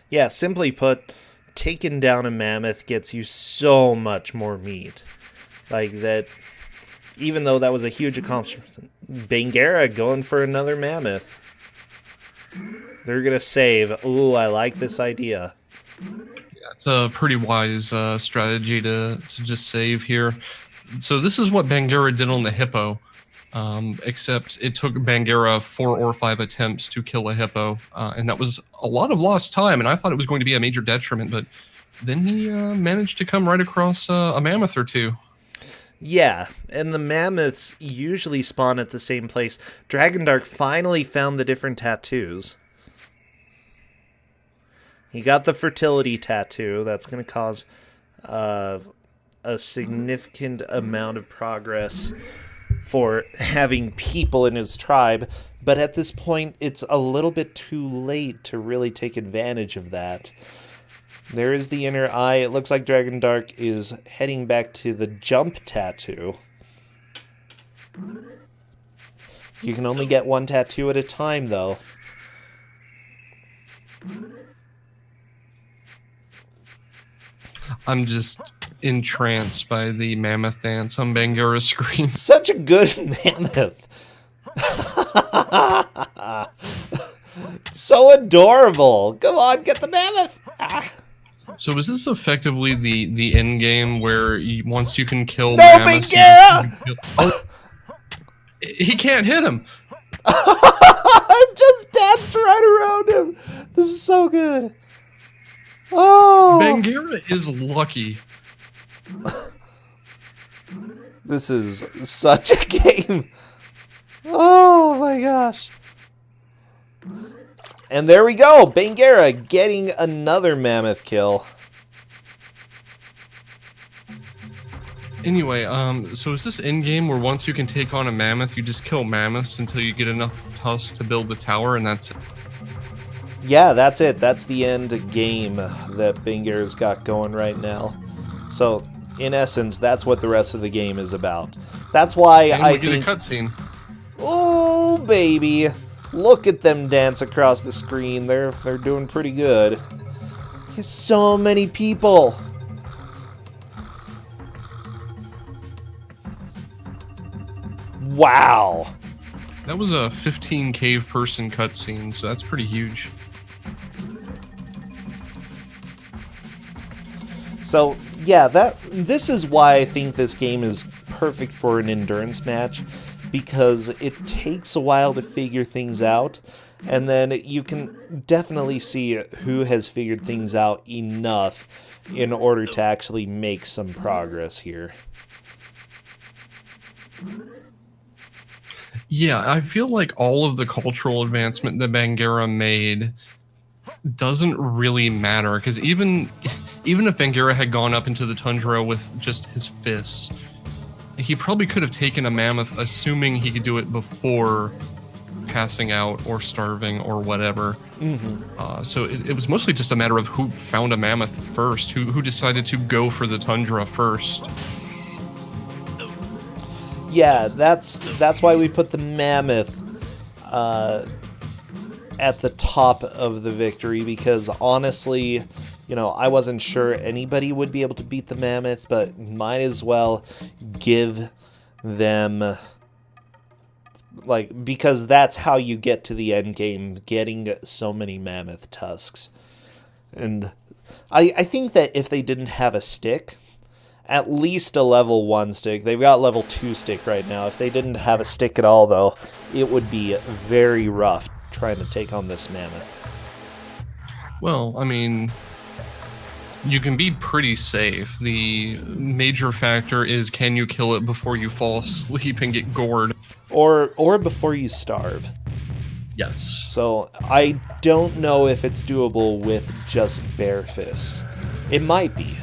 Yeah, simply put, taking down a mammoth gets you so much more meat. Like that, even though that was a huge accomplishment. Bangerra going for another mammoth. They're going to save. Ooh, I like this idea.
Yeah, it's a pretty wise strategy to just save here. So this is what Bangerra did on the hippo. Except it took Bangerra 4 or 5 attempts to kill a hippo, and that was a lot of lost time, and I thought it was going to be a major detriment, but then he managed to come right across a mammoth or two.
Yeah, and the mammoths usually spawn at the same place. Dragondarch finally found the different tattoos. He got the fertility tattoo. That's going to cause a significant amount of progress for having people in his tribe, but at this point it's a little bit too late to really take advantage of that. There is the inner eye. It looks like Dragondarch is heading back to the jump tattoo. You can only get one tattoo at a time, though.
I'm just entranced by the mammoth dance on Bangerra's screen.
Such a good mammoth. So adorable. Come on, get the mammoth.
So is this effectively the end game where once you can kill
no,
mammoths...
Bangerra!
He can't hit him.
Just danced right around him. This is so good. Oh,
Bangerra is lucky.
This is such a game. Oh my gosh. And there we go. Bangerra getting another mammoth kill.
Anyway, so is this end game where once you can take on a mammoth, you just kill mammoths until you get enough tusks to build the tower, and that's it?
Yeah, that's it. That's the end game that Bangerra's got going right now. So, in essence, that's what the rest of the game is about. That's why I think...
get a cutscene.
Oh, baby. Look at them dance across the screen. They're doing pretty good. There's so many people. Wow.
That was a 15 cave person cutscene, so that's pretty huge.
So, yeah, this is why I think this game is perfect for an endurance match, because it takes a while to figure things out, and then you can definitely see who has figured things out enough in order to actually make some progress here.
Yeah, I feel like all of the cultural advancement that Bangerra made doesn't really matter, because even if Bangerra had gone up into the tundra with just his fists, he probably could have taken a mammoth, assuming he could do it before passing out or starving or whatever. Mm-hmm. So it was mostly just a matter of who found a mammoth first, who decided to go for the tundra first.
Yeah, that's why we put the mammoth at the top of the victory, because honestly, I wasn't sure anybody would be able to beat the mammoth, but might as well give them, because that's how you get to the end game, getting so many mammoth tusks. And I think that if they didn't have a stick, at least a level 1 stick, they've got level 2 stick right now. If they didn't have a stick at all, though, it would be very rough trying to take on this mammoth.
Well, I mean, you can be pretty safe. The major factor is, can you kill it before you fall asleep and get gored?
Or before you starve.
Yes.
So I don't know if it's doable with just bare fist. It might be.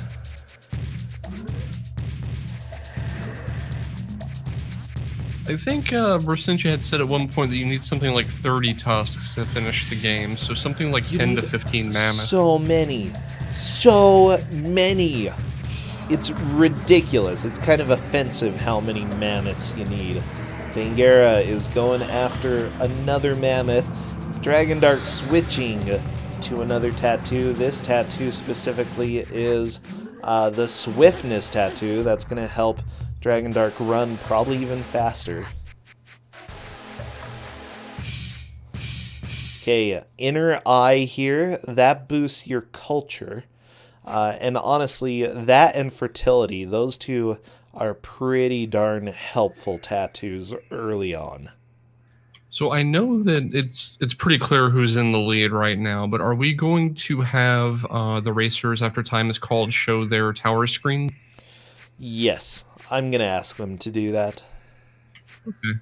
I think Bersentia had said at one point that you need something like 30 tusks to finish the game, so something like 10 to 15 mammoths.
So many. So many. It's ridiculous. It's kind of offensive how many mammoths you need. Bangerra is going after another mammoth. Dragondarch switching to another tattoo. This tattoo specifically is the swiftness tattoo. That's going to help Dragondarch run probably even faster. Okay, inner eye here. That boosts your culture. And honestly, that and fertility, those two are pretty darn helpful tattoos early on.
So I know that it's pretty clear who's in the lead right now, but are we going to have the racers, after time is called, show their tower screen?
Yes, I'm going to ask them to do that.
Okay.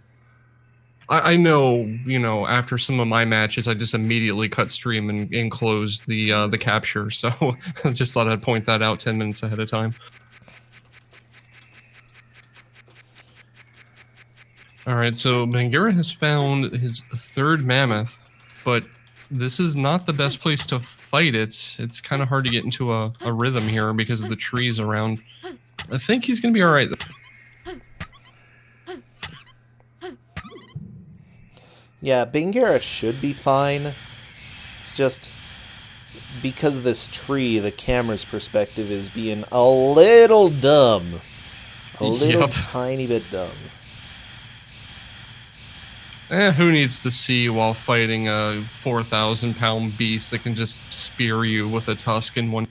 I know, after some of my matches, I just immediately cut stream and closed the capture, so I just thought I'd point that out 10 minutes ahead of time. Alright, so Bangerra has found his third mammoth, but this is not the best place to fight it. It's kind of hard to get into a rhythm here because of the trees around. I think he's going to be alright.
Yeah, Bangerra should be fine. It's just because of this tree, the camera's perspective is being a little dumb. A little tiny bit dumb.
Who needs to see while fighting a 4,000-pound beast that can just spear you with a tusk in one?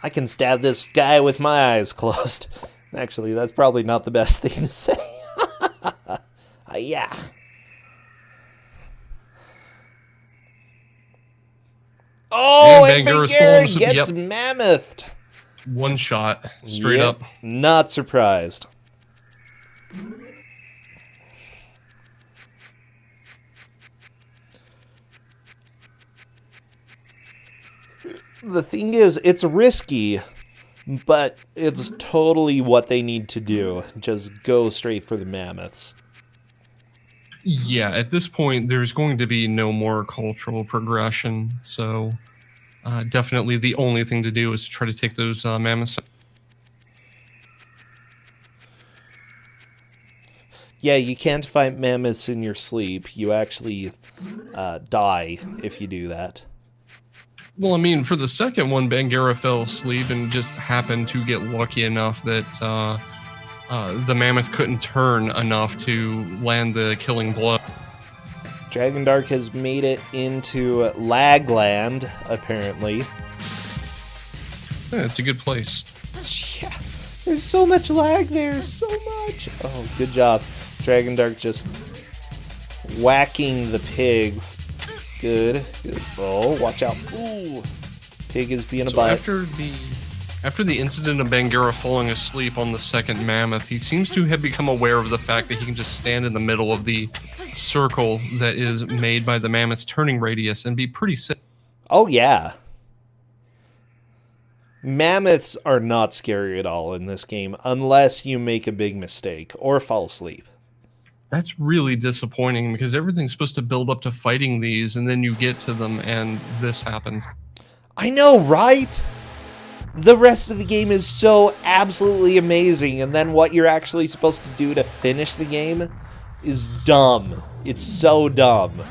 I can stab this guy with my eyes closed. Actually, that's probably not the best thing to say. Yeah. Oh, and Bangerra gets mammothed.
One shot, straight up.
Not surprised. The thing is, it's risky, but it's totally what they need to do. Just go straight for the mammoths.
Yeah, at this point, there's going to be no more cultural progression, so definitely the only thing to do is to try to take those mammoths.
Yeah, you can't fight mammoths in your sleep. You actually die if you do that.
Well, I mean, for the second one, Bangerra fell asleep and just happened to get lucky enough that the mammoth couldn't turn enough to land the killing blow.
Dragondarch has made it into Lagland, apparently.
Yeah, it's a good place.
Yeah, there's so much lag there, so much. Oh, good job. Dragondarch just whacking the pig. Good. Oh, watch out. Ooh. Pig is being a butt.
After the incident of Bangerra falling asleep on the second mammoth, he seems to have become aware of the fact that he can just stand in the middle of the circle that is made by the mammoth's turning radius and be pretty safe.
Oh, yeah. Mammoths are not scary at all in this game unless you make a big mistake or fall asleep.
That's really disappointing because everything's supposed to build up to fighting these, and then you get to them, and this happens.
I know, right? The rest of the game is so absolutely amazing, and then what you're actually supposed to do to finish the game is dumb. It's so dumb.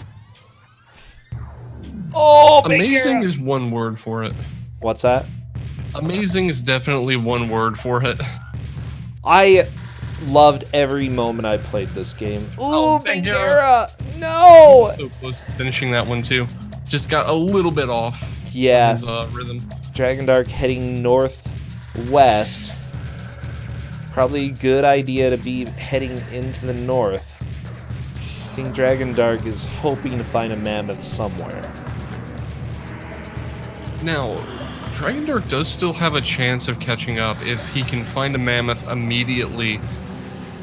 Oh,
amazing
bangerra!
is one word for it.
What's that?
Amazing is definitely one word for it.
I loved every moment I played this game. Ooh,
Oh,
bangerra! No!
So close to finishing that one too. Just got a little bit off.
Yeah.
His rhythm.
Dragondarch heading northwest. Probably a good idea to be heading into the north. I think Dragondarch is hoping to find a mammoth somewhere.
Now, Dragondarch does still have a chance of catching up if he can find a mammoth immediately,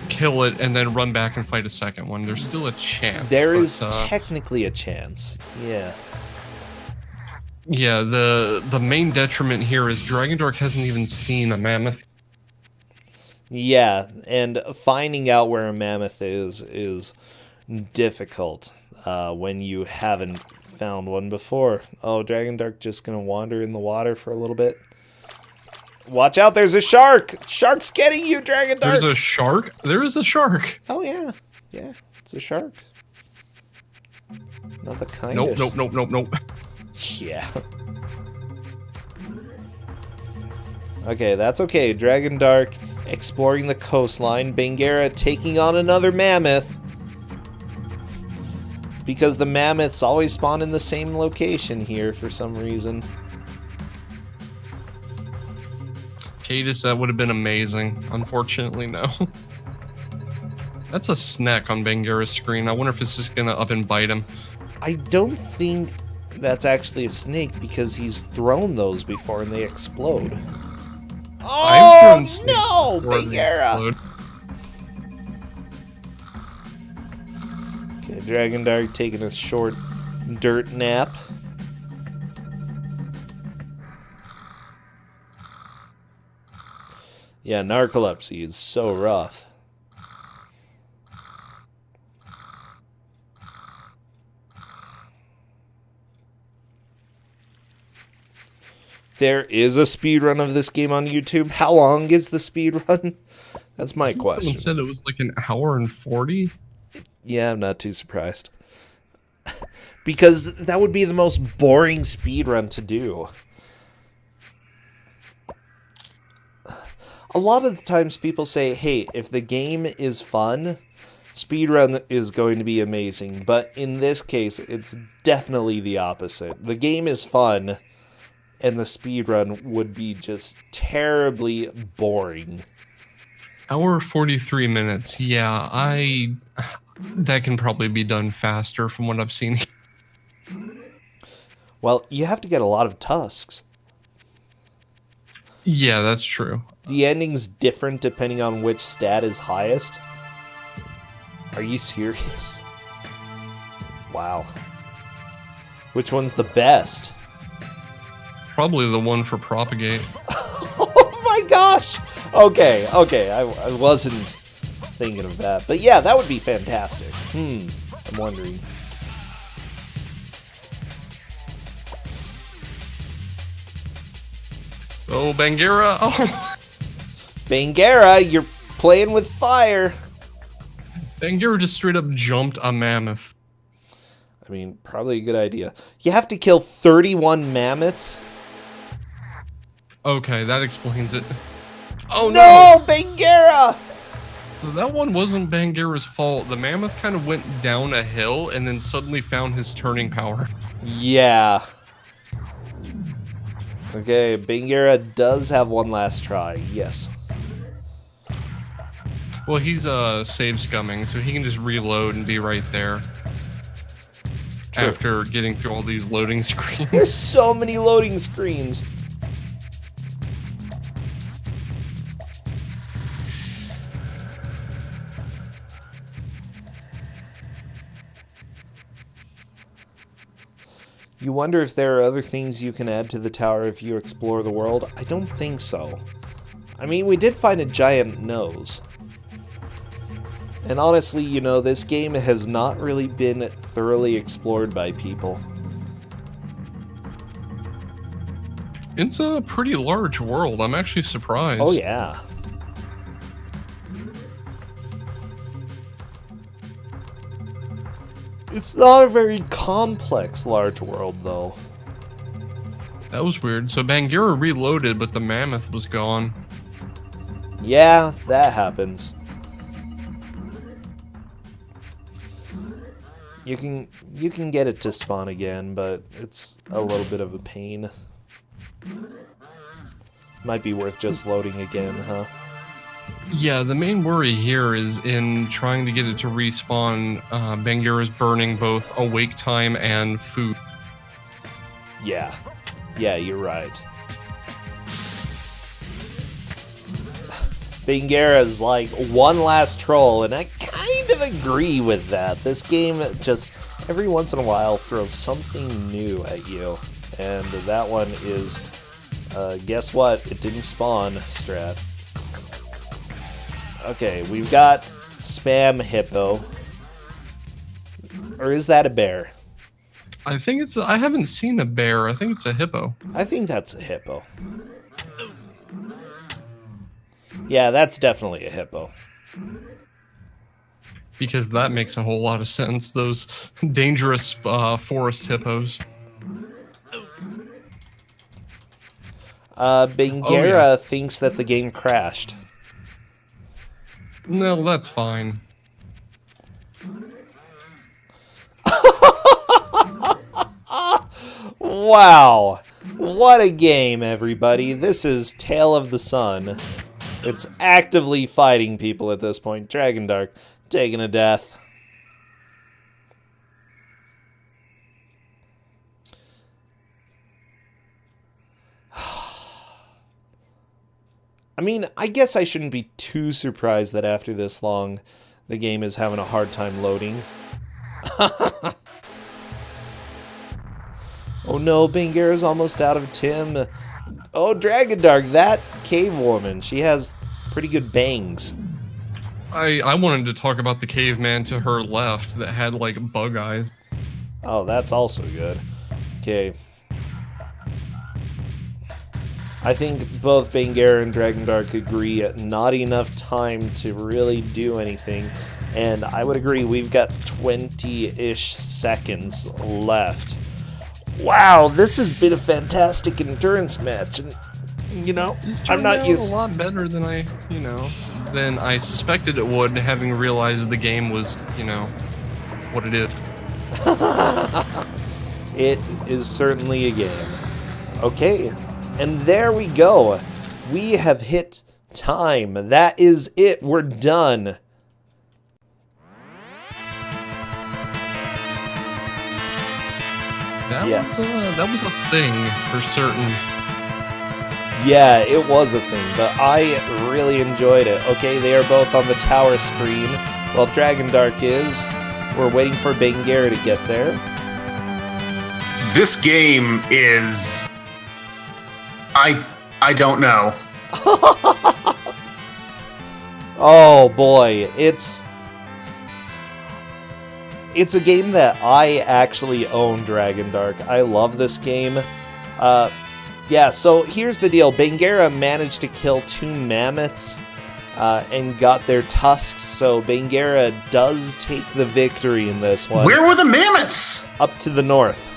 kill it, and then run back and fight a second one. There's still a chance.
There is technically a chance. Yeah.
Yeah, the main detriment here is Dragondarch hasn't even seen a mammoth.
Yeah, and finding out where a mammoth is difficult when you haven't found one before. Oh, Dragondarch just gonna wander in the water for a little bit. Watch out, there's a shark! Shark's getting you, Dragondarch!
There's a shark? There is a shark!
Oh, yeah. Yeah, it's a shark. Not the kind
Nope, nope, nope, nope, nope.
Yeah. Okay, that's okay. Dragondarch exploring the coastline. Bangerra taking on another mammoth. Because the mammoths always spawn in the same location here for some reason.
Cadis, that would have been amazing. Unfortunately, no. That's a snack on Bangerra's screen. I wonder if it's just gonna up and bite him.
I don't think that's actually a snake because he's thrown those before and they explode. Oh no, Bangerra! Okay, Dragondarch taking a short dirt nap. Yeah, narcolepsy is so rough. There is a speedrun of this game on YouTube. How long is the speedrun? That's my question.
Someone said it was like an hour and 40.
Yeah, I'm not too surprised. Because that would be the most boring speedrun to do. A lot of the times people say, hey, if the game is fun, speedrun is going to be amazing. But in this case, it's definitely the opposite. The game is fun, and the speedrun would be just terribly boring.
Hour 43 minutes. Yeah, that can probably be done faster from what I've seen.
Well, you have to get a lot of tusks.
Yeah, that's true.
The ending's different depending on which stat is highest. Are you serious? Wow. Which one's the best?
Probably the one for propagate.
Oh my gosh! Okay, I wasn't thinking of that. But yeah, that would be fantastic. I'm wondering.
Oh, Bangerra! Oh!
Bangerra, you're playing with fire!
Bangerra just straight up jumped a mammoth.
I mean, probably a good idea. You have to kill 31 mammoths?
Okay, that explains it. Oh
no! Bangerra!
So that one wasn't Bangerra's fault. The mammoth kind of went down a hill and then suddenly found his turning power.
Yeah. Okay, Bangerra does have one last try, yes.
Well, he's save scumming, so he can just reload and be right there. True. After getting through all these loading screens.
There's so many loading screens. You wonder if there are other things you can add to the tower if you explore the world? I don't think so. I mean, we did find a giant nose. And honestly, you know, this game has not really been thoroughly explored by people.
It's a pretty large world. I'm actually surprised.
Oh, yeah. It's not a very complex large world, though.
That was weird. So Bangerra reloaded, but the mammoth was gone.
Yeah, that happens. You can get it to spawn again, but it's a little bit of a pain. Might be worth just loading again, huh?
Yeah, the main worry here is in trying to get it to respawn, Bangerra's burning both awake time and food.
Yeah. Yeah, you're right. Bangerra's like one last troll, and I kind of agree with that. This game just every once in a while throws something new at you, and that one is, guess what? It didn't spawn, strat. Okay, we've got Spam Hippo. Or is that a bear?
I think it's. I haven't seen a bear. I think it's a hippo.
I think that's a hippo. Yeah, that's definitely a hippo.
Because that makes a whole lot of sense. Those dangerous forest hippos.
Bangerra thinks that the game crashed.
No, that's fine.
Wow. What a game, everybody. This is Tale of the Sun. It's actively fighting people at this point. Dragondarch taking a death. I mean, I guess I shouldn't be too surprised that after this long, the game is having a hard time loading. Oh no, Bangerra's almost out of Tim. Oh, Dragondarch, that cave woman. She has pretty good bangs.
I wanted to talk about the caveman to her left that had, like, bug eyes.
Oh, that's also good. Okay. I think both Bangerra and Dragondarch agree not enough time to really do anything. And I would agree, we've got 20-ish seconds left. Wow, this has been a fantastic endurance match. And, you know, I'm not used...
a lot better than than I suspected it would, having realized the game was, what it is.
It is certainly a game. Okay. And there we go. We have hit time. That is it. We're done.
That was a thing for certain.
Yeah, it was a thing, but I really enjoyed it. Okay, they are both on the tower screen. Well, Dragondarch is. We're waiting for Bangerra to get there.
This game is... I don't know.
Oh boy, it's a game that I actually own, Dragondarch. I love this game. Yeah, so here's the deal. Bangerra managed to kill 2 mammoths and got their tusks, so Bangerra does take the victory in this one.
Where were the mammoths?
Up to the north.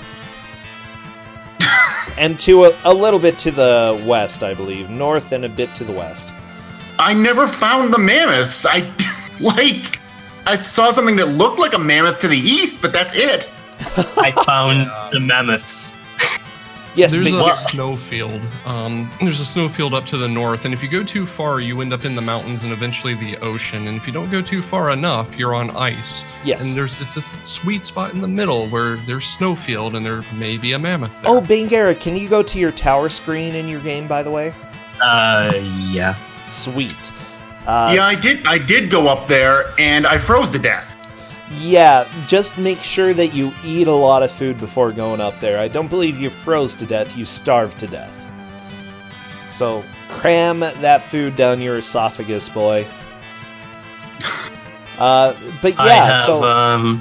And to a little bit to the west, I believe. North and a bit to the west.
I never found the mammoths. I saw something that looked like a mammoth to the east, but that's it.
I found the mammoths.
Yes,
there's a snowfield. There's a snowfield up to the north, and if you go too far, you end up in the mountains and eventually the ocean. And if you don't go too far enough, you're on ice.
Yes.
And it's this sweet spot in the middle where there's snowfield and there may be a mammoth there.
Oh, Bangerra, can you go to your tower screen in your game, by the way?
Yeah.
Sweet.
Yeah, I did go up there, and I froze to death.
Yeah, just make sure that you eat a lot of food before going up there. I don't believe you froze to death, you starved to death. So, cram that food down your esophagus, boy. But yeah,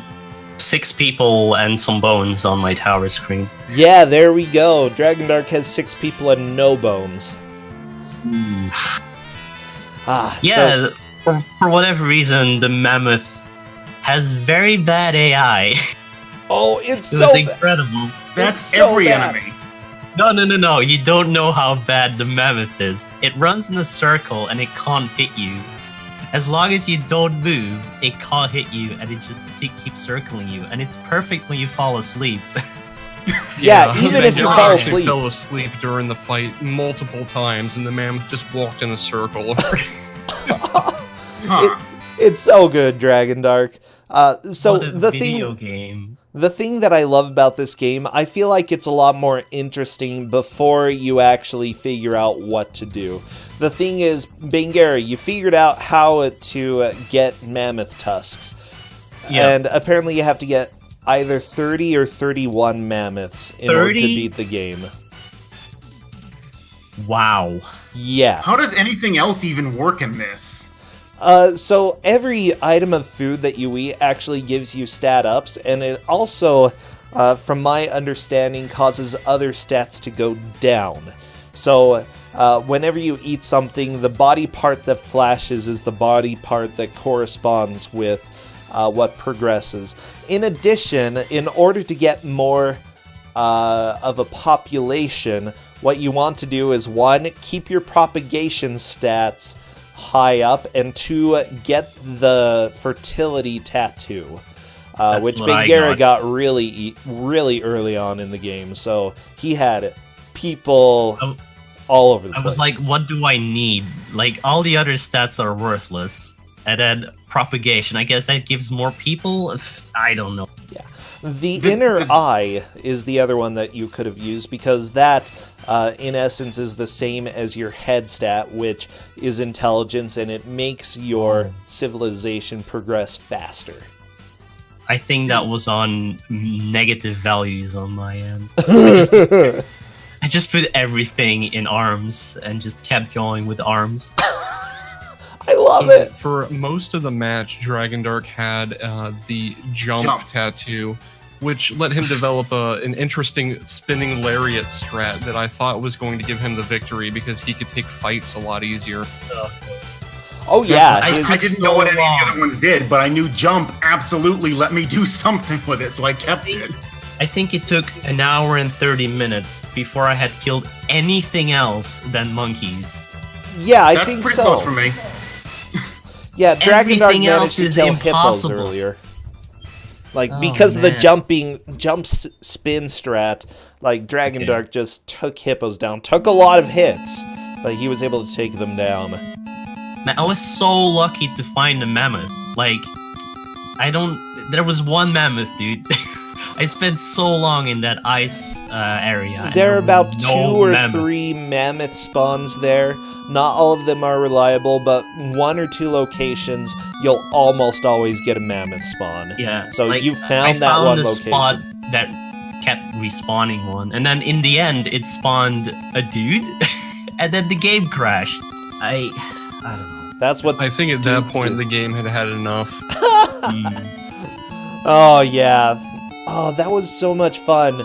6 people and some bones on my tower screen.
Yeah, there we go. Dragondarch has 6 people and no bones.
Yeah, for whatever reason, the mammoth has very bad AI.
Oh, it's
It
so
was incredible.
That's
so
every
bad.
enemy.
No. You don't know how bad the mammoth is. It runs in a circle and it can't hit you. As long as you don't move, it can't hit you, and it just keeps circling you. And it's perfect when you fall asleep.
Yeah, even if you
Bangerra
fall
actually
asleep.
fell asleep during the fight multiple times, and the mammoth just walked in a circle.
Huh.
It's so good, Dragondarch. So
What a
the
video
thing,
game.
the thing that I love about this game, I feel like it's a lot more interesting before you actually figure out what to do. The thing is, Bangerra, you figured out how to get mammoth tusks.
Yeah.
And apparently you have to get either 30 or 31 mammoths in order to
30?
beat the game.
Wow.
Yeah.
How does anything else even work in this?
So every item of food that you eat actually gives you stat ups, and it also, from my understanding, causes other stats to go down. So whenever you eat something, the body part that flashes is the body part that corresponds with what progresses. In addition, in order to get more of a population, what you want to do is 1, keep your propagation stats high up, and 2, get the fertility tattoo, which
what I
Bangerra got really early on in the game. So he had people all over the place.
I was like, what do I need? Like, all the other stats are worthless. And then propagation, I guess that gives more people? I don't know.
The inner eye is the other one that you could have used, because that, in essence, is the same as your head stat, which is intelligence, and it makes your civilization progress faster.
I think that was on negative values on my end. I just put everything in arms and just kept going with arms.
I love it!
For most of the match, Dragondarch had the jump tattoo, which let him develop an interesting spinning lariat strat that I thought was going to give him the victory, because he could take fights a lot easier.
Oh yeah,
I
his-
didn't know what any of the other ones did, but I knew jump absolutely let me do something with it, so I kept it.
I think it took an hour and 30 minutes before I had killed anything else than monkeys.
yeah, I
That's
think
pretty
so.
close for me.
Yeah, Dragondarch
Everything
managed
else
to
is
kill hippos
impossible.
earlier. Like,
Oh,
because of the
man.
jump spin strat, like, Dragondarch just took hippos down. Took a lot of hits, but he was able to take them down.
Man, I was so lucky to find a mammoth. Like, there was one mammoth, dude. I spent so long in that ice area. and
There are about
were
2
no
or
mammoths.
3 mammoth spawns there. Not all of them are reliable, but 1 or 2 locations, you'll almost always get a mammoth spawn.
Yeah.
So
like,
you
I
found that one
a
location.
spot that kept respawning one, and then in the end, it spawned a dude, and then the game crashed. I don't know.
That's what.
I think at that
dudes
point
do.
the game had had enough.
Oh yeah. Oh, that was so much fun.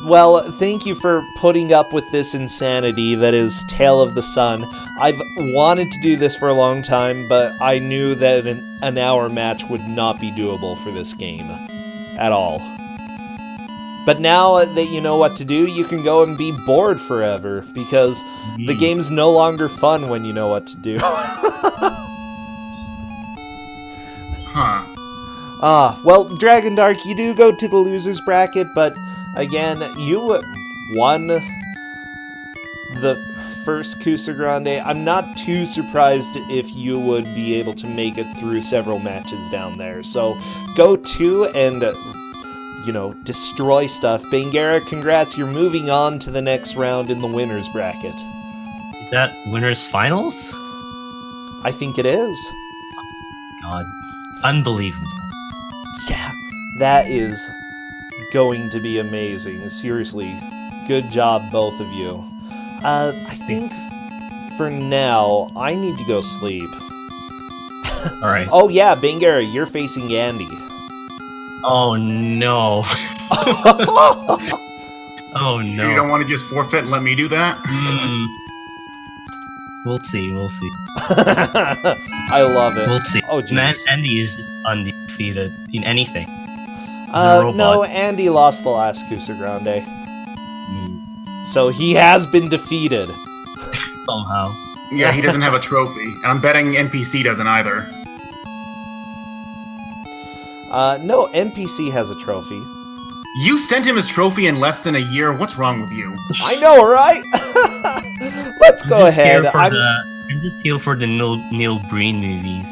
Well, thank you for putting up with this insanity that is Tale of the Sun. I've wanted to do this for a long time, but I knew that an hour match would not be doable for this game. At all. But now that you know what to do, you can go and be bored forever, because the game's no longer fun when you know what to do.
Huh.
Well, Dragondarch, you do go to the loser's bracket, but again, you won the first Kusogrand3. I'm not too surprised if you would be able to make it through several matches down there. So go to and, destroy stuff. Bangerra, congrats, you're moving on to the next round in the winner's bracket.
Is that winners finals?
I think it is.
God, unbelievable.
Yeah, that is going to be amazing. Seriously, good job, both of you. I think for now, I need to go sleep.
All right.
Oh yeah, Bangerra, you're facing Andy.
Oh no. Oh
You
no.
don't want to just forfeit and let me do that?
Hmm. We'll see. We'll see.
I love it.
We'll see.
Oh, jeez.
Man, Andy is just undefeated in anything. He's a robot.
No, Andy lost the last Kusogrand,
Hmm.
so he has been defeated.
Somehow.
Yeah, he doesn't have a trophy. And I'm betting NPC doesn't either.
No, NPC has a trophy.
You sent him his trophy in less than a year. What's wrong with you?
I know, right? Let's go ahead.
I'm just here for the Neil Breen movies.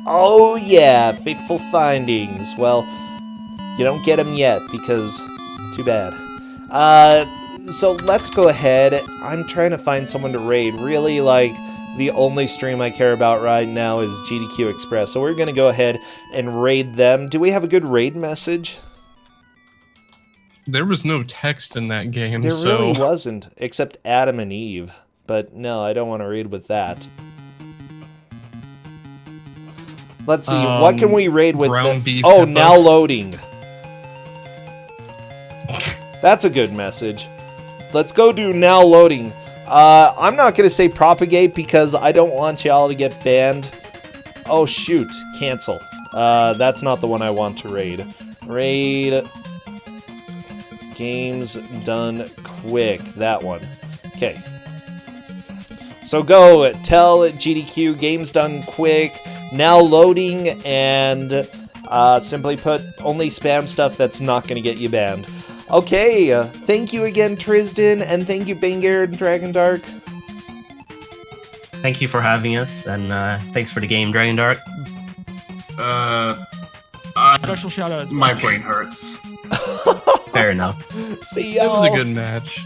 Oh yeah, Fateful Findings. Well, you don't get them yet because too bad. So let's go ahead. I'm trying to find someone to raid. Really, like, the only stream I care about right now is GDQ Express. So we're gonna go ahead and raid them. Do we have a good raid message?
There was no text in that game,
There
so...
really wasn't, except Adam and Eve. But no, I don't want to raid with that. Let's see, what can we raid with?
Ground beef
oh,
pepper.
now loading. That's a good message. Let's go do now loading. I'm not going to say propagate because I don't want y'all to get banned. Oh, shoot. Cancel. That's not the one I want to raid. Raid... Games done quick. That one. Okay. So go tell GDQ games done quick. Now loading, and simply put, only spam stuff that's not going to get you banned. Okay. Thank you again, Tristan, and thank you, bangerra and Dragondarch.
Thank you for having us, and thanks for the game, Dragondarch.
Special shout out.
My brain hurts.
Fair enough.
See
It
y'all.
was a good match.